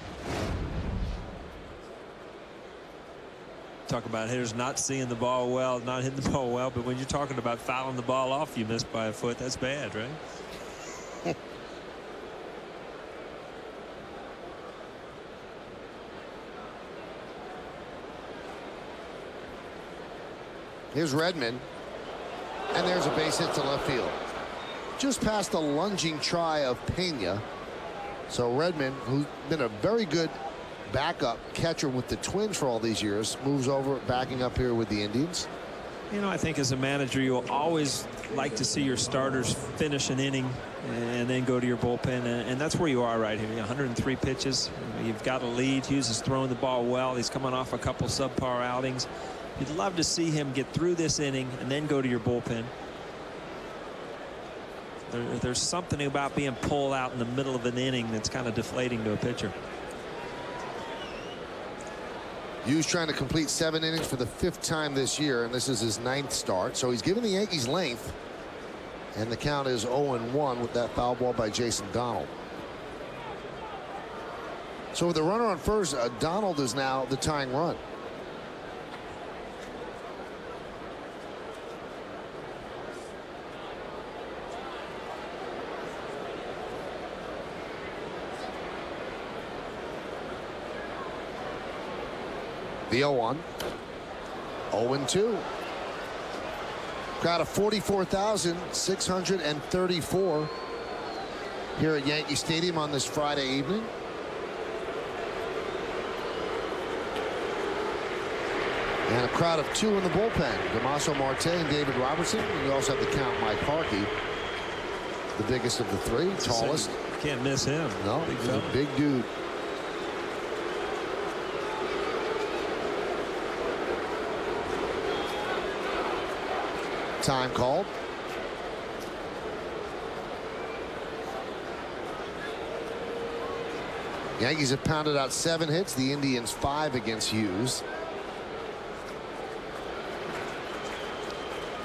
Talk about hitters not seeing the ball well, not hitting the ball well, but when you're talking about fouling the ball off, you missed by a foot. That's bad, right? Here's Redmond, and there's a base hit to left field. Just past the lunging try of Pena. So Redmond, who's been a very good backup catcher with the Twins for all these years, moves over, backing up here with the Indians. You know, I think as a manager, you'll always like to see your starters finish an inning and then go to your bullpen, and that's where you are right here. 103 pitches. You've got a lead. Hughes is throwing the ball well. He's coming off a couple subpar outings. You'd love to see him get through this inning and then go to your bullpen. There's something about being pulled out in the middle of an inning that's kind of deflating to a pitcher. Hughes trying to complete 7 innings for the 5th time this year, and this is his 9th start. So he's giving the Yankees length, and the count is 0-1 with that foul ball by Jason Donald. So with the runner on first, Donald is now the tying run. The 0-1. 0-2. Crowd of 44,634 here at Yankee Stadium on this Friday evening. And a crowd of 2 in the bullpen. Damaso Marte and David Robertson. And you also have the count Mike Harkey, the biggest of the 3, tallest. Can't miss him. No, he's a big dude. Time called. Yankees have pounded out 7 hits. The Indians 5 against Hughes.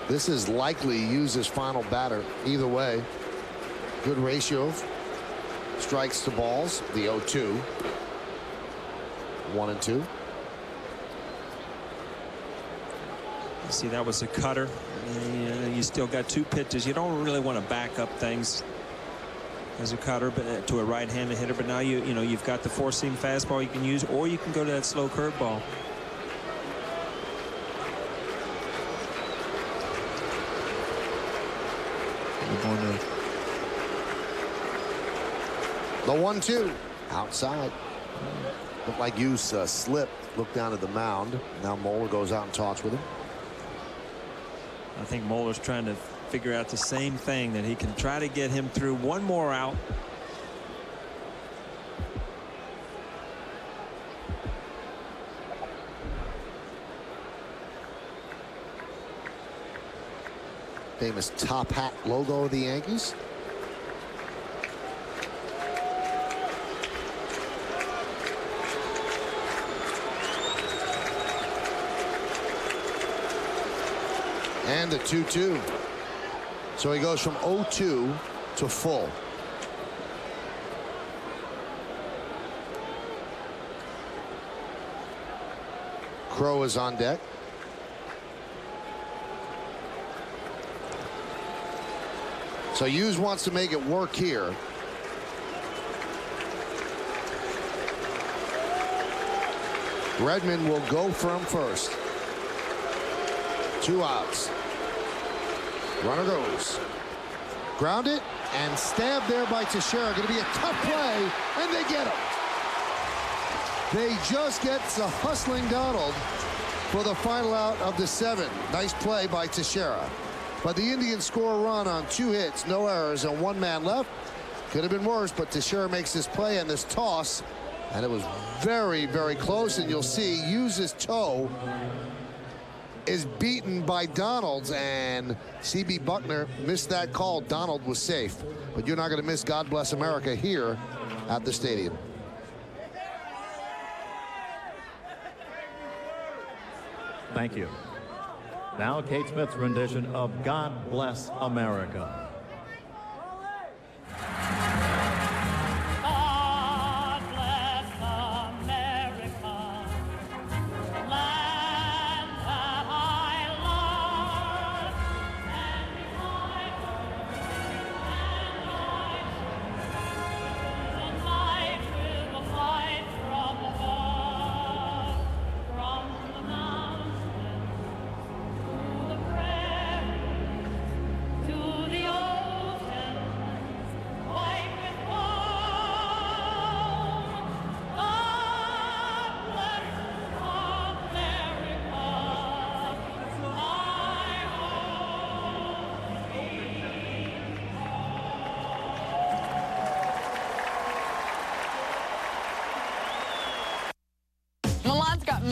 This is likely Hughes' final batter. Either way, good ratio of strikes to balls. The 0-2. 1-2. See, that was a cutter. You still got 2 pitches. You don't really want to back up things as a cutter, but to a right-handed hitter. But now you've got the 4-seam fastball you can use, or you can go to that slow curveball. The 1-2 outside. Looked like Hughes slipped. Looked down at the mound. Now Moeller goes out and talks with him. I think Moeller's trying to figure out the same thing, that he can try to get him through one more out. Famous top hat logo of the Yankees. And the 2-2. So he goes from 0-2 to full. Crow is on deck. So Hughes wants to make it work here. Redmond will go for him first. 2 outs. Runner goes. Grounded and stabbed there by Teixeira. Going to be a tough play, and they get him. They just get the hustling Donald for the final out of the 7th. Nice play by Teixeira. But the Indians score a run on 2 hits, no errors, and 1 man left. Could have been worse, but Teixeira makes this play and this toss, and it was very, very close. And you'll see Hughes' toe is beaten by Donald's, and C.B. Buckner missed that call. Donald was safe, but you're not going to miss God Bless America here at the stadium. Thank you. Now Kate Smith's rendition of God Bless America.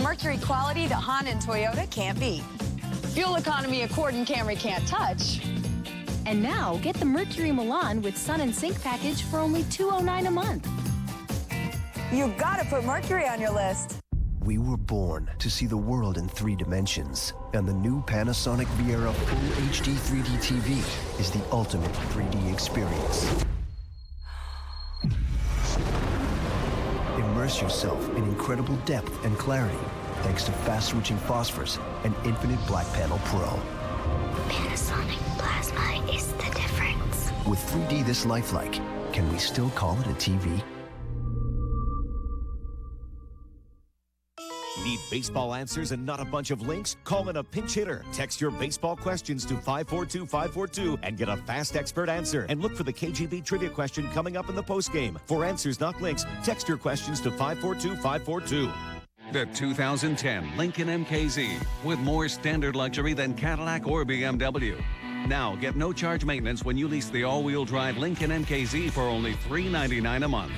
Mercury quality that Honda and Toyota can't beat. Fuel economy Accord and Camry can't touch. And now get the Mercury Milan with Sun and Sync package for only $209 a month. You've got to put Mercury on your list. We were born to see the world in 3 dimensions, and the new Panasonic Viera Full HD 3D TV is the ultimate 3D experience. Immerse yourself in incredible depth and clarity thanks to fast-switching phosphors and Infinite Black Panel Pro. Panasonic Plasma is the difference. With 3D this lifelike, can we still call it a TV? Need baseball answers and not a bunch of links? Call in a pinch hitter. Text your baseball questions to 542-542 and get a fast expert answer. And look for the KGB trivia question coming up in the postgame. For answers, not links, text your questions to 542-542. The 2010 Lincoln MKZ, with more standard luxury than Cadillac or BMW. Now get no charge maintenance when you lease the all-wheel drive Lincoln MKZ for only $399 a month.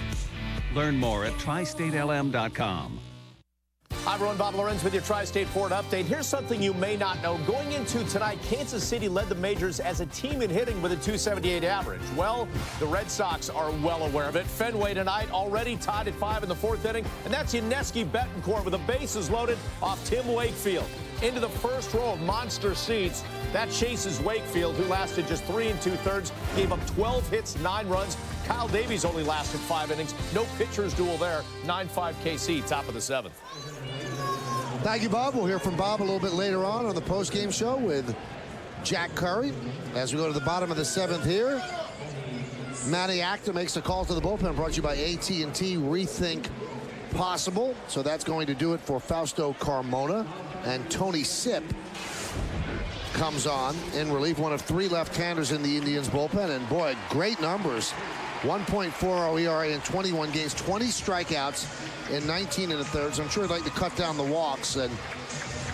Learn more at TriStateLM.com. Hi, everyone. Bob Lorenz with your Tri-State Ford update. Here's something you may not know. Going into tonight, Kansas City led the majors as a team in hitting with a .278 average. Well, the Red Sox are well aware of it. Fenway tonight already tied at 5 in the 4th inning, and that's Yuniesky Betancourt with the bases loaded off Tim Wakefield. Into the first row of monster seats, that chases Wakefield, who lasted just 3 2/3, gave up 12 hits, 9 runs. Kyle Davies only lasted 5 innings. No pitcher's duel there. 9-5 KC, top of the 7th. Thank you, Bob. We'll hear from Bob a little bit later on the post-game show with Jack Curry. As we go to the bottom of the 7th here, Matty Acta makes a call to the bullpen, brought to you by AT&T Rethink Possible. So that's going to do it for Fausto Carmona. And Tony Sipp comes on in relief, one of 3 left-handers in the Indians bullpen. And boy, great numbers. 1.40 ERA in 21 games, 20 strikeouts in 19 1/3. I'm sure he'd like to cut down the walks, and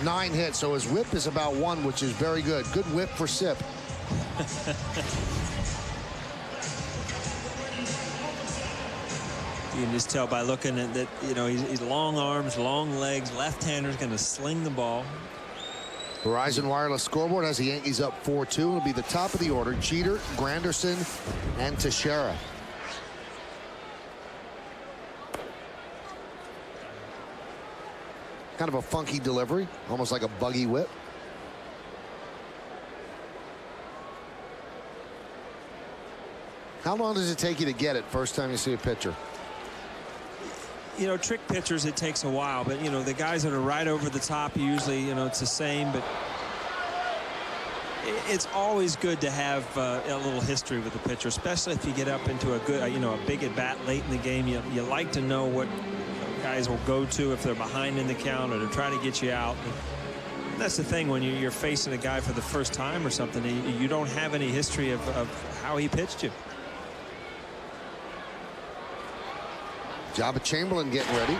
9 hits. So his whip is about 1, which is very good. Good whip for Sipp. You can just tell by looking at that, you know, he's long arms, long legs, left-hander's going to sling the ball. Verizon Wireless scoreboard has the Yankees up 4-2. It'll be the top of the order. Jeter, Granderson, and Teixeira. Kind of a funky delivery, almost like a buggy whip. How long does it take you to get it first time you see a pitcher? You know, trick pitchers, it takes a while, but you know, the guys that are right over the top, usually, you know, it's the same, but it's always good to have a little history with the pitcher, especially if you get up into a good, you know, a big at bat late in the game. You like to know what guys will go to if they're behind in the count or to try to get you out. And that's the thing when you're facing a guy for the first time or something, you don't have any history of how he pitched you. Job Chamberlain getting ready.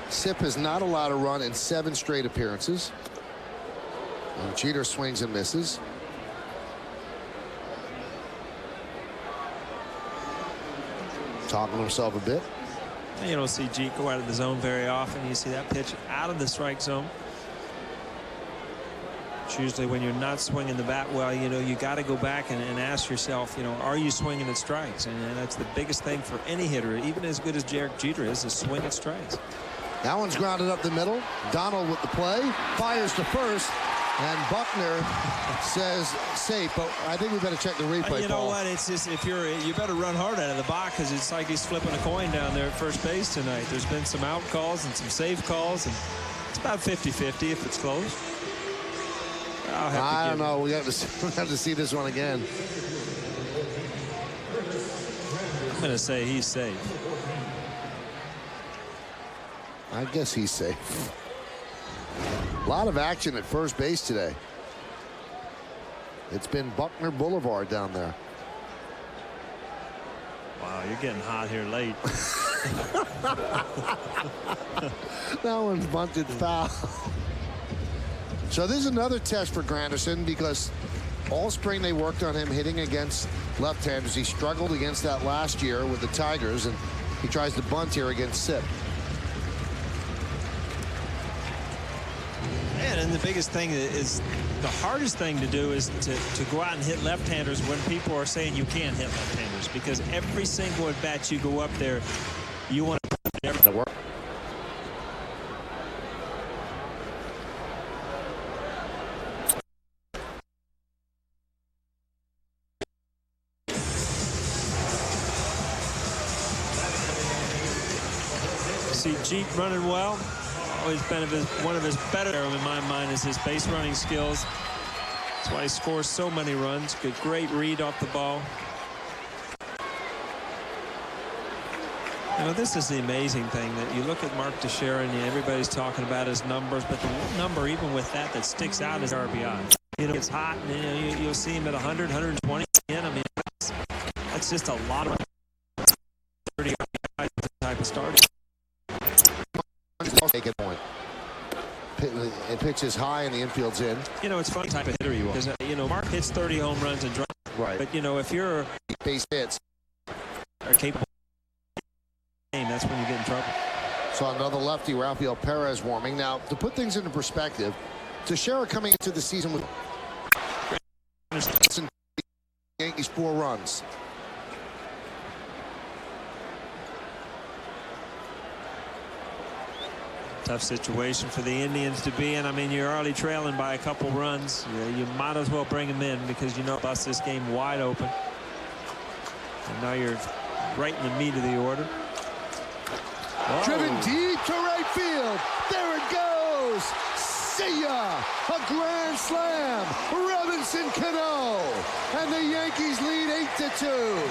Sip has not allowed a run in 7 straight appearances. And Jeter swings and misses. Talking to himself a bit. You don't see Jeet go out of the zone very often. You see that pitch out of the strike zone. It's usually when you're not swinging the bat well, you know, you got to go back and ask yourself, you know, are you swinging at strikes? And that's the biggest thing for any hitter, even as good as Derek Jeter is swing at strikes. That one's grounded up the middle. Donald with the play, fires to first, and Buckner says safe. But I think we better check the replay. You know what? It's just you better run hard out of the box because it's like he's flipping a coin down there at first base tonight. There's been some out calls and some save calls, and it's about 50-50 if it's close. I don't know. We have to see this one again. I'm going to say he's safe. I guess he's safe. A lot of action at first base today. It's been Buckner Boulevard down there. Wow, you're getting hot here late. That one's bunted foul. So this is another test for Granderson because all spring they worked on him hitting against left-handers. He struggled against that last year with the Tigers, and he tries to bunt here against Sip. And the biggest thing is the hardest thing to do is to go out and hit left-handers when people are saying you can't hit left-handers, because every single at bat you go up there, you want to put everything to work. See Jeet running well. Always been one of his better, in my mind, is his base running skills. That's why he scores so many runs. Great read off the ball. You know, this is the amazing thing that you look at Mark Teixeira and everybody's talking about his numbers, but the one number, even with that sticks out, is RBI. You know, it's hot, and you know, you'll see him at 100, 120. I mean, that's just a lot of 30 RBI type of starter. Take it point. It pitches high and the infield's in. You know, it's funny type of hitter you are. Because, you know, Mark hits 30 home runs and drives. Right. But, you know, if you're base hits are capable of game, that's when you get in trouble. So another lefty, Rafael Perez, warming. Now, to put things into perspective, Teixeira coming into the season with Yankees 4 runs. Tough situation for the Indians to be in. I mean, you're already trailing by a couple runs. You might as well bring him in because you know bust this game wide open. And now you're right in the meat of the order. Whoa. Driven deep to right field. There it goes. See ya. A grand slam. Robinson Cano. And the Yankees lead 8-2.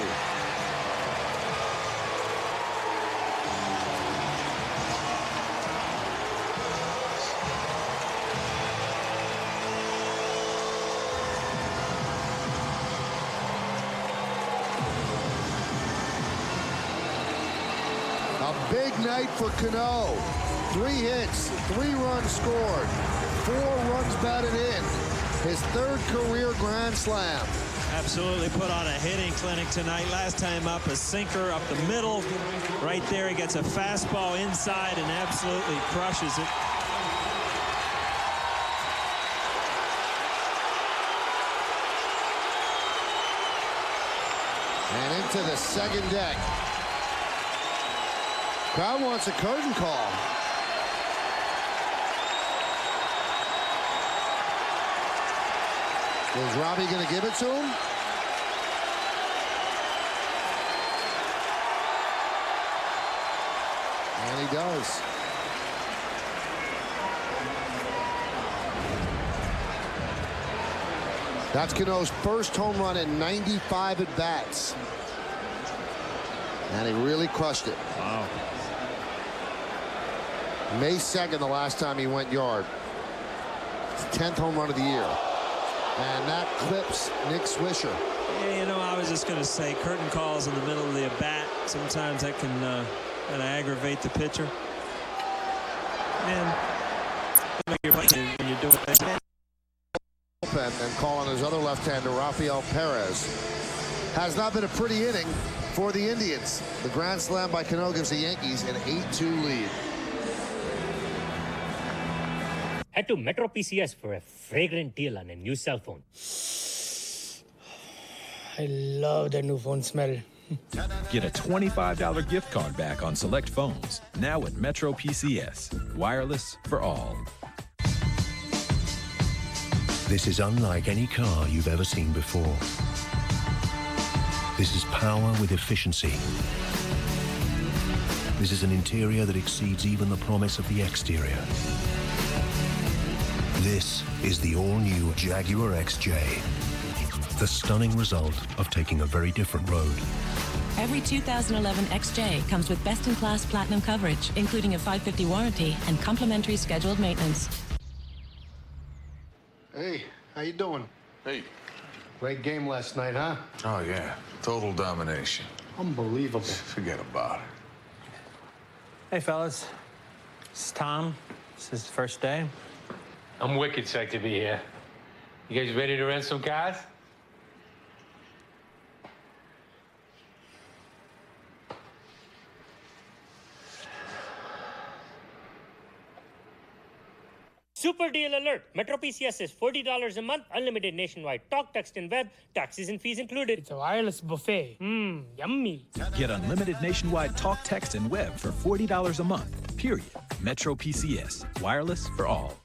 Big night for Cano. 3 hits, 3 runs scored, 4 runs batted in. His 3rd career grand slam. Absolutely put on a hitting clinic tonight. Last time up, a sinker up the middle. Right there, he gets a fastball inside and absolutely crushes it. And into the second deck. Crowd wants a curtain call. Is Robbie going to give it to him? And he does. That's Cano's first home run in 95 at-bats. And he really crushed it. Wow. May 2nd, the last time he went yard. 10th home run of the year. And that clips Nick Swisher. Yeah, you know, I was just going to say, curtain calls in the middle of the at-bat. Sometimes that can kind of aggravate the pitcher. And you're playing when you're doing that. And call on his other left-hander, Rafael Perez. Has not been a pretty inning for the Indians. The grand slam by Cano gives the Yankees an 8-2 lead. Head to Metro PCS for a fragrant deal on a new cell phone. I love the new phone smell. Get a $25 gift card back on select phones. Now at Metro PCS. Wireless for all. This is unlike any car you've ever seen before. This is power with efficiency. This is an interior that exceeds even the promise of the exterior. This is the all-new Jaguar XJ. The stunning result of taking a very different road. Every 2011 XJ comes with best-in-class platinum coverage, including a 550 warranty and complimentary scheduled maintenance. Hey, how you doing? Hey. Great game last night, huh? Oh, yeah. Total domination. Unbelievable. Forget about it. Hey, fellas. This is Tom. This is the first day. I'm wicked psyched to be here. You guys ready to rent some cars? Super deal alert. Metro PCS is $40 a month, unlimited nationwide talk, text, and web, taxes and fees included. It's a wireless buffet. Yummy. Get unlimited nationwide talk, text, and web for $40 a month. Period. Metro PCS. Wireless for all.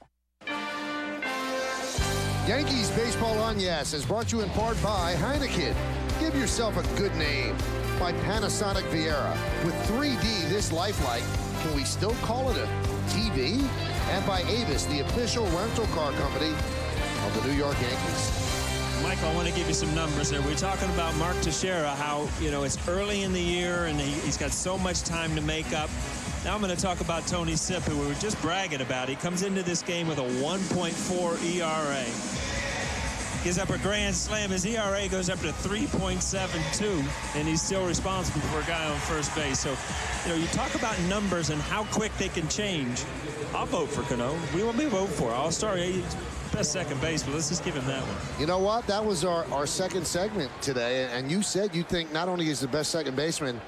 Yankees Baseball on Yes is brought to you in part by Heineken. Give yourself a good name. By Panasonic Vieira. With 3D this lifelike, can we still call it a TV? And by Avis, the official rental car company of the New York Yankees. Michael, I want to give you some numbers there. We're talking about Mark Teixeira, how, you know, it's early in the year and he's got so much time to make up. Now I'm going to talk about Tony Sipp, who we were just bragging about. He comes into this game with a 1.4 ERA. Gives up a grand slam. His ERA goes up to 3.72, and he's still responsible for a guy on first base. So, you know, you talk about numbers and how quick they can change. I'll vote for Cano. We want me to vote for. I'll start best second base, but let's just give him that one. You know what? That was our second segment today, and you said you think not only is the best second baseman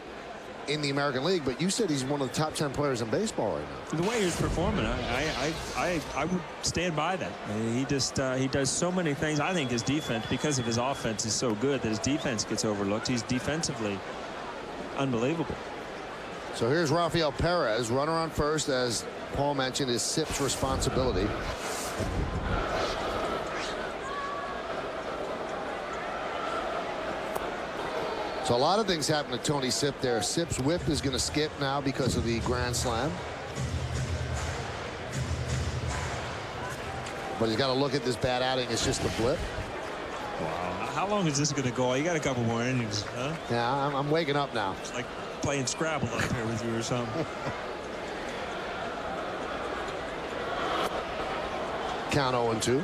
in the American League, but you said he's one of the top 10 players in baseball right now. The way he's performing, I would stand by that. I mean, he does so many things. I think his defense, because of his offense, is so good that his defense gets overlooked. He's defensively unbelievable. So here's Rafael Perez, runner on first, as Paul mentioned, is Sipp's responsibility. So a lot of things happen to Tony Sipp there. Sipp's whip is going to skip now because of the grand slam. But he's got to look at this bad outing. It's just a blip. Wow. How long is this going to go? You got a couple more innings, huh? Yeah, I'm waking up now. It's like playing Scrabble up here with you or something. Count 0-2.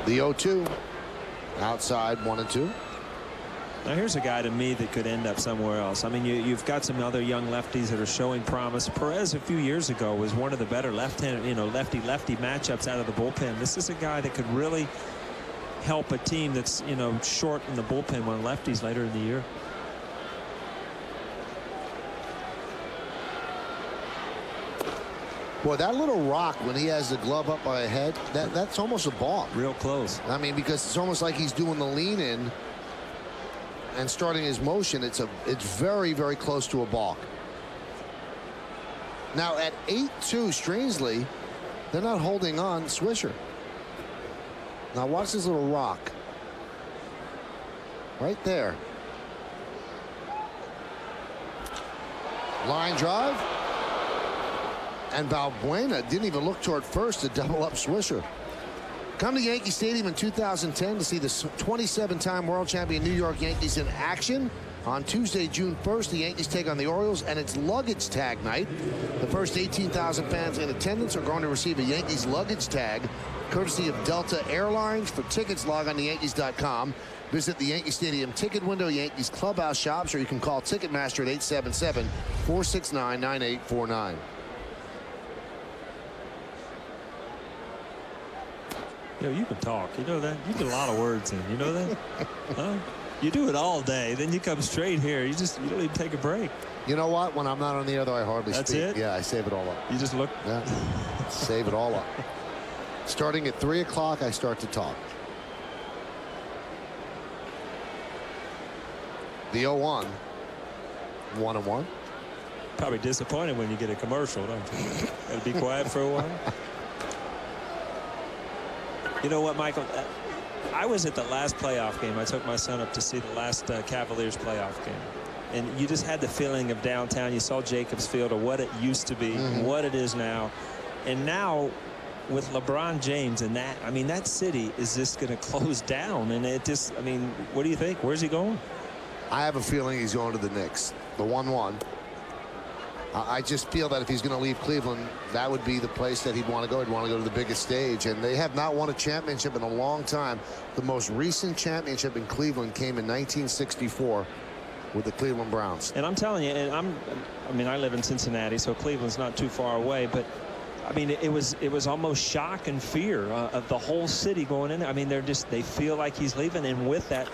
The 0-2. Outside 1-2. Now here's a guy to me that could end up somewhere else. I mean, you've got some other young lefties that are showing promise. Perez a few years ago was one of the better left-handed, lefty-lefty matchups out of the bullpen. This is a guy that could really help a team that's, short in the bullpen when lefties later in the year. Boy, that little rock when he has the glove up by a head, that's almost a balk. Real close. I mean, because it's almost like he's doing the lean in and starting his motion. It's very, very close to a balk. Now at 8-2, strangely, they're not holding on Swisher. Now watch this little rock. Right there. Line drive. And Valbuena didn't even look toward first to double up Swisher. Come to Yankee Stadium in 2010 to see the 27-time world champion New York Yankees in action. On Tuesday, June 1st, the Yankees take on the Orioles, and it's luggage tag night. The first 18,000 fans in attendance are going to receive a Yankees luggage tag, courtesy of Delta Airlines. For tickets, log on to Yankees.com. Visit the Yankee Stadium ticket window, Yankees clubhouse shops, or you can call Ticketmaster at 877-469-9849. You can talk. You know that? You get a lot of words in. You know that? Huh? You do it all day. Then you come straight here. You don't even take a break. You know what? When I'm not on the air, though, I hardly That's speak. It? Yeah, I save it all up. You just look? Yeah. Save it all up. Starting at 3 o'clock, I start to talk. The 0-1. 1-1. Probably disappointed when you get a commercial, don't you? Gotta be quiet for a while. You know what, Michael? I was at the last playoff game. I took my son up to see the last Cavaliers playoff game. And you just had the feeling of downtown. You saw Jacobs Field, or what it used to be, and what it is now. And now, with LeBron James and that, I mean, that city is just going to close down. And it just, I mean, what do you think? Where's he going? I have a feeling he's going to the Knicks. The 1-1. I just feel that if he's going to leave Cleveland, that would be the place that he'd want to go. He'd want to go to the biggest stage. And they have not won a championship in a long time. The most recent championship in Cleveland came in 1964 with the Cleveland Browns. And I'm telling you, and I mean, I live in Cincinnati, so Cleveland's not too far away. But I mean, it was almost shock and fear of the whole city going in there. I mean, they feel like he's leaving, and with that,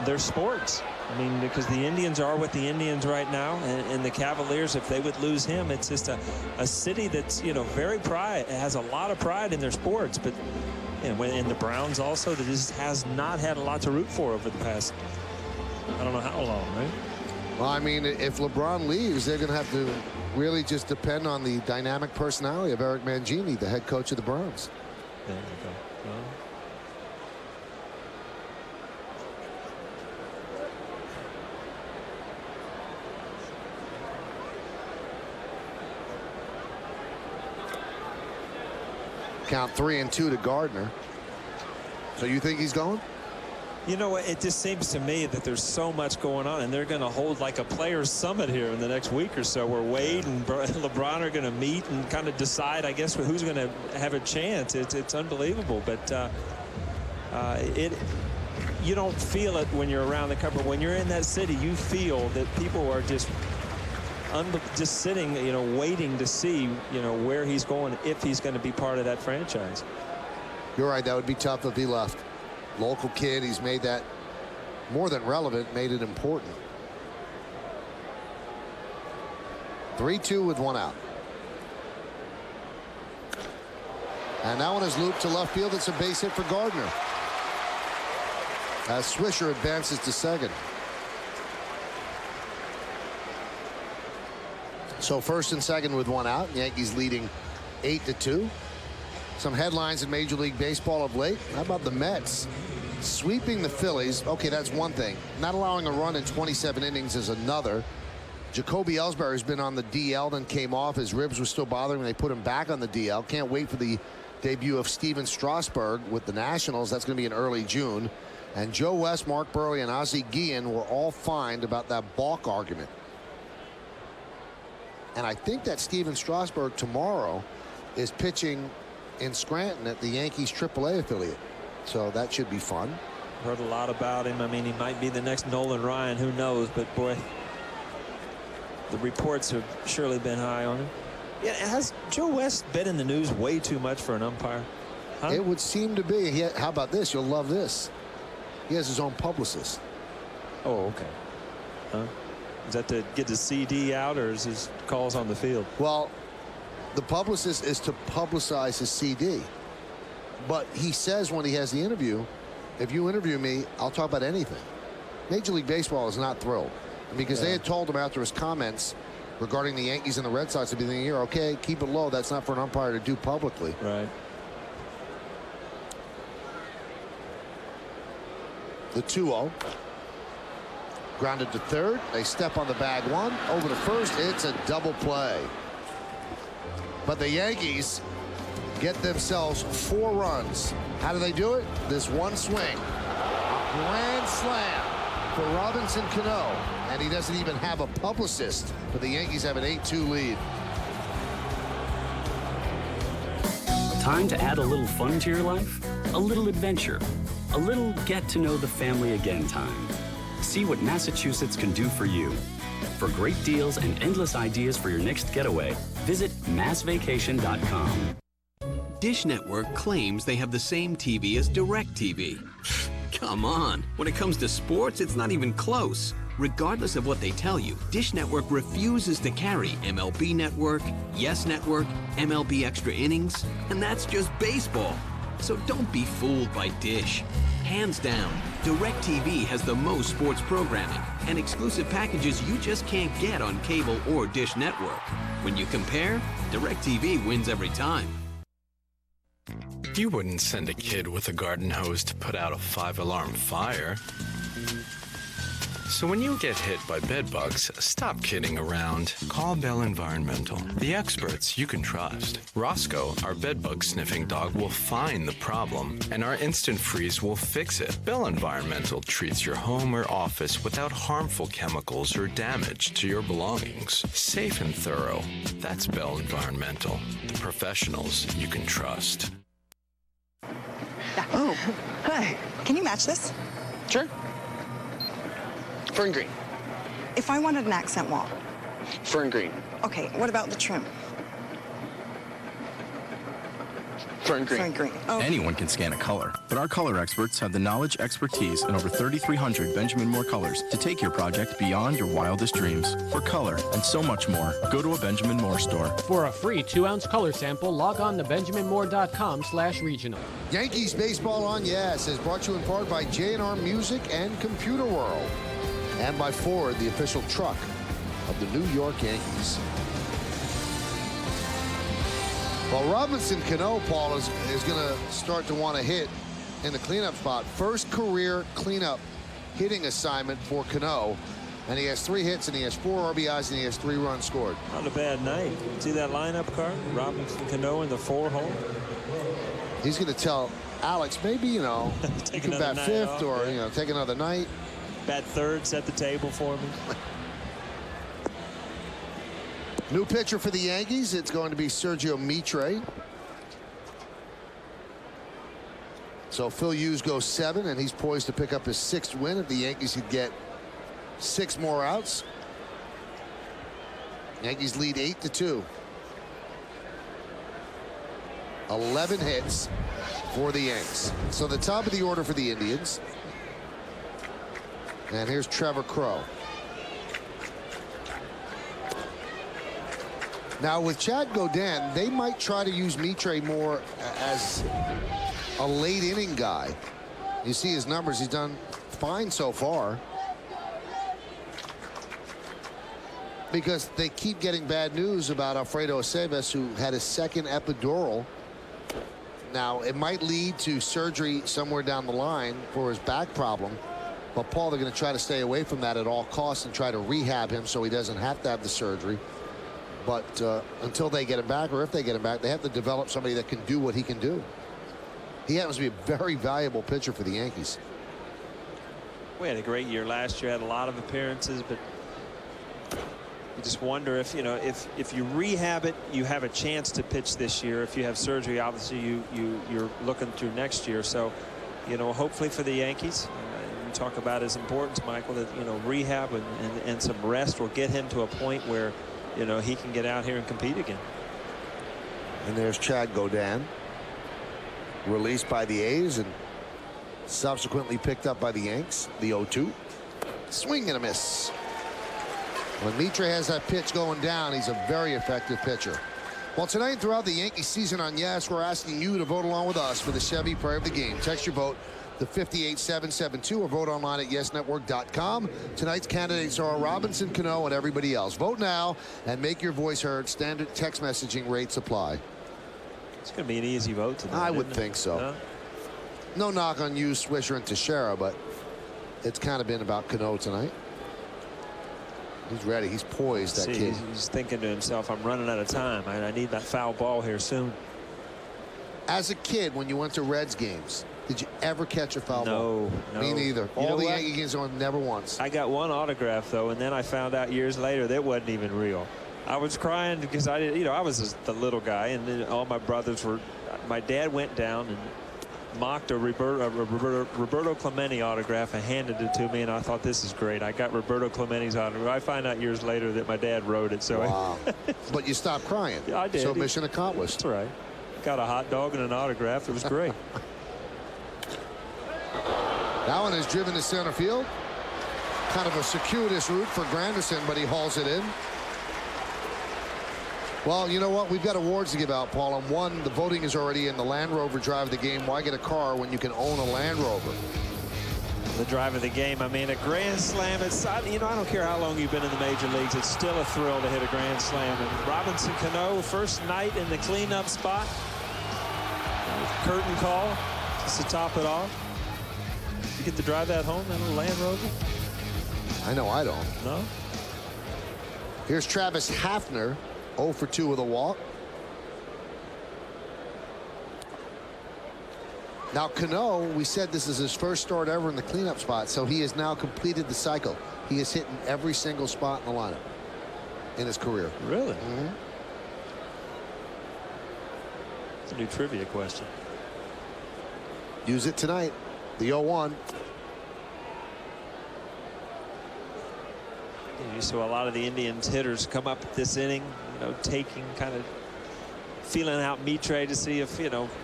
their sports. I mean, because the Indians are with the Indians right now, and the Cavaliers, if they would lose him, it's just a city that's, very has a lot of pride in their sports. But and the Browns also, that just has not had a lot to root for over the past, I don't know how long, right? Well, I mean, if LeBron leaves, they're going to have to really just depend on the dynamic personality of Eric Mangini, the head coach of the Browns. There you go. Well, count 3-2 to Gardner. So you think he's going? You know what? It just seems to me that there's so much going on, and they're going to hold like a players' summit here in the next week or so, where Wade and LeBron are going to meet and kind of decide, I guess, who's going to have a chance. It's unbelievable, but you don't feel it when you're around the cover. When you're in that city, you feel that people are just sitting, waiting to see, where he's going, if he's going to be part of that franchise. You're right. That would be tough if he left. Local kid. He's made that more than relevant, made it important. 3-2 with one out. And that one is looped to left field. It's a base hit for Gardner, as Swisher advances to second. So first and second with one out. Yankees leading 8-2. Some headlines in Major League Baseball of late. How about the Mets sweeping the Phillies? Okay, that's one thing. Not allowing a run in 27 innings is another. Jacoby Ellsbury's been on the DL, then came off. His ribs were still bothering him. They put him back on the DL. Can't wait for the debut of Steven Strasburg with the Nationals. That's going to be in early June. And Joe West, Mark Burley, and Ozzie Guillen were all fined about that balk argument. And I think that Steven Strasburg tomorrow is pitching in Scranton at the Yankees AAA affiliate. So that should be fun. Heard a lot about him. I mean, he might be the next Nolan Ryan. Who knows? But, boy, the reports have surely been high on him. Yeah, has Joe West been in the news way too much for an umpire? Huh? It would seem to be. How about this? You'll love this. He has his own publicist. Oh, okay. Huh? Is that to get the CD out, or is his calls on the field? Well, the publicist is to publicize his CD. But he says when he has the interview, if you interview me, I'll talk about anything. Major League Baseball is not thrilled because they had told him after his comments regarding the Yankees and the Red Sox at the beginning of the year, okay, keep it low. That's not for an umpire to do publicly. Right. The 2-0. Grounded to third. They step on the bag one. Over to first. It's a double play. But the Yankees get themselves 4 runs. How do they do it? This one swing. A grand slam for Robinson Cano. And he doesn't even have a publicist. But the Yankees have an 8-2 lead. Time to add a little fun to your life? A little adventure. A little get-to-know-the-family-again time. See what Massachusetts can do for you. For great deals and endless ideas for your next getaway, visit massvacation.com. Dish Network claims they have the same TV as DirecTV. Come on, when it comes to sports, it's not even close. Regardless of what they tell you, Dish Network refuses to carry MLB Network, Yes Network, MLB Extra Innings, and that's just baseball. So don't be fooled by Dish. Hands down, DirecTV has the most sports programming and exclusive packages you just can't get on cable or Dish Network. When you compare, DirecTV wins every time. You wouldn't send a kid with a garden hose to put out a 5-alarm fire. So when you get hit by bed bugs, stop kidding around. Call Bell Environmental, the experts you can trust. Roscoe, our bed bug sniffing dog, will find the problem, and our instant freeze will fix it. Bell Environmental treats your home or office without harmful chemicals or damage to your belongings. Safe and thorough. That's Bell Environmental, the professionals you can trust. Oh, hi. Can you match this? Sure. Fern green. If I wanted an accent wall. Fern green. Okay, what about the trim? Fern green. Fern green. Oh. Anyone can scan a color, but our color experts have the knowledge, expertise, and over 3,300 Benjamin Moore colors to take your project beyond your wildest dreams. For color and so much more, go to a Benjamin Moore store. For a free 2-ounce color sample, log on to benjaminmoore.com/regional. Yankees Baseball on Yes is brought to you in part by J&R Music and Computer World, and by Ford, the official truck of the New York Yankees. Well, Robinson Cano, Paul, is going to start to want to hit in the cleanup spot. First career cleanup hitting assignment for Cano. And he has 3 hits, and he has 4 RBIs, and he has 3 runs scored. Not a bad night. See that lineup card? Robinson Cano in the 4-hole. He's going to tell Alex, maybe, you know, you can bat 5th off, or, you know, take another night. Bat 3rd, set the table for me. New pitcher for the Yankees. It's going to be Sergio Mitre. So Phil Hughes goes 7, and he's poised to pick up his 6th win if the Yankees could get 6 more outs. Yankees lead 8-2. 11 hits for the Yanks. So the top of the order for the Indians. And here's Trevor Crowe. Now with Chad Godin, they might try to use Mitre more as a late inning guy. You see his numbers, he's done fine so far. Because they keep getting bad news about Alfredo Aceves, who had his 2nd epidural. Now it might lead to surgery somewhere down the line for his back problem. But Paul, they're going to try to stay away from that at all costs and try to rehab him so he doesn't have to have the surgery. But until they get him back, or if they get him back, they have to develop somebody that can do what he can do. He happens to be a very valuable pitcher for the Yankees. We had a great year last year, had a lot of appearances, but you just wonder if, you know, if you rehab it, you have a chance to pitch this year. If you have surgery, obviously you're looking through next year. So, you know, hopefully for the Yankees, you talk about his importance, Michael, that, you know, rehab and some rest will get him to a point where, you know, he can get out here and compete again. And there's Chad Godin, released by the A's and subsequently picked up by the Yanks. The 0-2. Swing and a miss. When Mitre has that pitch going down, he's a very effective pitcher. Well, tonight and throughout the Yankee season on Yes, we're asking you to vote along with us for the Chevy Player of the Game. Text your vote to 58772 or vote online at yesnetwork.com. Tonight's candidates are Robinson, Cano, and everybody else. Vote now and make your voice heard. Standard text messaging rates apply. It's going to be an easy vote tonight. I would think so. No? No knock on you, Swisher and Teixeira, but it's kind of been about Cano tonight. He's ready. He's poised, that kid. He's thinking to himself, I'm running out of time. I need that foul ball here soon. As a kid, when you went to Reds games, did you ever catch a foul ball? No. Me neither. You All know the what? Yankee games on, never once. I got one autograph, though, and then I found out years later that wasn't even real. I was crying because I was just the little guy, and then all my brothers were. My dad went down and mocked a Roberto Clemente autograph and handed it to me, and I thought, this is great. I got Roberto Clemente's autograph. I find out years later that my dad wrote it. So wow. But you stopped crying. Yeah, I did. So mission accomplished. That's right. Got a hot dog and an autograph. It was great. That one is driven to center field. Kind of a circuitous route for Granderson, but he hauls it in. Well, you know what? We've got awards to give out, Paul. And one, the voting is already in. The Land Rover drive of the game. Why get a car when you can own a Land Rover? The drive of the game. I mean, a grand slam. It's, I don't care how long you've been in the major leagues. It's still a thrill to hit a grand slam. And Robinson Cano, first night in the cleanup spot. Curtain call just to top it off. You get to drive that home, that little Land Rover? I know I don't. No? Here's Travis Hafner, 0 for 2 with a walk. Now Cano, we said this is his first start ever in the cleanup spot, so he has now completed the cycle. He has hit in every single spot in the lineup in his career. Really? Mm-hmm. It's a new trivia question. Use it tonight. The 0-1. You saw a lot of the Indians hitters come up this inning, taking kind of feeling out Mitre to see if,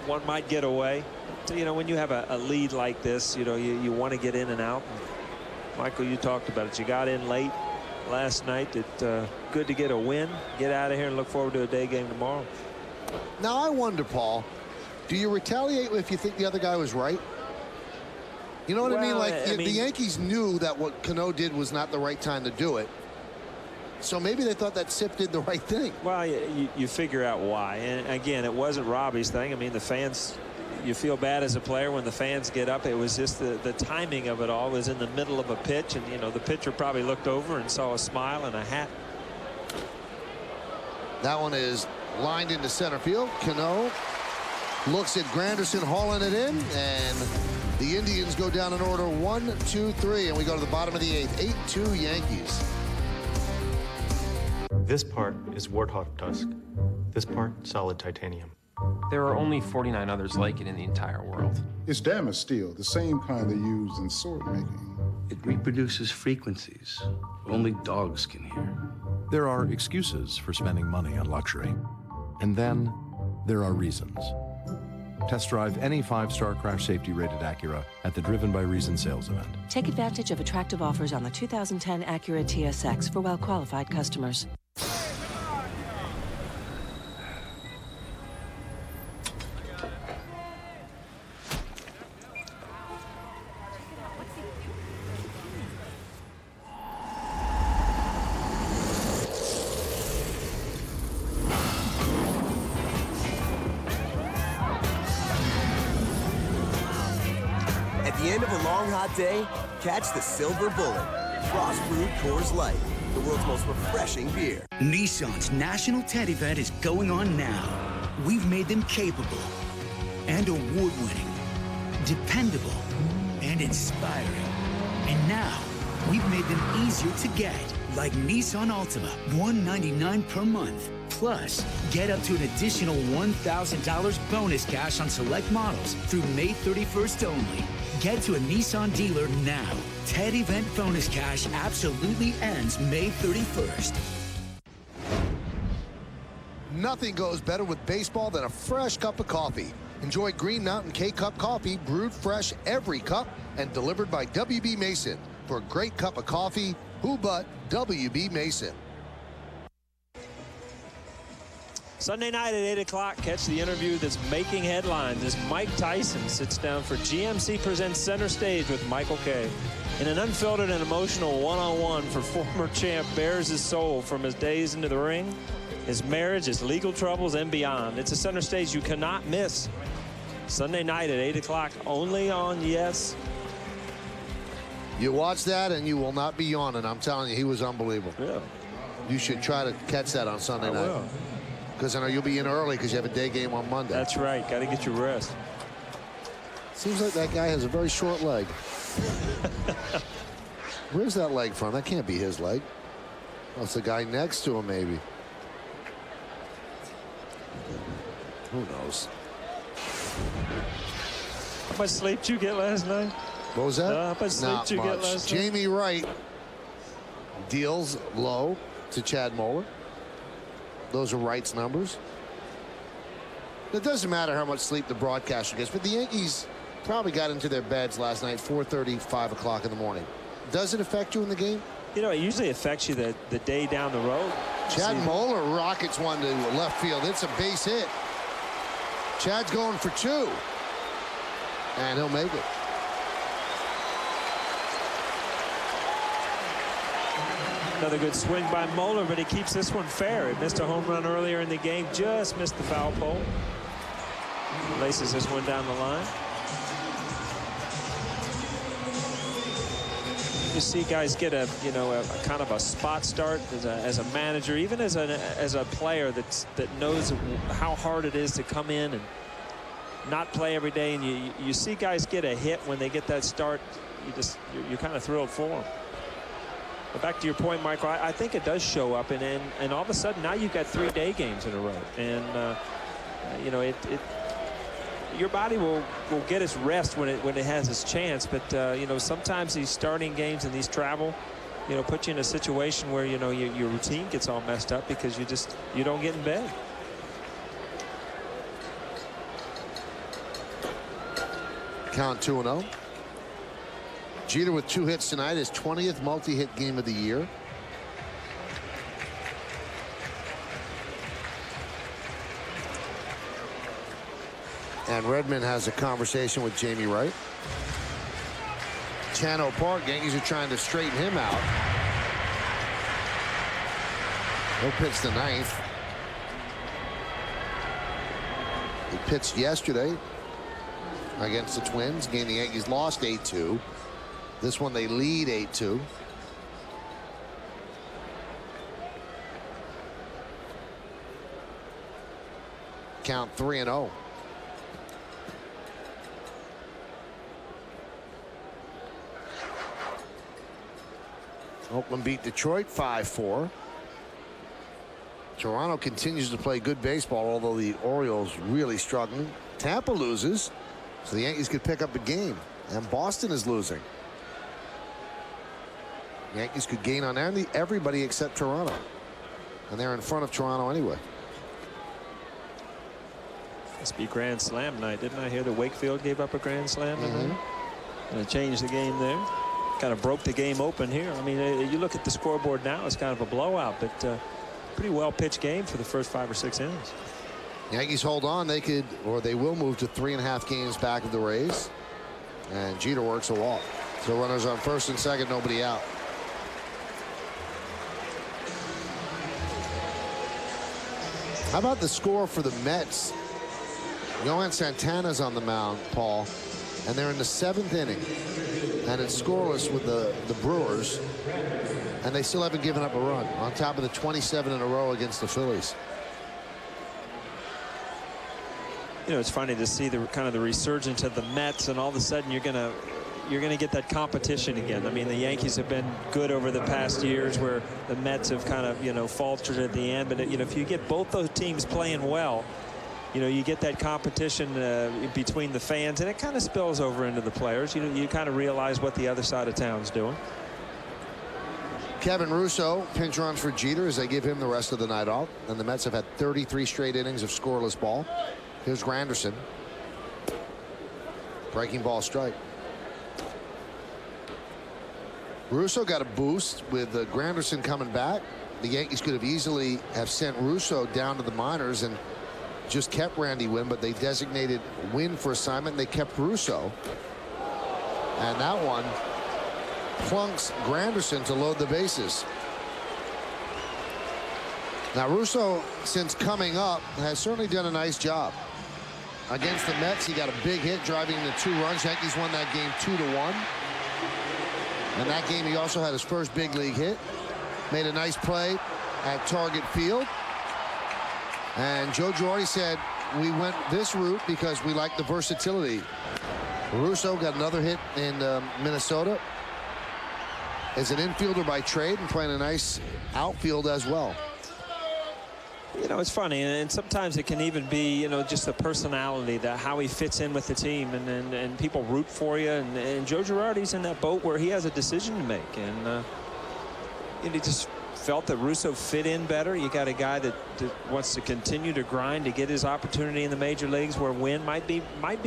one might get away. So, when you have a lead like this, you want to get in and out. And Michael, you talked about it. You got in late last night. Good to get a win, get out of here, and look forward to a day game tomorrow. Now, I wonder, Paul, do you retaliate if you think the other guy was right? You know what I mean? Like, the Yankees knew that what Cano did was not the right time to do it. So maybe they thought that Sip did the right thing. Well, you figure out why. And again, it wasn't Robbie's thing. I mean, the fans, you feel bad as a player when the fans get up. It was just the timing of it all was in the middle of a pitch. And, the pitcher probably looked over and saw a smile and a hat. That one is lined into center field. Cano looks at Granderson hauling it in, and the Indians go down in order 1, 2, 3, and we go to the bottom of the 8th. 8-2 Yankees. This part is warthog tusk. This part, solid titanium. There are only 49 others like it in the entire world. It's damaged steel, the same kind they use in sword making. It reproduces frequencies only dogs can hear. There are excuses for spending money on luxury. And then there are reasons. Test drive any 5-star crash safety rated Acura at the Driven by Reason sales event. Take advantage of attractive offers on the 2010 Acura TSX for well-qualified customers. At the end of a long, hot day, catch the Silver Bullet. Frost-brewed Coors Light, the world's most refreshing beer. Nissan's National TED event is going on now. We've made them capable and award-winning, dependable and inspiring. And now, we've made them easier to get, like Nissan Altima, $199 per month. Plus, get up to an additional $1,000 bonus cash on select models through May 31st only. Get to a Nissan dealer now. TED event bonus cash absolutely ends May 31st. Nothing goes better with baseball than a fresh cup of coffee. Enjoy Green Mountain K-Cup coffee, brewed fresh every cup and delivered by W.B. Mason. For a great cup of coffee, who but W.B. Mason? Sunday night at 8 o'clock, catch the interview that's making headlines as Mike Tyson sits down for GMC Presents Center Stage with Michael Kay. In an unfiltered and emotional one-on-one for former champ bears his soul from his days into the ring, his marriage, his legal troubles, and beyond. It's a Center Stage you cannot miss. Sunday night at 8 o'clock, only on Yes. You watch that and you will not be yawning. I'm telling you, he was unbelievable. Yeah. You should try to catch that on Sunday night. Will. Because I know you'll be in early because you have a day game on Monday. That's right. Got to get your rest. Seems like that guy has a very short leg. Where's that leg from? That can't be his leg. That's the guy next to him, maybe. Who knows? How much sleep did you get last night? What was that? How much sleep did you get last night? Jamie Wright deals low to Chad Moeller. Those are Wright's numbers. It doesn't matter how much sleep the broadcaster gets, but the Yankees probably got into their beds last night 4:30, 5 o'clock in the morning. Does it affect you in the game? You know, it usually affects you the day down the road. Chad Moeller rockets one to left field. It's a base hit. Chad's going for 2. And he'll make it. Another good swing by Moeller, but he keeps this one fair. He missed a home run earlier in the game, just missed the foul pole. Laces this one down the line. You see guys get a kind of a spot start as a manager, even as a player that knows how hard it is to come in and not play every day, and you see guys get a hit when they get that start. You're kind of thrilled for them. But back to your point, Michael, I think it does show up, and all of a sudden now you've got 3 day games in a row, and you know your body will get its rest when it has its chance. But you know, sometimes these starting games and these travel, you know, put you in a situation where you know your routine gets all messed up because you don't get in bed. Count 2-0. Jeter with 2 hits tonight, his 20th multi-hit game of the year. And Redmond has a conversation with Jamie Wright. Chano Park, Yankees are trying to straighten him out. He'll pitch the 9th. He pitched yesterday against the Twins. Game the Yankees lost 8-2. This one they lead 8-2. Count 3-0. Oakland beat Detroit 5-4. Toronto continues to play good baseball, although the Orioles really struggling. Tampa loses, so the Yankees could pick up a game, and Boston is losing. Yankees could gain on everybody except Toronto, and they're in front of Toronto anyway. Must be grand slam night. Didn't I hear that Wakefield gave up a grand slam tonight? And it changed the game there. Kind of broke the game open here. I mean, you look at the scoreboard now, it's kind of a blowout, but pretty well pitched game for the first 5 or 6 innings. Yankees hold on. They could, or they will move to 3.5 games back of the Rays. And Jeter works a walk. So runners on first and second, nobody out. How about the score for the Mets? Yohan Santana's on the mound, Paul, and they're in the 7th inning. And it's scoreless with the Brewers, and they still haven't given up a run on top of the 27 in a row against the Phillies. You know, it's funny to see the kind of the resurgence of the Mets, and all of a sudden you're gonna get that competition again. I mean, the Yankees have been good over the past years, where the Mets have kind of, you know, faltered at the end. But you know, if you get both those teams playing well, you know, you get that competition between the fans, and it kind of spills over into the players. You know, you kind of realize what the other side of town's doing. Kevin Russo pinch runs for Jeter as they give him the rest of the night off, and the Mets have had 33 straight innings of scoreless ball. Here's Granderson. Breaking ball strike. Russo got a boost with Granderson coming back. the Yankees could have easily have sent Russo down to the minors and just kept Randy Winn, but they designated Winn for assignment and they kept Russo. And that one plunks Granderson to load the bases. Now Russo, since coming up, has certainly done a nice job. Against the Mets, he got a big hit driving the 2 runs. Yankees won that game 2-1. And that game he also had his first big league hit. Made a nice play at Target Field. And Joe Girardi said, we went this route because we like the versatility. Russo got another hit in Minnesota. Is an infielder by trade and playing a nice outfield as well. You know, it's funny, and sometimes it can even be, you know, just the personality, that how he fits in with the team, and people root for you. And Joe Girardi's in that boat where he has a decision to make, and he just felt that Russo fit in better. You got a guy that wants to continue to grind to get his opportunity in the major leagues, where Winn might be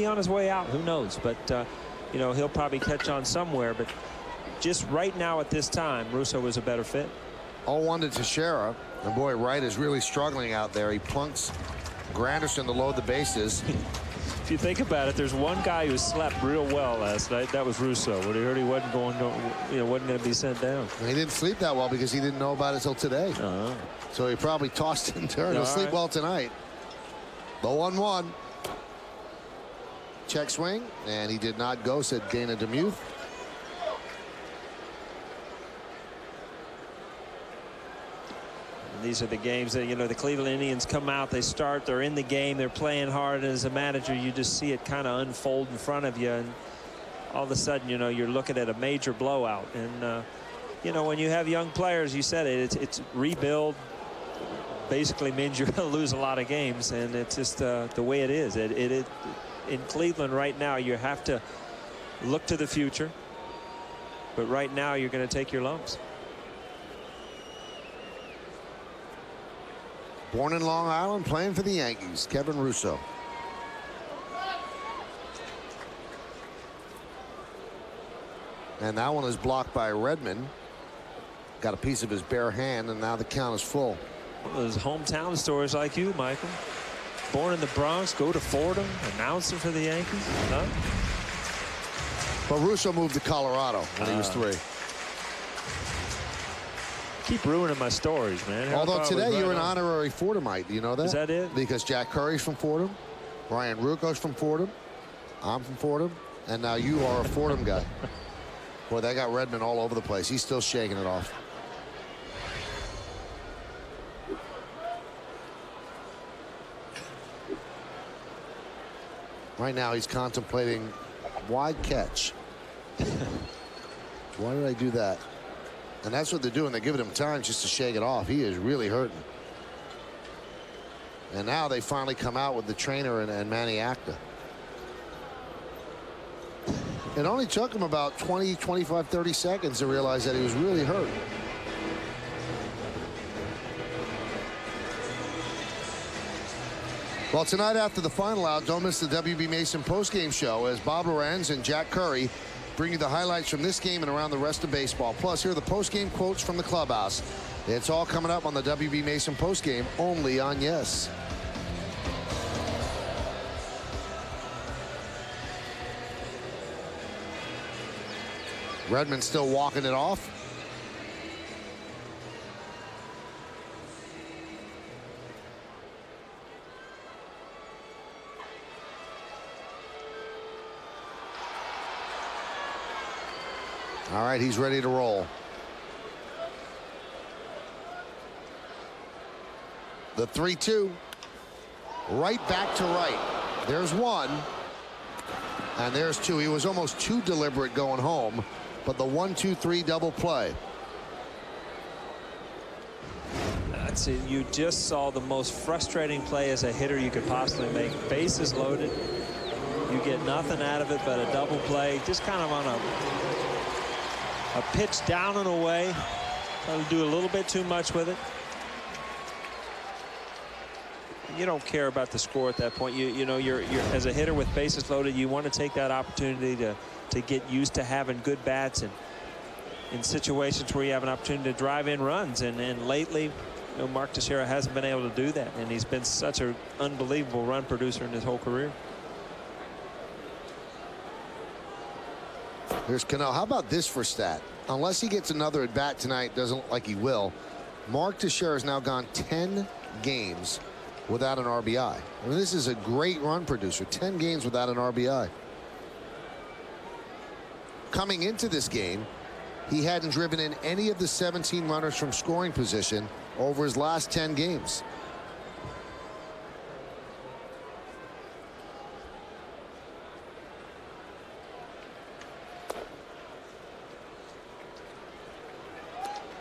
on his way out. Who knows? But you know, he'll probably catch on somewhere. But just right now at this time, Russo was a better fit. 0-1 to Teixeira. And boy, Wright is really struggling out there. He plunks Granderson to load the bases. If you think about it, there's one guy who slept real well last night. That was Russo. When he heard he wasn't going to be sent down. He didn't sleep that well because he didn't know about it till today. So he probably tossed and turned. He'll sleep well tonight. The 1-1. Check swing, and he did not go, said Dana Demuth. These are the games that, you know, the Cleveland Indians come out, they start, they're in the game, they're playing hard, and as a manager you just see it kind of unfold in front of you, and all of a sudden, you know, you're looking at a major blowout. And you know, when you have young players, you said it's rebuild basically means you're going to lose a lot of games, and it's just the way it is. In Cleveland right now, you have to look to the future, but right now you're going to take your lumps. Born in Long Island, playing for the Yankees, Kevin Russo. And that one is blocked by Redmond. Got a piece of his bare hand, and now the count is full. One of those hometown stories like you, Michael. Born in the Bronx, go to Fordham, announcer for the Yankees. Huh? But Russo moved to Colorado when he was 3. Keep ruining my stories, man. Although today you're an honorary Fordhamite. Do you know that? Is that it? Because Jack Curry's from Fordham, Ryan Ruocco's from Fordham, I'm from Fordham, and now you are a Fordham guy. Boy, they got Redmond all over the place. He's still shaking it off. Right now he's contemplating wide catch. Why did I do that? And that's what they're doing. They're giving him time just to shake it off. He is really hurting. And now they finally come out with the trainer and Manny Acta. It only took him about 20, 25, 30 seconds to realize that he was really hurt. Well, tonight after the final out, don't miss the WB Mason postgame show as Bob Lorenz and Jack Curry bring you the highlights from this game and around the rest of baseball. Plus, here are the postgame quotes from the clubhouse. It's all coming up on the WB Mason postgame, only on Yes. Redmond still walking it off. All right, he's ready to roll. The 3-2. Right back to right. There's one. And there's two. He was almost too deliberate going home. But the 1-2-3 double play. That's it. You just saw the most frustrating play as a hitter you could possibly make. Bases loaded. You get nothing out of it but a double play. Just kind of on a pitch down and away. Trying to do a little bit too much with it. You don't care about the score at that point. You know, you're as a hitter with bases loaded, you want to take that opportunity to get used to having good bats, and in situations where you have an opportunity to drive in runs. And lately, you know, Mark Teixeira hasn't been able to do that. And he's been such an unbelievable run producer in his whole career. Here's Cano. How about this for stat? Unless he gets another at bat tonight, doesn't look like he will. Mark Teixeira has now gone 10 games without an RBI. I mean, this is a great run producer. 10 games without an RBI. Coming into this game, he hadn't driven in any of the 17 runners from scoring position over his last 10 games.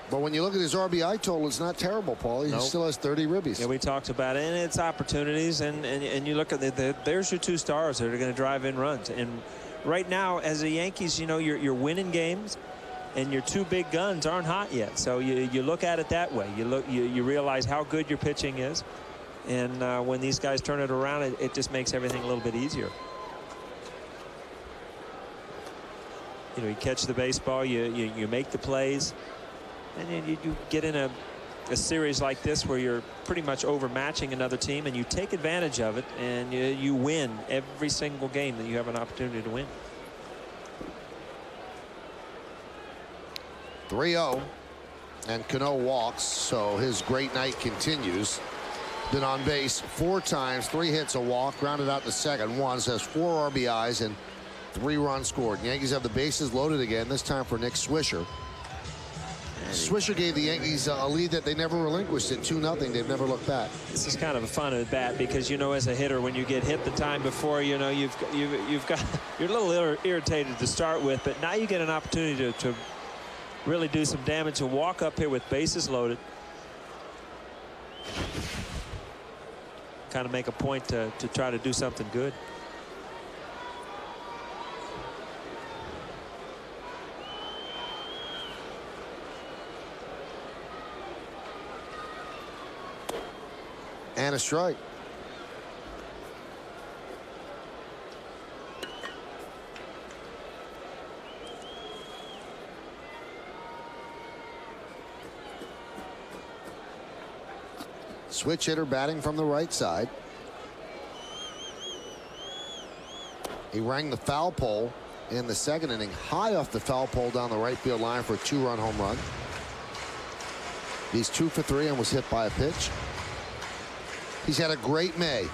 But when you look at his RBI total, it's not terrible, Paul. He still has 30 ribbies. Yeah, we talked about it, and it's opportunities, and you look at there's your two stars that are going to drive in runs. And right now, as the Yankees, you know, you're winning games, and your two big guns aren't hot yet. So you look at it that way. You realize how good your pitching is, and when these guys turn it around, it just makes everything a little bit easier. You know, you catch the baseball, you make the plays. And then you get in a series like this where you're pretty much overmatching another team, and you take advantage of it, and you win every single game that you have an opportunity to win. 3-0, and Cano walks, so his great night continues. Been on base 4 times, 3 hits, a walk, grounded out to second once, has 4 RBIs and 3 runs scored. Yankees have the bases loaded again, this time for Nick Swisher. Swisher gave the Yankees a lead that they never relinquished at 2-0. They've never looked back. This is kind of a fun at bat because, you know, as a hitter, when you get hit the time before, you know, you're a little irritated to start with, but now you get an opportunity to really do some damage, to walk up here with bases loaded. Kind of make a point to try to do something good. And a strike. Switch hitter batting from the right side. He rang the foul pole in the second inning, high off the foul pole down the right field line for a 2-run home run. He's 2 for 3 and was hit by a pitch. He's had a great May.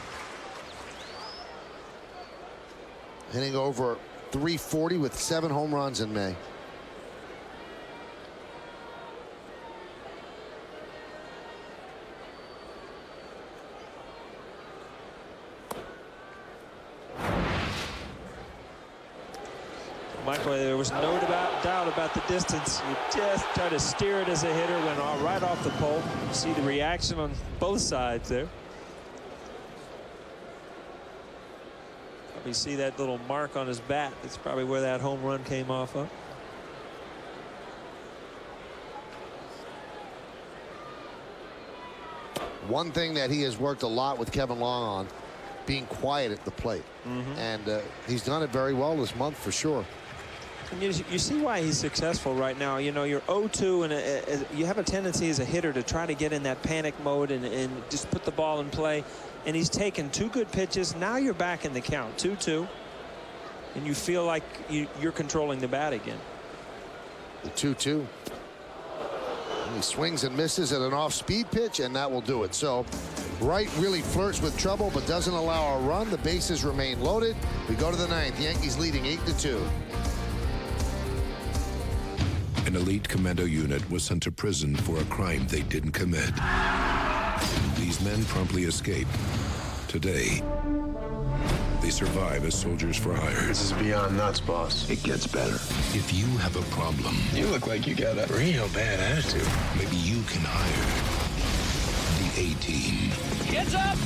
Hitting over 340 with 7 home runs in May. Michael, there was no doubt about the distance. You just try to steer it as a hitter, went right off the pole. You see the reaction on both sides there. You see that little mark on his bat. That's probably where that home run came off of. One thing that he has worked a lot with Kevin Long on, being quiet at the plate. And he's done it very well this month for sure. And you see why he's successful right now. You know, you're 0-2, and you have a tendency as a hitter to try to get in that panic mode and just put the ball in play. And he's taken 2 good pitches. Now you're back in the count, 2-2. And you feel like you're controlling the bat again. The 2-2. He swings and misses at an off-speed pitch, and that will do it. So Wright really flirts with trouble but doesn't allow a run. The bases remain loaded. We go to the 9th. Yankees leading 8-2. An elite commando unit was sent to prison for a crime they didn't commit. These men promptly escaped. Today, they survive as soldiers for hire. This is beyond nuts, boss. It gets better. If you have a problem, You look like you got a real bad attitude. maybe you can hire the A-Team. Hands up!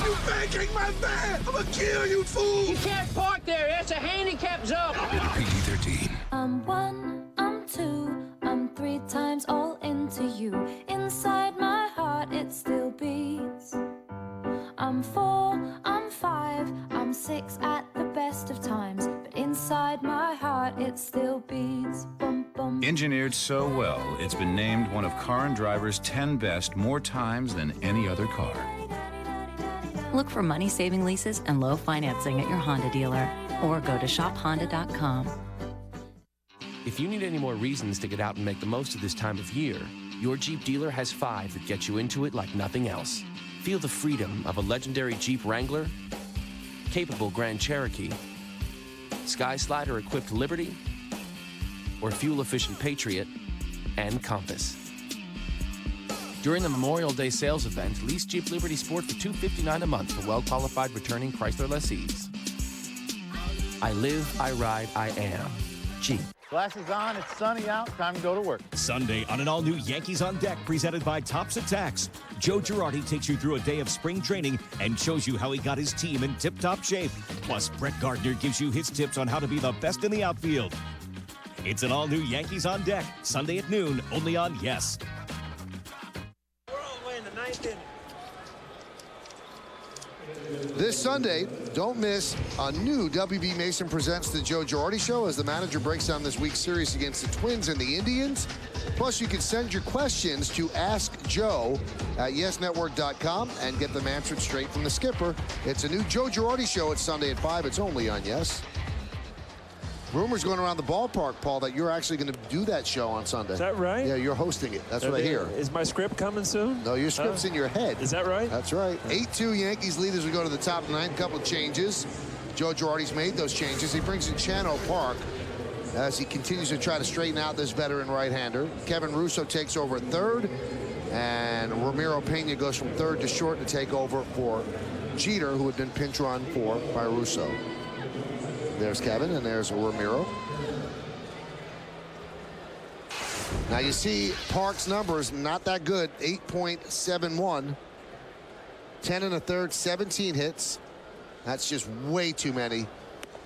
You making my van! I'm gonna kill you, fool! You can't park there. It's a handicap zone. Rated PG-13. I'm 1, I'm 2, I'm 3 times all into you. Inside my heart it still beats. I'm 4, I'm 5, I'm 6 at the best of times. But in Inside my heart, it still beats. Bum, bum. Engineered so well, it's been named one of Car and Driver's 10 best more times than any other car. Look for money-saving leases and low financing at your Honda dealer, or go to shophonda.com. If you need any more reasons to get out and make the most of this time of year, your Jeep dealer has 5 that get you into it like nothing else. Feel the freedom of a legendary Jeep Wrangler, capable Grand Cherokee, Sky Slider-equipped Liberty, or fuel-efficient Patriot and Compass. During the Memorial Day sales event, lease Jeep Liberty Sport for $259 a month for well-qualified returning Chrysler lessees. I live, I ride, I am. Jeep. Glasses on, it's sunny out, time to go to work. Sunday on an all-new Yankees on Deck presented by Tops Attacks. Joe Girardi takes you through a day of spring training and shows you how he got his team in tip-top shape. Plus, Brett Gardner gives you his tips on how to be the best in the outfield. It's an all-new Yankees on Deck, Sunday at noon, only on Yes. We're all the way in the 9th inning. This Sunday, don't miss a new WB Mason Presents the Joe Girardi Show as the manager breaks down this week's series against the Twins and the Indians. Plus, you can send your questions to Ask Joe at YesNetwork.com and get them answered straight from the skipper. It's a new Joe Girardi Show. It's Sunday at 5. It's only on Yes. Rumors going around the ballpark, Paul, that you're actually going to do that show on Sunday. Is that right? Yeah, you're hosting it. That's what I hear. Is my script coming soon? No, your script's in your head. Is that right? That's right. 8-2 Yankees lead as we go to the top of the 9th. Couple of changes. Joe Girardi's made those changes. He brings in Chano Park as he continues to try to straighten out this veteran right-hander. Kevin Russo takes over at third, and Ramiro Pena goes from third to short to take over for Jeter, who had been pinch run for by Russo. There's Kevin, and there's Ramiro. Now you see Park's numbers not that good. 8.71, 10 1/3, 17 hits. That's just way too many.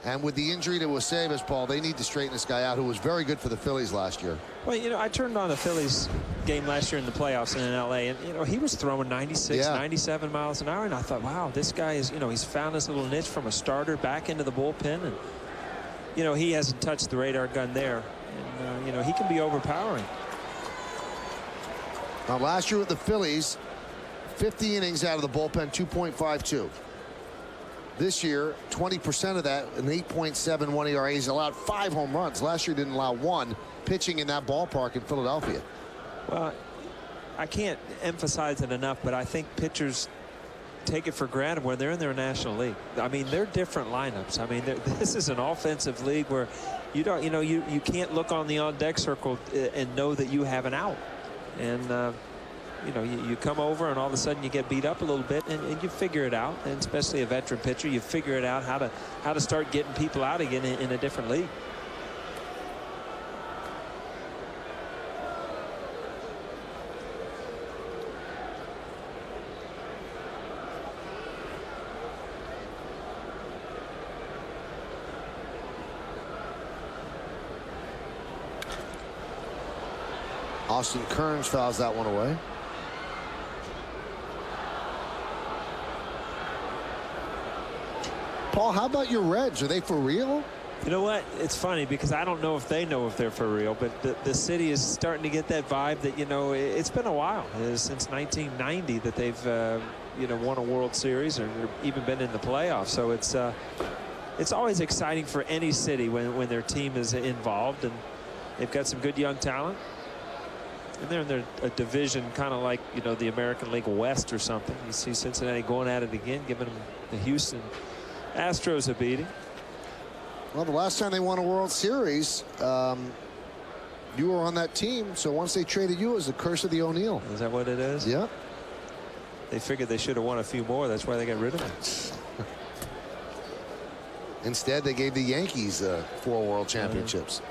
And with the injury to Aceves, Paul, they need to straighten this guy out, who was very good for the Phillies last year. Well, you know, I turned on the Phillies game last year in the playoffs in LA, and, you know, he was throwing 96, 97 miles an hour, and I thought, wow, this guy is, you know, he's found this little niche from a starter back into the bullpen, and, you know, he hasn't touched the radar gun there, and, you know, he can be overpowering. Now, last year with the Phillies, 50 innings out of the bullpen, 2.52. This year, 20% of that, an 8.71 ERA. He's allowed 5 home runs. Last year didn't allow 1, pitching in that ballpark in Philadelphia. Well, I can't emphasize it enough, but I think pitchers take it for granted when they're in their National League. I mean, they're different lineups. I mean, this is an offensive league where you don't, you know, you can't look on the on-deck circle and know that you have an out. And you know, you come over and all of a sudden you get beat up a little bit, and you figure it out. And especially a veteran pitcher, you figure it out how to start getting people out again in a different league. Austin Kearns fouls that one away. Paul, how about your Reds? Are they for real? You know what? It's funny because I don't know if they know if they're for real, but the city is starting to get that vibe that, you know, it's been a while, since 1990 that they've, you know, won a World Series or even been in the playoffs. So it's always exciting for any city when their team is involved, and they've got some good young talent. And they're in a division kind of like, you know, the American League West or something. You see Cincinnati going at it again, giving them the Houston Astros a beating. Well, the last time they won a World Series, you were on that team. So once they traded you, it was the curse of the O'Neill. Is that what it is? Yep. They figured they should have won a few more. That's why they got rid of him. Instead, they gave the Yankees 4 World Championships.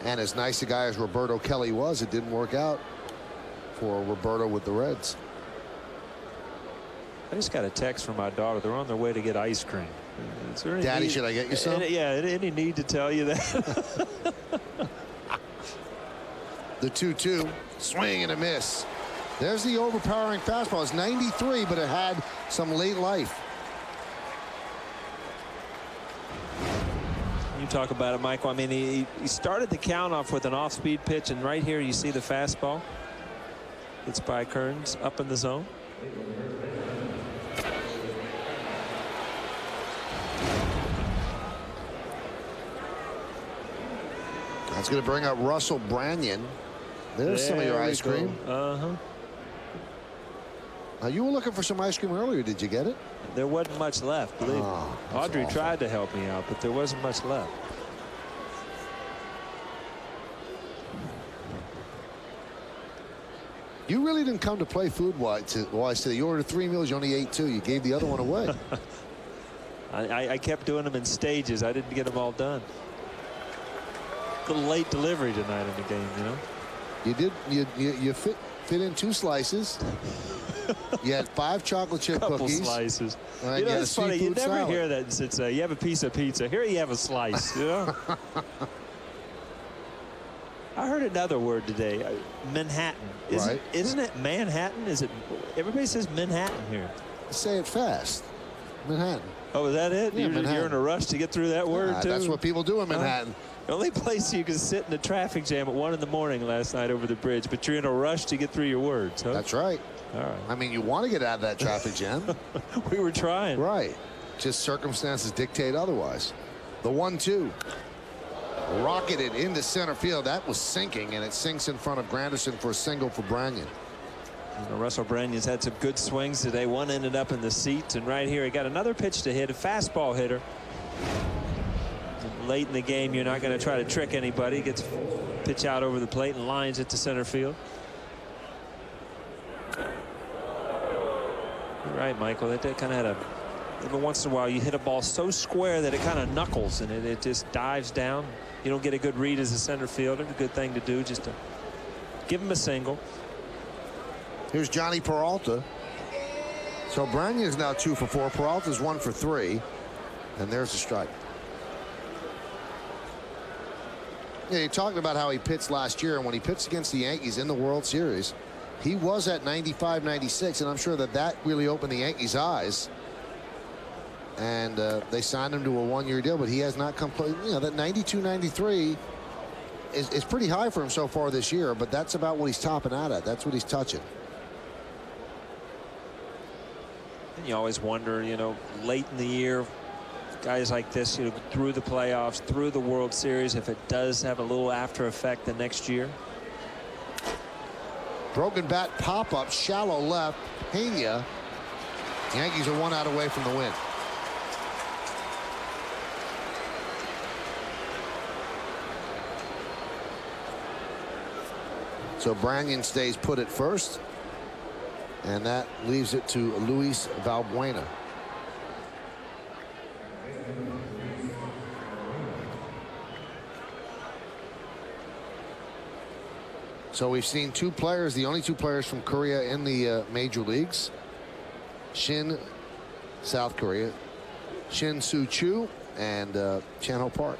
And as nice a guy as Roberto Kelly was, it didn't work out for Roberto with the Reds. I just got a text from my daughter. They're on their way to get ice cream. Is there any Daddy, need, should I get you some? Yeah, any need to tell you that? The 2-2, swing and a miss. There's the overpowering fastball. It's 93, but it had some late life. You talk about it, Michael. I mean, he started the count off with an off-speed pitch, and right here you see the fastball. It's by Kearns up in the zone. That's going to bring up Russell Branyan. There's some of your ice cream. Now, you were looking for some ice cream earlier. Did you get it? There wasn't much left, believe me. Audrey tried to help me out, but there wasn't much left. You really didn't come to play food-wise today. You ordered 3 meals. You only ate 2. You gave the other one away. I kept doing them in stages. I didn't get them all done. A little late delivery tonight in the game, you know. You did. You fit in 2 slices. You had 5 chocolate chip cookies. Couple slices. You know, it's funny. You never hear that since you have a piece of pizza. Here you have a slice. You know. I heard another word today. Manhattan. Isn't it Manhattan? Is it? Everybody says Manhattan here. Say it fast. Manhattan. Oh, is that it? Yeah, you're in a rush to get through that word too. That's what people do in Manhattan. The only place you can sit in a traffic jam at 1 in the morning last night over the bridge, but you're in a rush to get through your words. Huh? That's right. All right. I mean, you want to get out of that traffic jam. We were trying. Right. Just circumstances dictate otherwise. The 1-2. Rocketed into center field. That was sinking, and it sinks in front of Granderson for a single for Branyan. Russell Branyan's had some good swings today. One ended up in the seats, and right here he got another pitch to hit, a fastball hitter. And late in the game, you're not going to try to trick anybody. Gets a pitch out over the plate and lines it to center field. You're right, Michael. That kind of had a. Every once in a while, you hit a ball so square that it kind of knuckles and it just dives down. You don't get a good read as a center fielder. A good thing to do, just to give him a single. Here's Johnny Peralta. So Branyan is now 2 for 4. Peralta's 1 for 3. And there's a strike. Yeah, you talked about how he pitched last year, and when he pitched against the Yankees in the World Series, he was at 95, 96, and I'm sure that really opened the Yankees' eyes. And they signed him to a 1-year deal, but he has not come close. You know, that 92, 93 is pretty high for him so far this year, but that's about what he's topping out at. That's what he's touching. And you always wonder, you know, late in the year, guys like this, you know, through the playoffs, through the World Series, if it does have a little after effect the next year. Broken bat pop-up, shallow left. Pena. Yankees are 1 out away from the win. So Branyan stays put at first, and that leaves it to Luis Valbuena. So we've seen 2 players, the only 2 players from Korea in the major leagues. Shin, South Korea, Shin Soo-Choo, and Chan-Ho Park.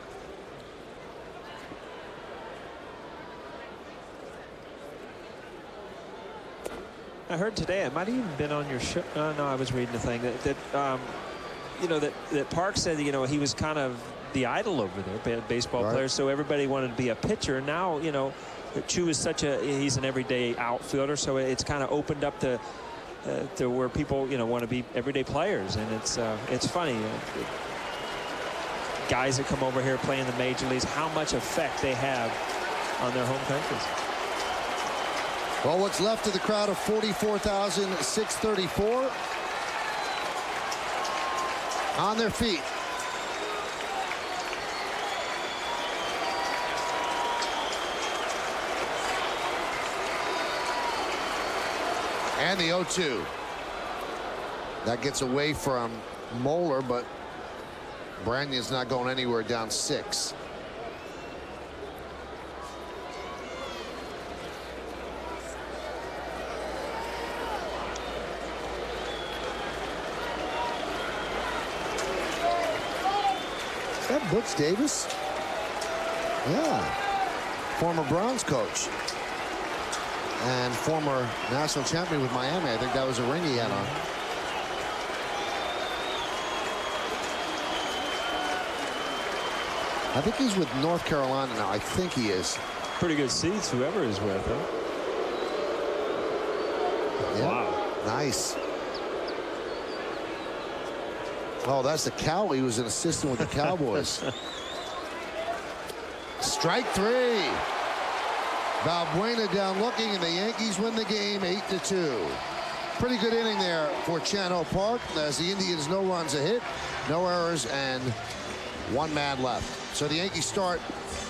I heard today, it might have even been on your show. No, I was reading the thing that you know, that Park said, you know, he was kind of the idol over there, baseball player, so everybody wanted to be a pitcher. Now, you know, Chu is he's an everyday outfielder, so it's kind of opened up to where people, you know, want to be everyday players, and it's funny. Guys that come over here playing the major leagues, how much effect they have on their home countries. Well, what's left of the crowd of 44,634 on their feet. And the 0-2. That gets away from Moeller, but Branyan's not going anywhere, down 6. Is that Butch Davis? Yeah. Former Browns coach. And former national champion with Miami. I think that was a ring he had on. I think he's with North Carolina now. I think he is. Pretty good seats, whoever is with him. Yeah. Wow. Nice. Oh, that's the Cow. He was an assistant with the Cowboys. Strike three. Valbuena down looking, and the Yankees win the game 8-2. Pretty good inning there for Chano Park, as the Indians no runs a hit, no errors, and 1 man left. So the Yankees start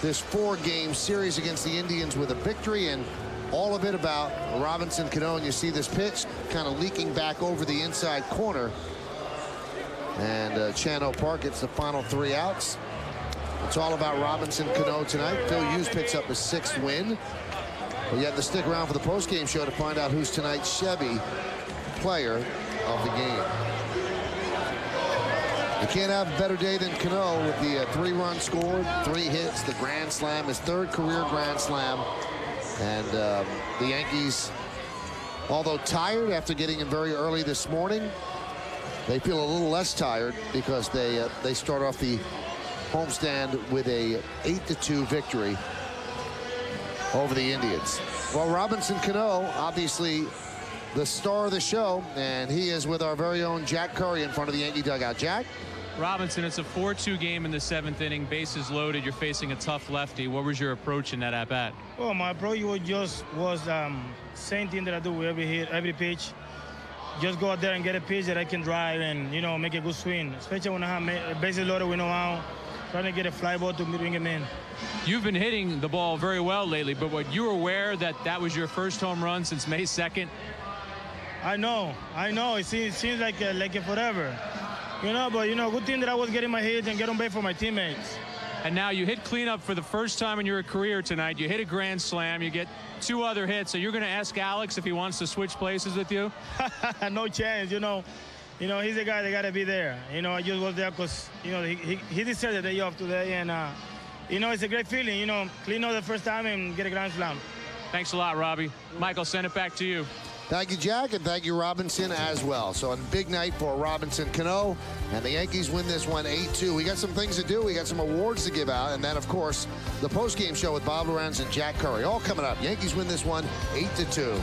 this 4-game series against the Indians with a victory, and all of it about Robinson Cano. And you see this pitch kind of leaking back over the inside corner. And Chano Park gets the final 3 outs. It's all about Robinson Cano tonight. Phil Hughes picks up his 6th win. But you have to stick around for the postgame show to find out who's tonight's Chevy player of the game. You can't have a better day than Cano with the 3 runs scored, 3 hits, the grand slam, his 3rd career grand slam. And the Yankees, although tired after getting in very early this morning, they feel a little less tired because they start off the homestand with a 8-2 victory over the Indians. Well, Robinson Cano, obviously the star of the show, and he is with our very own Jack Curry in front of the Yankee dugout. Jack? Robinson, it's a 4-2 game in the 7th inning. Bases loaded. You're facing a tough lefty. What was your approach in that at-bat? Well, my approach was same thing that I do with every hit, every pitch. Just go out there and get a pitch that I can drive and, you know, make a good swing. Especially when I have bases loaded with no out, trying to get a fly ball to bring him in. You've been hitting the ball very well lately, but what you were aware that was your first home run since May 2nd? I know. It seems like forever. You know, but, you know, good thing that I was getting my hits and get on base for my teammates. And now you hit cleanup for the first time in your career tonight. You hit a grand slam. You get 2 other hits. So you're going to ask Alex if he wants to switch places with you? No chance, you know. You know, he's the guy that got to be there. You know, I just was there because, you know, he deserved the day off today. And, you know, it's a great feeling, you know, clean up the first time and get a grand slam. Thanks a lot, Robbie. Michael, send it back to you. Thank you, Jack, and thank you, Robinson, as well. So a big night for Robinson Cano, and the Yankees win this one 8-2. We got some things to do. We got some awards to give out, and then, of course, the postgame show with Bob Lorenz and Jack Curry. All coming up. Yankees win this one 8-2.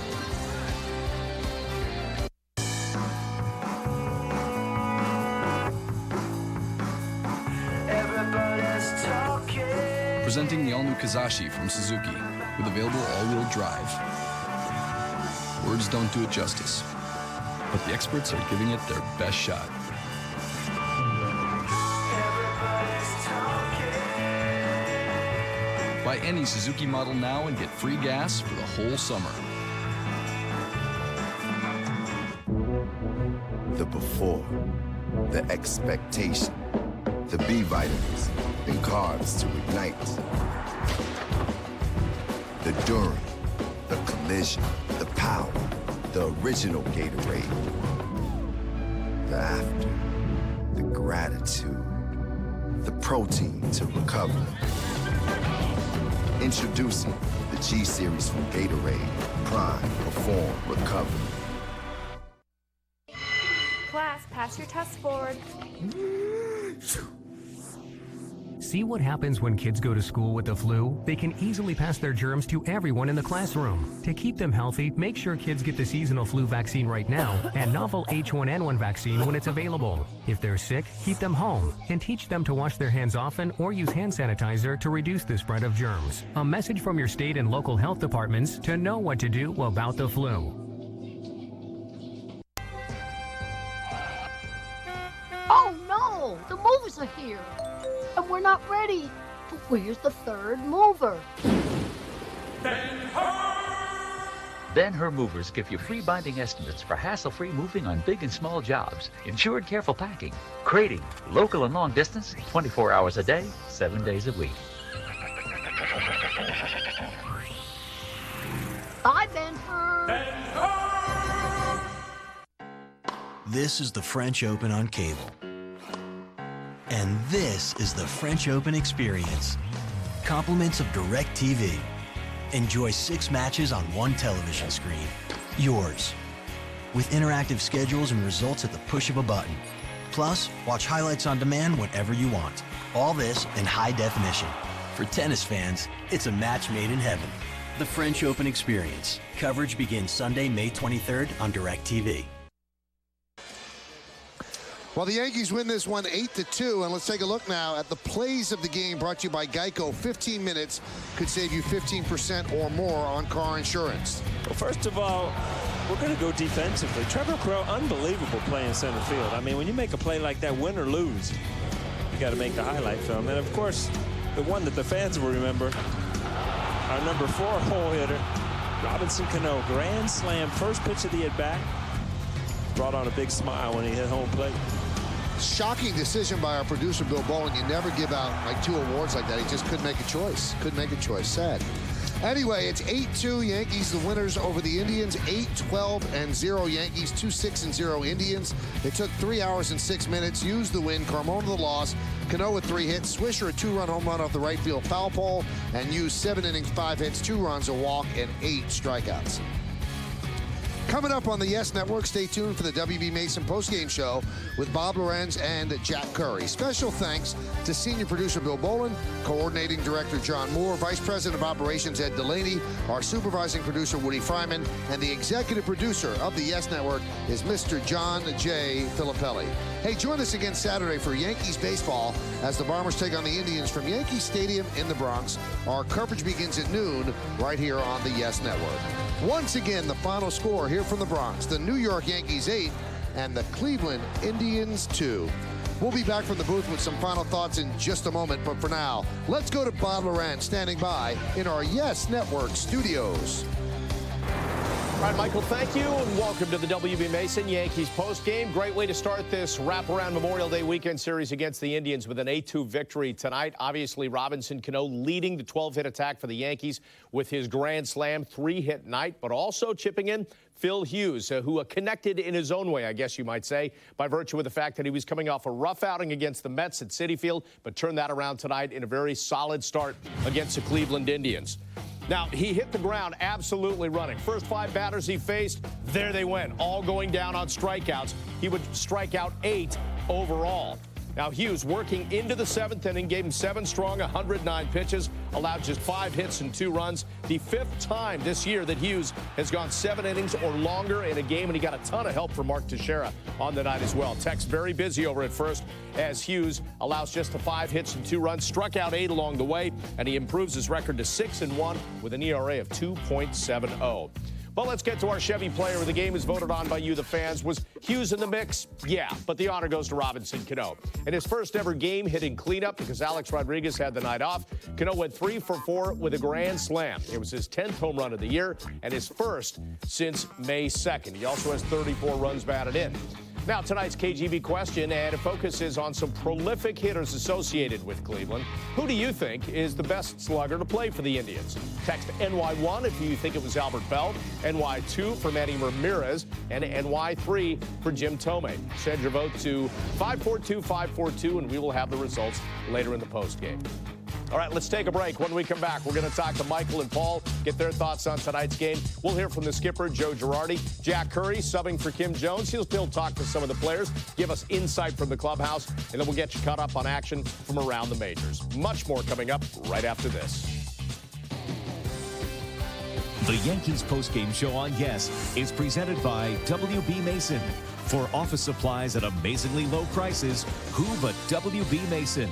Presenting the all-new Kazashi from Suzuki with available all-wheel drive. Words don't do it justice, but the experts are giving it their best shot. Buy any Suzuki model now and get free gas for the whole summer. The before, the expectation, the B vitamins and carbs to ignite. The during, the collision, the power, the original Gatorade. The after, the gratitude, the protein to recover. Introducing the G Series from Gatorade. Prime, perform, recover. Class, pass your test forward. See what happens when kids go to school with the flu? They can easily pass their germs to everyone in the classroom. To keep them healthy, make sure kids get the seasonal flu vaccine right now and novel H1N1 vaccine when it's available. If they're sick, keep them home and teach them to wash their hands often or use hand sanitizer to reduce the spread of germs. A message from your state and local health departments to know what to do about the flu. Oh no! The movers are here! And we're not ready. But where's the 3rd mover? Ben-Hur Movers give you free binding estimates for hassle-free moving on big and small jobs. Insured careful packing. Crating. Local and long distance. 24 hours a day. 7 days a week. Bye, Ben-Hur. This is the French Open on cable. And this is the French Open experience. Compliments of DirecTV. Enjoy 6 matches on one television screen. Yours. With interactive schedules and results at the push of a button. Plus, watch highlights on demand whenever you want. All this in high definition. For tennis fans, it's a match made in heaven. The French Open Experience. Coverage begins Sunday, May 23rd on DirecTV. Well, the Yankees win this one 8-2, and let's take a look now at the plays of the game brought to you by Geico. 15 minutes could save you 15% or more on car insurance. Well, first of all, we're going to go defensively. Trevor Crow, unbelievable play in center field. I mean, when you make a play like that, win or lose, you got to make the highlight film. And, of course, the one that the fans will remember, our number 4 hole hitter, Robinson Cano, grand slam, first pitch of the at-bat. Brought on a big smile when he hit home plate. Shocking decision by our producer, Bill Bowling. You never give out like 2 awards like that. He just couldn't make a choice. Couldn't make a choice. Sad. Anyway, it's 8-2 Yankees, the winners over the Indians. 8-12-0 Yankees, 2-6-0 Indians. It took 3 hours and 6 minutes. Used the win. Carmona the loss. Cano with 3 hits. Swisher a 2-run home run off the right field foul pole. And used 7 innings, 5 hits, 2 runs, a walk, and 8 strikeouts. Coming up on the Yes Network, stay tuned for the WB Mason postgame show with Bob Lorenz and Jack Curry. Special thanks to senior producer Bill Bolin, coordinating director John Moore, vice president of operations Ed Delaney, our supervising producer Woody Fryman, and the executive producer of the Yes Network is Mr. John J. Filippelli. Hey, join us again Saturday for Yankees baseball as the Bombers take on the Indians from Yankee Stadium in the Bronx. Our coverage begins at noon right here on the Yes Network. Once again, the final score here from the Bronx, the New York Yankees 8 and the Cleveland Indians 2. We'll be back from the booth with some final thoughts in just a moment, but for now, let's go to Bob Lorenz standing by in our Yes Network studios. All right, Michael, thank you, and welcome to the WB Mason Yankees postgame. Great way to start this wraparound Memorial Day weekend series against the Indians with an 8-2 victory tonight. Obviously, Robinson Cano leading the 12-hit attack for the Yankees with his grand slam 3-hit night, but also chipping in Phil Hughes, who connected in his own way, I guess you might say, by virtue of the fact that he was coming off a rough outing against the Mets at Citi Field, but turned that around tonight in a very solid start against the Cleveland Indians. Now, he hit the ground absolutely running. First 5 batters he faced, there they went, all going down on strikeouts. He would strike out 8 overall. Now, Hughes working into the 7th inning, gave him 7 strong, 109 pitches, allowed just 5 hits and 2 runs. The 5th time this year that Hughes has gone 7 innings or longer in a game, and he got a ton of help from Mark Teixeira on the night as well. Tech's very busy over at first as Hughes allows just the 5 hits and 2 runs, struck out 8 along the way, and he improves his record to 6-1 with an ERA of 2.70. Well, let's get to our Chevy player of the game, as voted on by you, the fans. Was Hughes in the mix? Yeah, but the honor goes to Robinson Cano. In his first ever game hitting cleanup because Alex Rodriguez had the night off, Cano went 3 for 4 with a grand slam. It was his 10th home run of the year and his first since May 2nd. He also has 34 runs batted in. Now, tonight's KGB question, and it focuses on some prolific hitters associated with Cleveland. Who do you think is the best slugger to play for the Indians? Text NY1 if you think it was Albert Bell, NY2 for Manny Ramirez, and NY3 for Jim Thome. Send your vote to 542-542, and we will have the results later in the postgame. All right, let's take a break. When we come back, we're going to talk to Michael and Paul, get their thoughts on tonight's game. We'll hear from the skipper, Joe Girardi. Jack Curry subbing for Kim Jones. He'll still talk to some of the players, give us insight from the clubhouse, and then we'll get you caught up on action from around the majors. Much more coming up right after this. The Yankees postgame show on Yes is presented by WB Mason. For office supplies at amazingly low prices, who but WB Mason?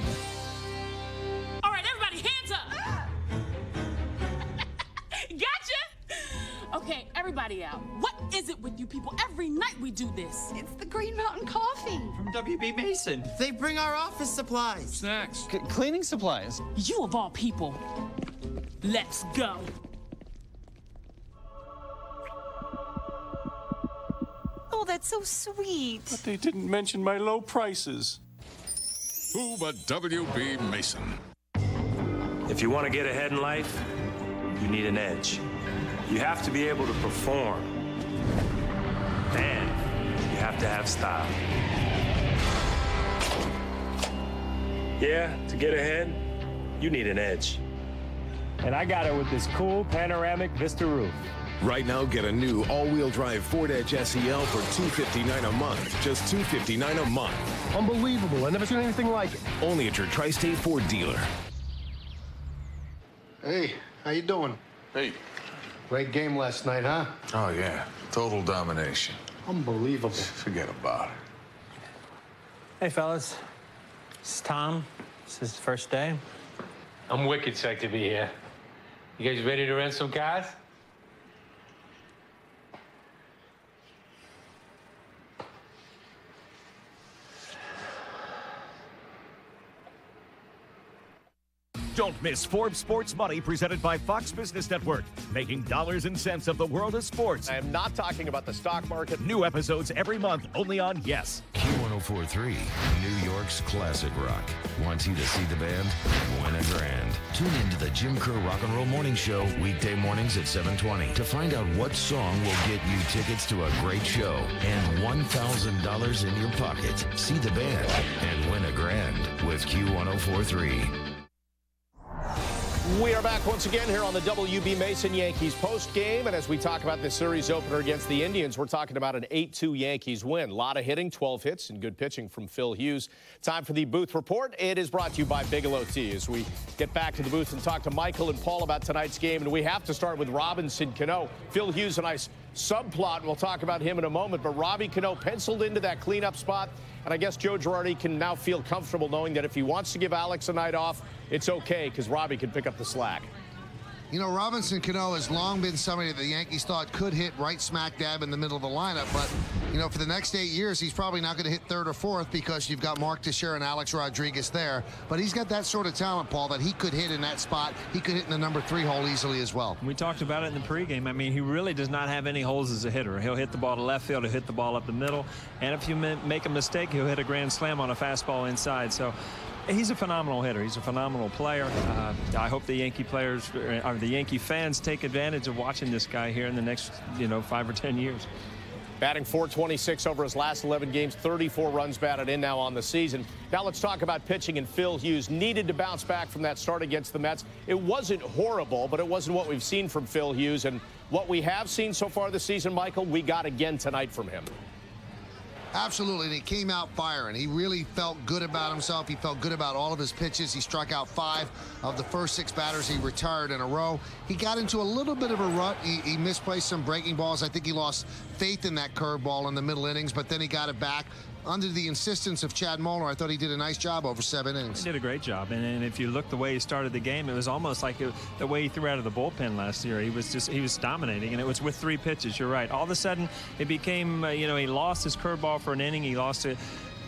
Okay, everybody out. What is it with you people? Every night we do this. It's the Green Mountain Coffee. From WB Mason. They bring our office supplies. Snacks. Cleaning supplies. You of all people. Let's go. Oh, that's so sweet. But they didn't mention my low prices. Who but WB Mason? If you want to get ahead in life, you need an edge. You have to be able to perform. And you have to have style. Yeah, to get ahead, you need an edge. And I got it with this cool panoramic Vista roof. Right now, get a new all-wheel drive Ford Edge SEL for $259 a month. Just $259 a month. Unbelievable. I've never seen anything like it. Only at your Tri-State Ford dealer. Hey, how you doing? Hey. Great game last night, huh? Oh, yeah. Total domination. Unbelievable. Forget about it. Hey, fellas. This is Tom. This is the first day. I'm wicked psyched to be here. You guys ready to rent some cars? Don't miss Forbes Sports Money presented by Fox Business Network, making dollars and cents of the world of sports. I am not talking about the stock market. New episodes every month, only on Yes. Q1043, New York's classic rock. Want you to see the band? Win a grand. Tune into the Jim Kerr Rock and Roll Morning Show weekday mornings at 7:20 to find out what song will get you tickets to a great show and $1,000 in your pocket. See the band and win a grand with Q1043. We are back once again here on the WB Mason Yankees post game. And as we talk about this series opener against the Indians, we're talking about an 8-2 Yankees win. A lot of hitting, 12 hits, and good pitching from Phil Hughes. Time for the Booth Report. It is brought to you by Bigelow Tea. As we get back to the booth and talk to Michael and Paul about tonight's game. And we have to start with Robinson Cano. Phil Hughes, a nice subplot, and we'll talk about him in a moment. But Robbie Cano penciled into that cleanup spot. And I guess Joe Girardi can now feel comfortable knowing that if he wants to give Alex a night off, it's okay because Robbie can pick up the slack. You know, Robinson Cano has long been somebody that the Yankees thought could hit right smack dab in the middle of the lineup. But, you know, for the next 8 years, he's probably not going to hit third or fourth because you've got Mark Teixeira and Alex Rodriguez there. But he's got that sort of talent, Paul, that he could hit in that spot. He could hit in the number 3 hole easily as well. We talked about it in the pregame. I mean, he really does not have any holes as a hitter. He'll hit the ball to left field. He'll hit the ball up the middle. And if you make a mistake, he'll hit a grand slam on a fastball inside. So he's a phenomenal hitter. He's a phenomenal player. I hope the Yankee players or the Yankee fans take advantage of watching this guy here in the next, 5 or 10 years. Batting .426 over his last 11 games, 34 runs batted in now on the season. Now let's talk about pitching, and Phil Hughes needed to bounce back from that start against the Mets. It wasn't horrible, but it wasn't what we've seen from Phil Hughes. And what we have seen so far this season, Michael, we got again tonight from him. Absolutely, and he came out firing. He really felt good about himself. He felt good about all of his pitches. He struck out 5 of the first 6 batters he retired in a row. He got into a little bit of a rut. He misplaced some breaking balls. I think he lost faith in that curveball in the middle innings, but then he got it back. Under the insistence of Chad Moeller, I thought he did a nice job over 7 innings. He did a great job, and if you look the way he started the game, it was almost like the way he threw out of the bullpen last year. He was dominating, and it was with 3 pitches. You're right. All of a sudden, it became, he lost his curveball for an inning. He lost it.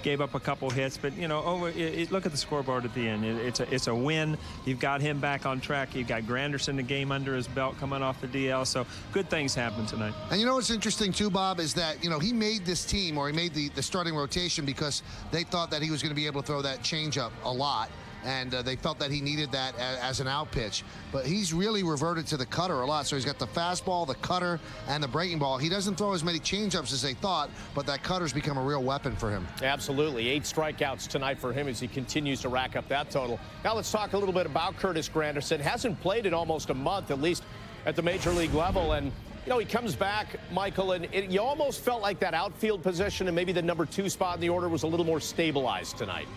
Gave up a couple hits, but look at the scoreboard at the end. It's a win. You've got him back on track. You've got Granderson the game under his belt coming off the DL. So good things happen tonight. And you know what's interesting too, Bob, is that he made this team, or he made the starting rotation because they thought that he was going to be able to throw that changeup a lot. And they felt that he needed that as an out pitch. But he's really reverted to the cutter a lot. So he's got the fastball, the cutter, and the breaking ball. He doesn't throw as many changeups as they thought, but that cutter's become a real weapon for him. Absolutely. 8 strikeouts tonight for him as he continues to rack up that total. Now let's talk a little bit about Curtis Granderson. Hasn't played in almost a month, at least at the major league level. And he comes back, Michael, and you almost felt like that outfield position and maybe the number 2 spot in the order was a little more stabilized tonight.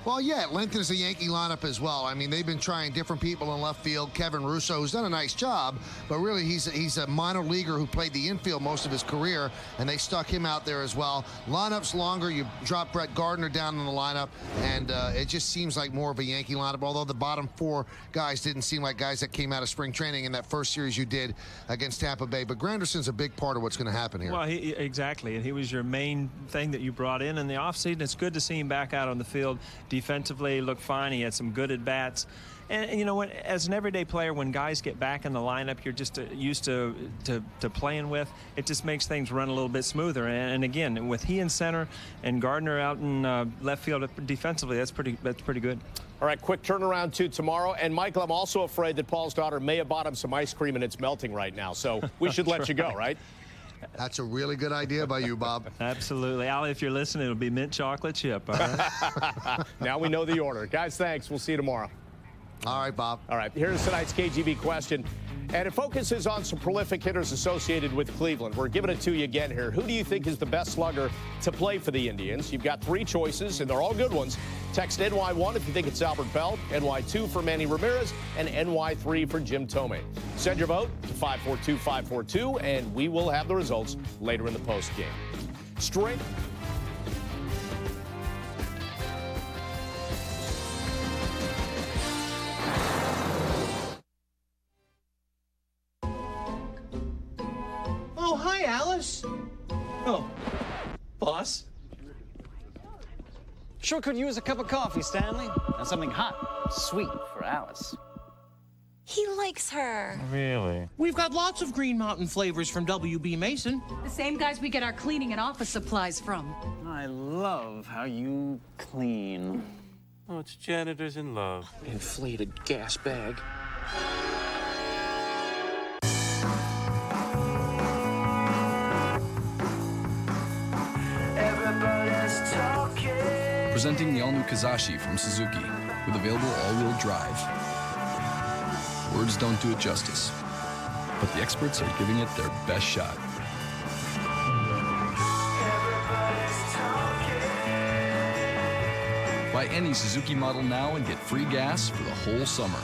Well, yeah, it lengthens the Yankee lineup as well. I mean, they've been trying different people in left field. Kevin Russo, who's done a nice job, but really he's a minor leaguer who played the infield most of his career, and they stuck him out there as well. Lineup's longer. You drop Brett Gardner down in the lineup, and it just seems like more of a Yankee lineup, although the bottom 4 guys didn't seem like guys that came out of spring training in that first series you did against Tampa Bay. But Granderson's a big part of what's going to happen here. Well, exactly, and he was your main thing that you brought in the offseason. It's good to see him back out on the field. Defensively, he looked fine. He had some good at-bats. And you know what, as an everyday player, when guys get back in the lineup you're just used to playing with, it just makes things run a little bit smoother. And again, with he in center and Gardner out in left field defensively, that's pretty good. All right, quick turnaround to tomorrow. And Michael, I'm also afraid that Paul's daughter may have bought him some ice cream and it's melting right now. So we should let you go, right? That's a really good idea by you, Bob. Absolutely. Allie, if you're listening, it'll be mint chocolate chip. All right? Now we know the order. Guys, thanks. We'll see you tomorrow. All right, Bob. All right, here's tonight's KGB question. And it focuses on some prolific hitters associated with Cleveland. We're giving it to you again here. Who do you think is the best slugger to play for the Indians? You've got 3 choices, and they're all good ones. Text NY1 if you think it's Albert Bell, NY2 for Manny Ramirez, and NY3 for Jim Thome. Send your vote to 542-542, and we will have the results later in the postgame. Strength. Oh, hi, Alice. Oh, boss? Sure could use a cup of coffee, Stanley. And something hot, sweet for Alice. He likes her. Really? We've got lots of Green Mountain flavors from WB Mason. The same guys we get our cleaning and office supplies from. I love how you clean. Oh, it's janitors in love. Inflated gas bag. Presenting the all-new Kazashi from Suzuki with available all-wheel drive. Words don't do it justice, but the experts are giving it their best shot. Buy any Suzuki model now and get free gas for the whole summer.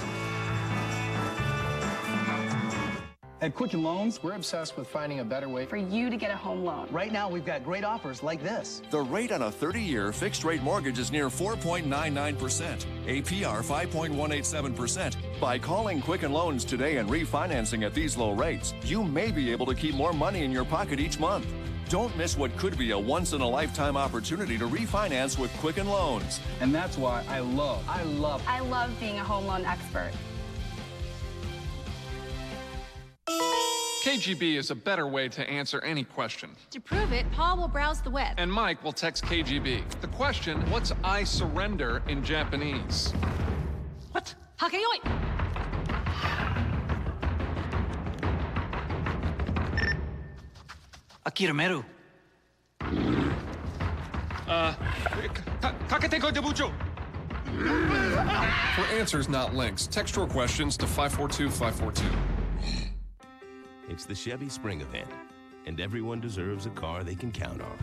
At Quicken Loans, we're obsessed with finding a better way For you to get a home loan. Right now, we've got great offers like this. The rate on a 30-year fixed-rate mortgage is near 4.99%. APR 5.187%. By calling Quicken Loans today and refinancing at these low rates, you may be able to keep more money in your pocket each month. Don't miss what could be a once-in-a-lifetime opportunity to refinance with Quicken Loans. And that's why I love being a home loan expert. KGB is a better way to answer any question. To prove it, Paul will browse the web. And Mike will text KGB. The question, what's I surrender in Japanese? What? Hakeyoi! Akirameru. Kaketeko debucho. For answers, not links, text your questions to 542-542. It's the Chevy Spring Event, and everyone deserves a car they can count on.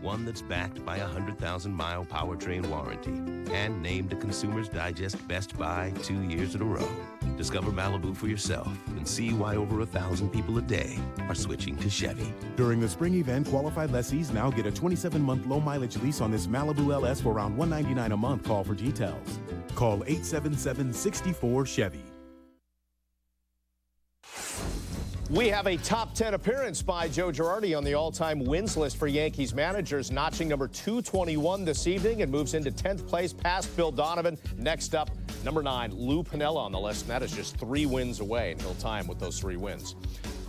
One that's backed by a 100,000-mile powertrain warranty and named a Consumer's Digest Best Buy 2 years in a row. Discover Malibu for yourself and see why over 1,000 people a day are switching to Chevy. During the spring event, qualified lessees now get a 27-month low-mileage lease on this Malibu LS for around $199 a month. Call for details. Call 877-64-CHEVY. We have a top 10 appearance by Joe Girardi on the all-time wins list for Yankees managers, notching number 221 this evening and moves into 10th place past Bill Donovan. Next up, number 9, Lou Piniella on the list, and that is just 3 wins away, and he'll tie him with those 3 wins.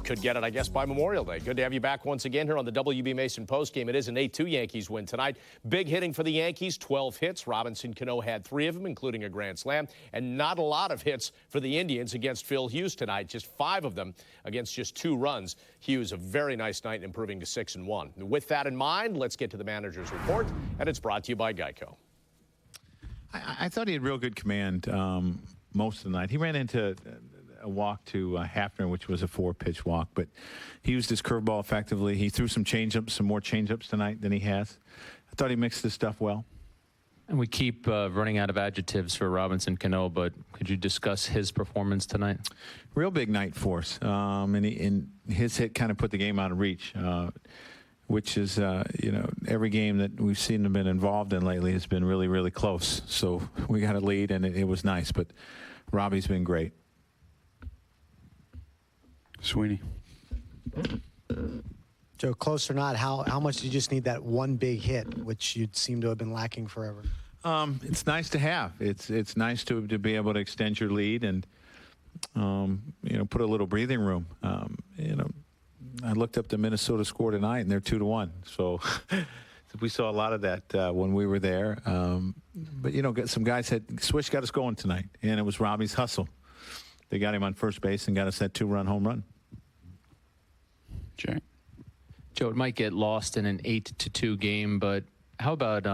Could get it, I guess, by Memorial Day. Good to have you back once again here on the WB Mason postgame. It is an 8-2 Yankees win tonight. Big hitting for the Yankees, 12 hits. Robinson Cano had 3 of them, including a grand slam. And not a lot of hits for the Indians against Phil Hughes tonight. Just 5 of them against just 2 runs. Hughes, a very nice night, improving to 6-1. With that in mind, let's get to the manager's report, and it's brought to you by Geico. I thought he had real good command most of the night. He ran into a walk to Hafner, which was a 4-pitch walk, but he used his curveball effectively. He threw some changeups, some more changeups tonight than he has. I thought he mixed his stuff well. And we keep running out of adjectives for Robinson Cano, but could you discuss his performance tonight? Real big night for us, and his hit kind of put the game out of reach, which is, every game that we've seen him been involved in lately has been really, really close. So we got a lead, and it was nice, but Robbie's been great. Sweeney. Joe, close or not, how much do you just need that one big hit, which you'd seem to have been lacking forever? It's nice to have. It's nice to be able to extend your lead and put a little breathing room. I looked up the Minnesota score tonight, and they're 2-1. So we saw a lot of that when we were there. But some guys Swish got us going tonight, and it was Robbie's hustle. They got him on first base and got us that 2-run home run. Joe, it might get lost in an 8-2 game, but how about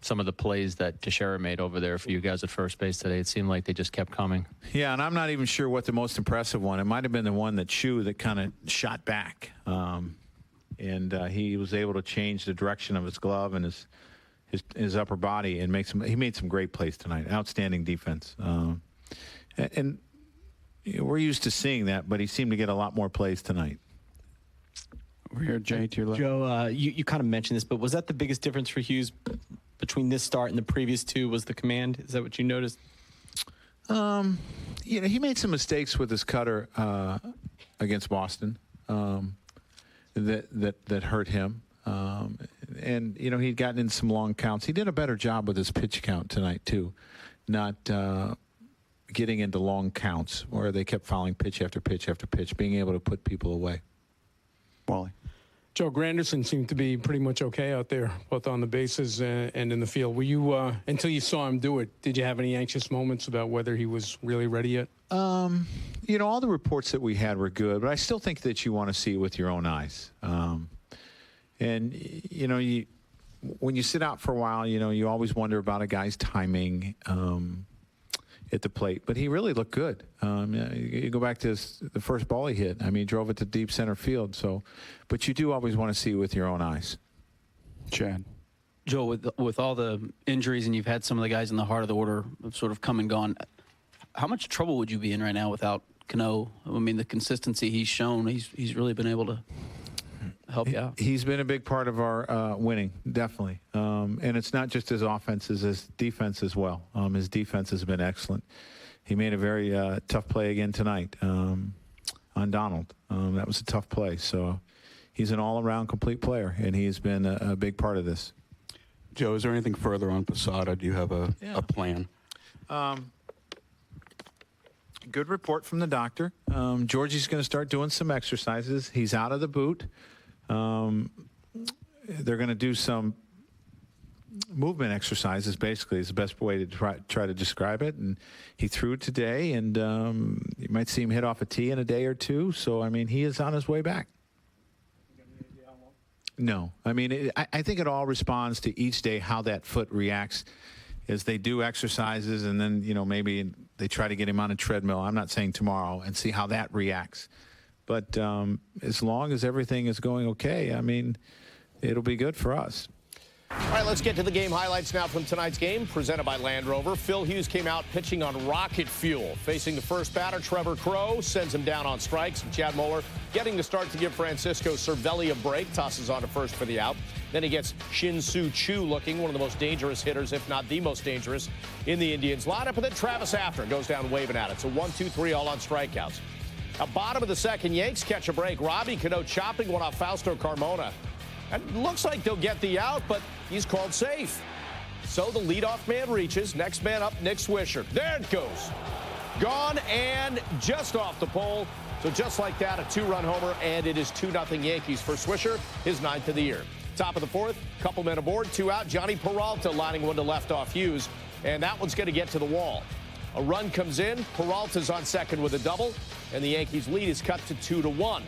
some of the plays that Teixeira made over there for you guys at first base today. It seemed like they just kept coming. Yeah, and I'm not even sure what the most impressive one. It might have been the one that Shu that kind of shot back. And he was able to change the direction of his glove and his upper body and he made some great plays tonight. Outstanding defense. And we're used to seeing that, but he seemed to get a lot more plays tonight. We're here, Jay, to your left. Joe, you kind of mentioned this, but was that the biggest difference for Hughes between this start and the previous two? Was the command? Is that what you noticed? He made some mistakes with his cutter against Boston that hurt him. And he'd gotten in some long counts. He did a better job with his pitch count tonight too, not getting into long counts where they kept fouling pitch after pitch after pitch, being able to put people away. Wally. Joe, Granderson seemed to be pretty much okay out there, both on the bases and in the field. Were you, until you saw him do it, did you have any anxious moments about whether he was really ready yet? All the reports that we had were good, but I still think that you want to see it with your own eyes. And when you sit out for a while, you always wonder about a guy's timing at the plate. But he really looked good. You go back to the first ball he hit. I mean, he drove it to deep center field. But you do always want to see it with your own eyes. Chad. Joe, with all the injuries and you've had some of the guys in the heart of the order sort of come and gone, how much trouble would you be in right now without Cano? I mean, the consistency he's shown, he's really been able to help you out. He's been a big part of our winning, definitely. And it's not just his offense, it's his defense as well. His defense has been excellent. He made a very tough play again tonight on Donald. That was a tough play. So he's an all-around complete player, and he's been a big part of this. Joe, is there anything further on Posada? Do you have a plan? Good report from the doctor. Georgie's going to start doing some exercises. He's out of the boot. They're going to do some movement exercises, basically, is the best way to try to describe it. And he threw it today, and you might see him hit off a tee in a day or two. So, I mean, he is on his way back. No. I mean, I think it all responds to each day how that foot reacts as they do exercises, and then, maybe they try to get him on a treadmill. I'm not saying tomorrow, and see how that reacts. But as long as everything is going okay, I mean, it'll be good for us. All right, let's get to the game highlights now from tonight's game, presented by Land Rover. Phil Hughes came out pitching on rocket fuel. Facing the first batter, Trevor Crowe sends him down on strikes. Chad Moeller getting the start to give Francisco Cervelli a break, tosses on to first for the out. Then he gets Shin-Soo Choo looking one of the most dangerous hitters, if not the most dangerous, in the Indians lineup. And then Travis After goes down waving at it. So 1-2-3 all on strikeouts. At bottom of the second, Yanks catch a break. Robbie Cano chopping one off Fausto Carmona. It looks like they'll get the out, but he's called safe. So the leadoff man reaches. Next man up, Nick Swisher. There it goes. Gone and just off the pole. So just like that, a two-run homer, and it is 2-0 Yankees for Swisher, his 9th of the year. Top of the fourth, couple men aboard, 2 out. Johnny Peralta lining one to left off Hughes, and that one's going to get to the wall. A run comes in. Peralta's on second with a double, and the Yankees' lead is cut to 2-1.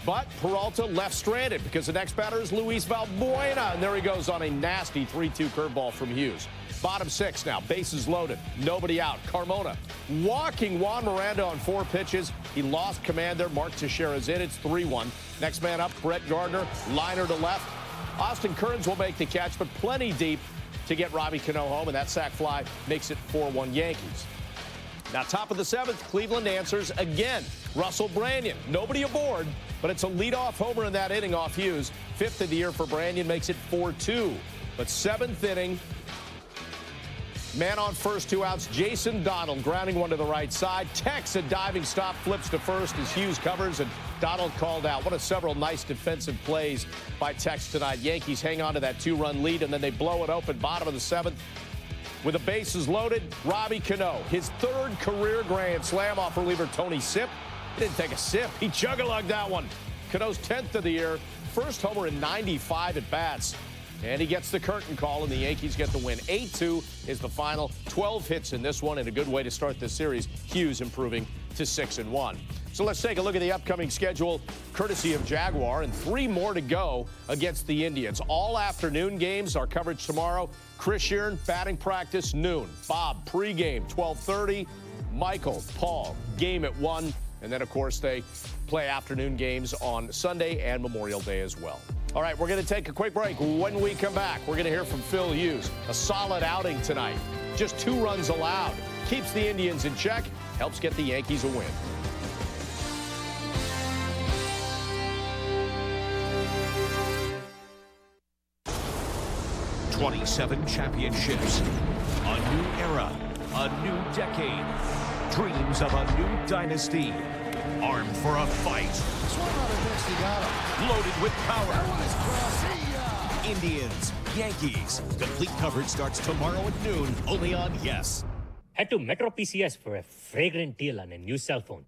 But Peralta left stranded because the next batter is Luis Valbuena, and there he goes on a nasty 3-2 curveball from Hughes. Bottom 6 now, bases loaded, nobody out. Carmona walking Juan Miranda on 4 pitches. He lost command there. Mark Teixeira's in. It's 3-1. Next man up, Brett Gardner, liner to left. Austin Kearns will make the catch, but plenty deep to get Robbie Cano home, and that sac fly makes it 4-1 Yankees. Now, top of the 7th, Cleveland answers again. Russell Branyan, nobody aboard, but it's a leadoff homer in that inning off Hughes. 5th of the year for Branyan, makes it 4-2. But 7th inning, man on first, 2 outs. Jason Donald grounding one to the right side. Tex a diving stop, flips to first as Hughes covers, and Donald called out. One of several nice defensive plays by Tex tonight. Yankees hang on to that 2-run lead, and then they blow it open. Bottom of the 7th. With the bases loaded, Robbie Cano, his 3rd career grand slam off reliever Tony Sipp. He didn't take a sip. He chug-a-lugged that one. Cano's 10th of the year, first homer in 95 at-bats. And he gets the curtain call, and the Yankees get the win. 8-2 is the final. 12 hits in this one, and a good way to start this series. Hughes improving to 6-1. So let's take a look at the upcoming schedule, courtesy of Jaguar, and 3 more to go against the Indians. All afternoon games, our coverage tomorrow. Chris Sheeran, batting practice, noon. Bob, pregame, 12:30. Michael, Paul, game at 1. And then, of course, they play afternoon games on Sunday and Memorial Day as well. All right, we're going to take a quick break. When we come back, we're going to hear from Phil Hughes. A solid outing tonight. Just 2 runs allowed. Keeps the Indians in check. Helps get the Yankees a win. 27 championships, a new era, a new decade, dreams of a new dynasty, armed for a fight, loaded with power. Indians, Yankees. Complete coverage starts tomorrow at noon, only on Yes. Head to Metro PCS for a fragrant deal on a new cell phone.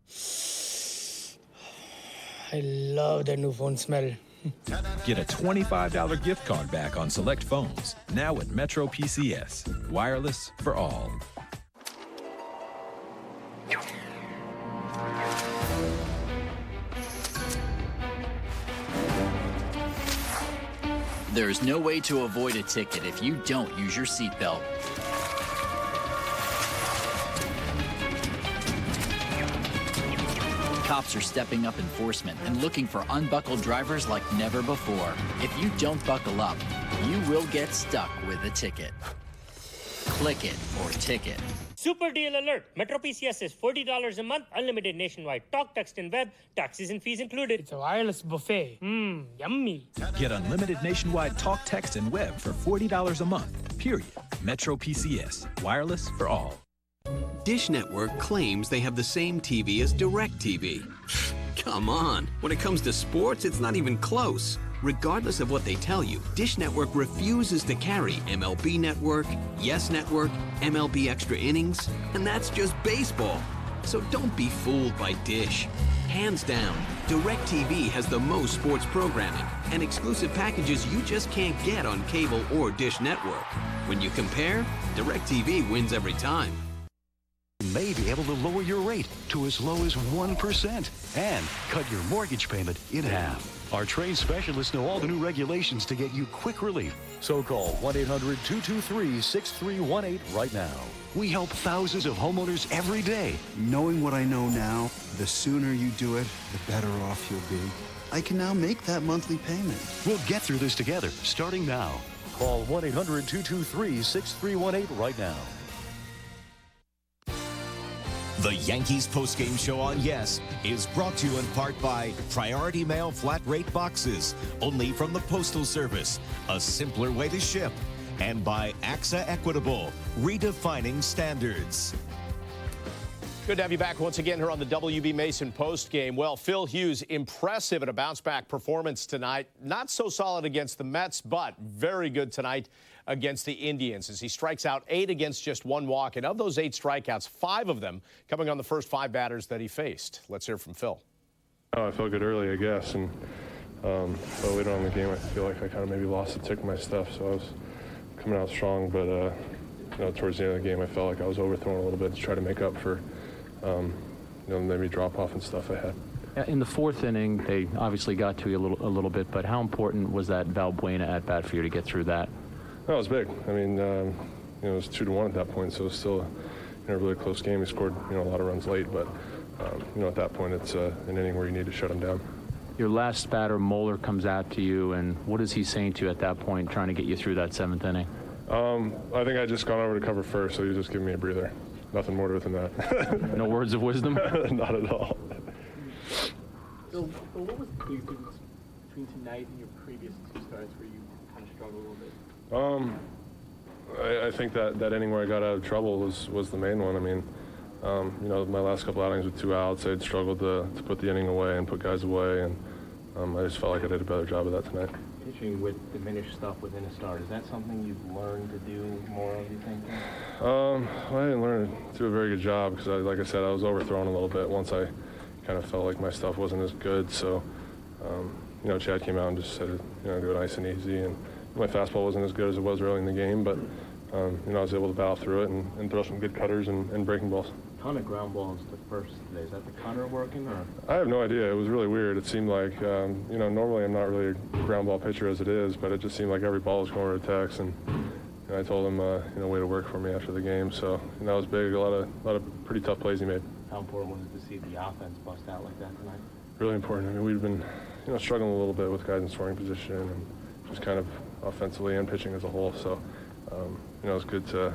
I love the new phone smell. Get a $25 gift card back on select phones. Now at Metro PCS. Wireless for all. There's no way to avoid a ticket if you don't use your seatbelt. Cops are stepping up enforcement and looking for unbuckled drivers like never before. If you don't buckle up, you will get stuck with a ticket. Click it or ticket. Super deal alert! Metro PCS is $40 a month, unlimited nationwide talk, text, and web, taxes and fees included. It's a wireless buffet. Yummy. Get unlimited nationwide talk, text, and web for $40 a month. Period. Metro PCS. Wireless for all. Dish Network claims they have the same TV as DirecTV. Come on. When it comes to sports, it's not even close. Regardless of what they tell you, Dish Network refuses to carry MLB Network, Yes Network, MLB Extra Innings, and that's just baseball. So don't be fooled by Dish. Hands down, DirecTV has the most sports programming and exclusive packages you just can't get on cable or Dish Network. When you compare, DirecTV wins every time. May be able to lower your rate to as low as 1% and cut your mortgage payment in half. Our trained specialists know all the new regulations to get you quick relief. So call 1-800-223-6318 right now. We help thousands of homeowners every day. Knowing what I know now, the sooner you do it, the better off you'll be. I can now make that monthly payment. We'll get through this together, starting now. Call 1-800-223-6318 right now. The Yankees postgame show on Yes is brought to you in part by Priority Mail Flat Rate Boxes, only from the Postal Service, a simpler way to ship, and by AXA Equitable, redefining standards. Good to have you back once again here on the WB Mason postgame. Well, Phil Hughes, impressive at a bounce-back performance tonight. Not so solid against the Mets, but very good tonight against the Indians as he strikes out 8 against just 1 walk. And of those 8 strikeouts, 5 of them coming on the first 5 batters that he faced. Let's hear from Phil. I felt good early, I guess. And but later on in the game, I feel like I kind of maybe lost the tick of my stuff. So I was coming out strong. But towards the end of the game, I felt like I was overthrown a little bit to try to make up for maybe drop off and stuff I had. In the 4th inning, they obviously got to you a little bit. But how important was that Valbuena at bat for you to get through that? No, it was big. I mean, it was 2-1 at that point, so it was still a really close game. He scored, a lot of runs late, but, at that point, it's an inning where you need to shut him down. Your last batter, Moeller, comes out to you, and what is he saying to you at that point, trying to get you through that 7th inning? I think I just gone over to cover first, so he was just giving me a breather. Nothing more to it than that. No words of wisdom? Not at all. So what was the big difference between tonight and your previous 2 starts where you kind of struggled a little bit? I think that inning where I got out of trouble was the main one. I mean, my last couple outings with 2 outs, I'd struggled to put the inning away and put guys away, and I just felt like I did a better job of that tonight. Pitching with diminished stuff within a start, is that something you've learned to do more of, you think? I didn't learn to do a very good job because, like I said, I was overthrown a little bit once I kind of felt like my stuff wasn't as good. So, Chad came out and just said, do it nice and easy. And my fastball wasn't as good as it was early in the game, but I was able to battle through it and throw some good cutters and breaking balls. Ton of ground balls the first today. Is that the cutter working, or? I have no idea. It was really weird. It seemed like, normally I'm not really a ground ball pitcher as it is, but it just seemed like every ball was going to Tex, and I told him, way to work for me after the game. So that was big. A lot of pretty tough plays he made. How important was it to see the offense bust out like that tonight? Really important. I mean, we've been, struggling a little bit with guys in scoring position and just kind of offensively and pitching as a whole. So, it was good to,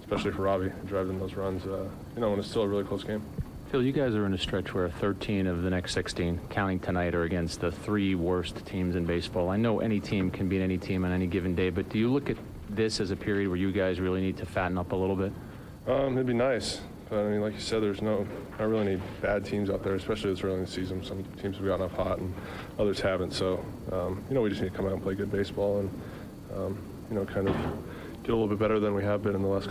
especially for Robbie, drive in those runs, when it's still a really close game. Phil, you guys are in a stretch where 13 of the next 16, counting tonight, are against the 3 worst teams in baseball. I know any team can beat any team on any given day, but do you look at this as a period where you guys really need to fatten up a little bit? It'd be nice. But, I mean, like you said, there's not really any bad teams out there, especially this early in the season. Some teams have gotten off hot and others haven't. So, we just need to come out and play good baseball and, kind of get a little bit better than we have been in the last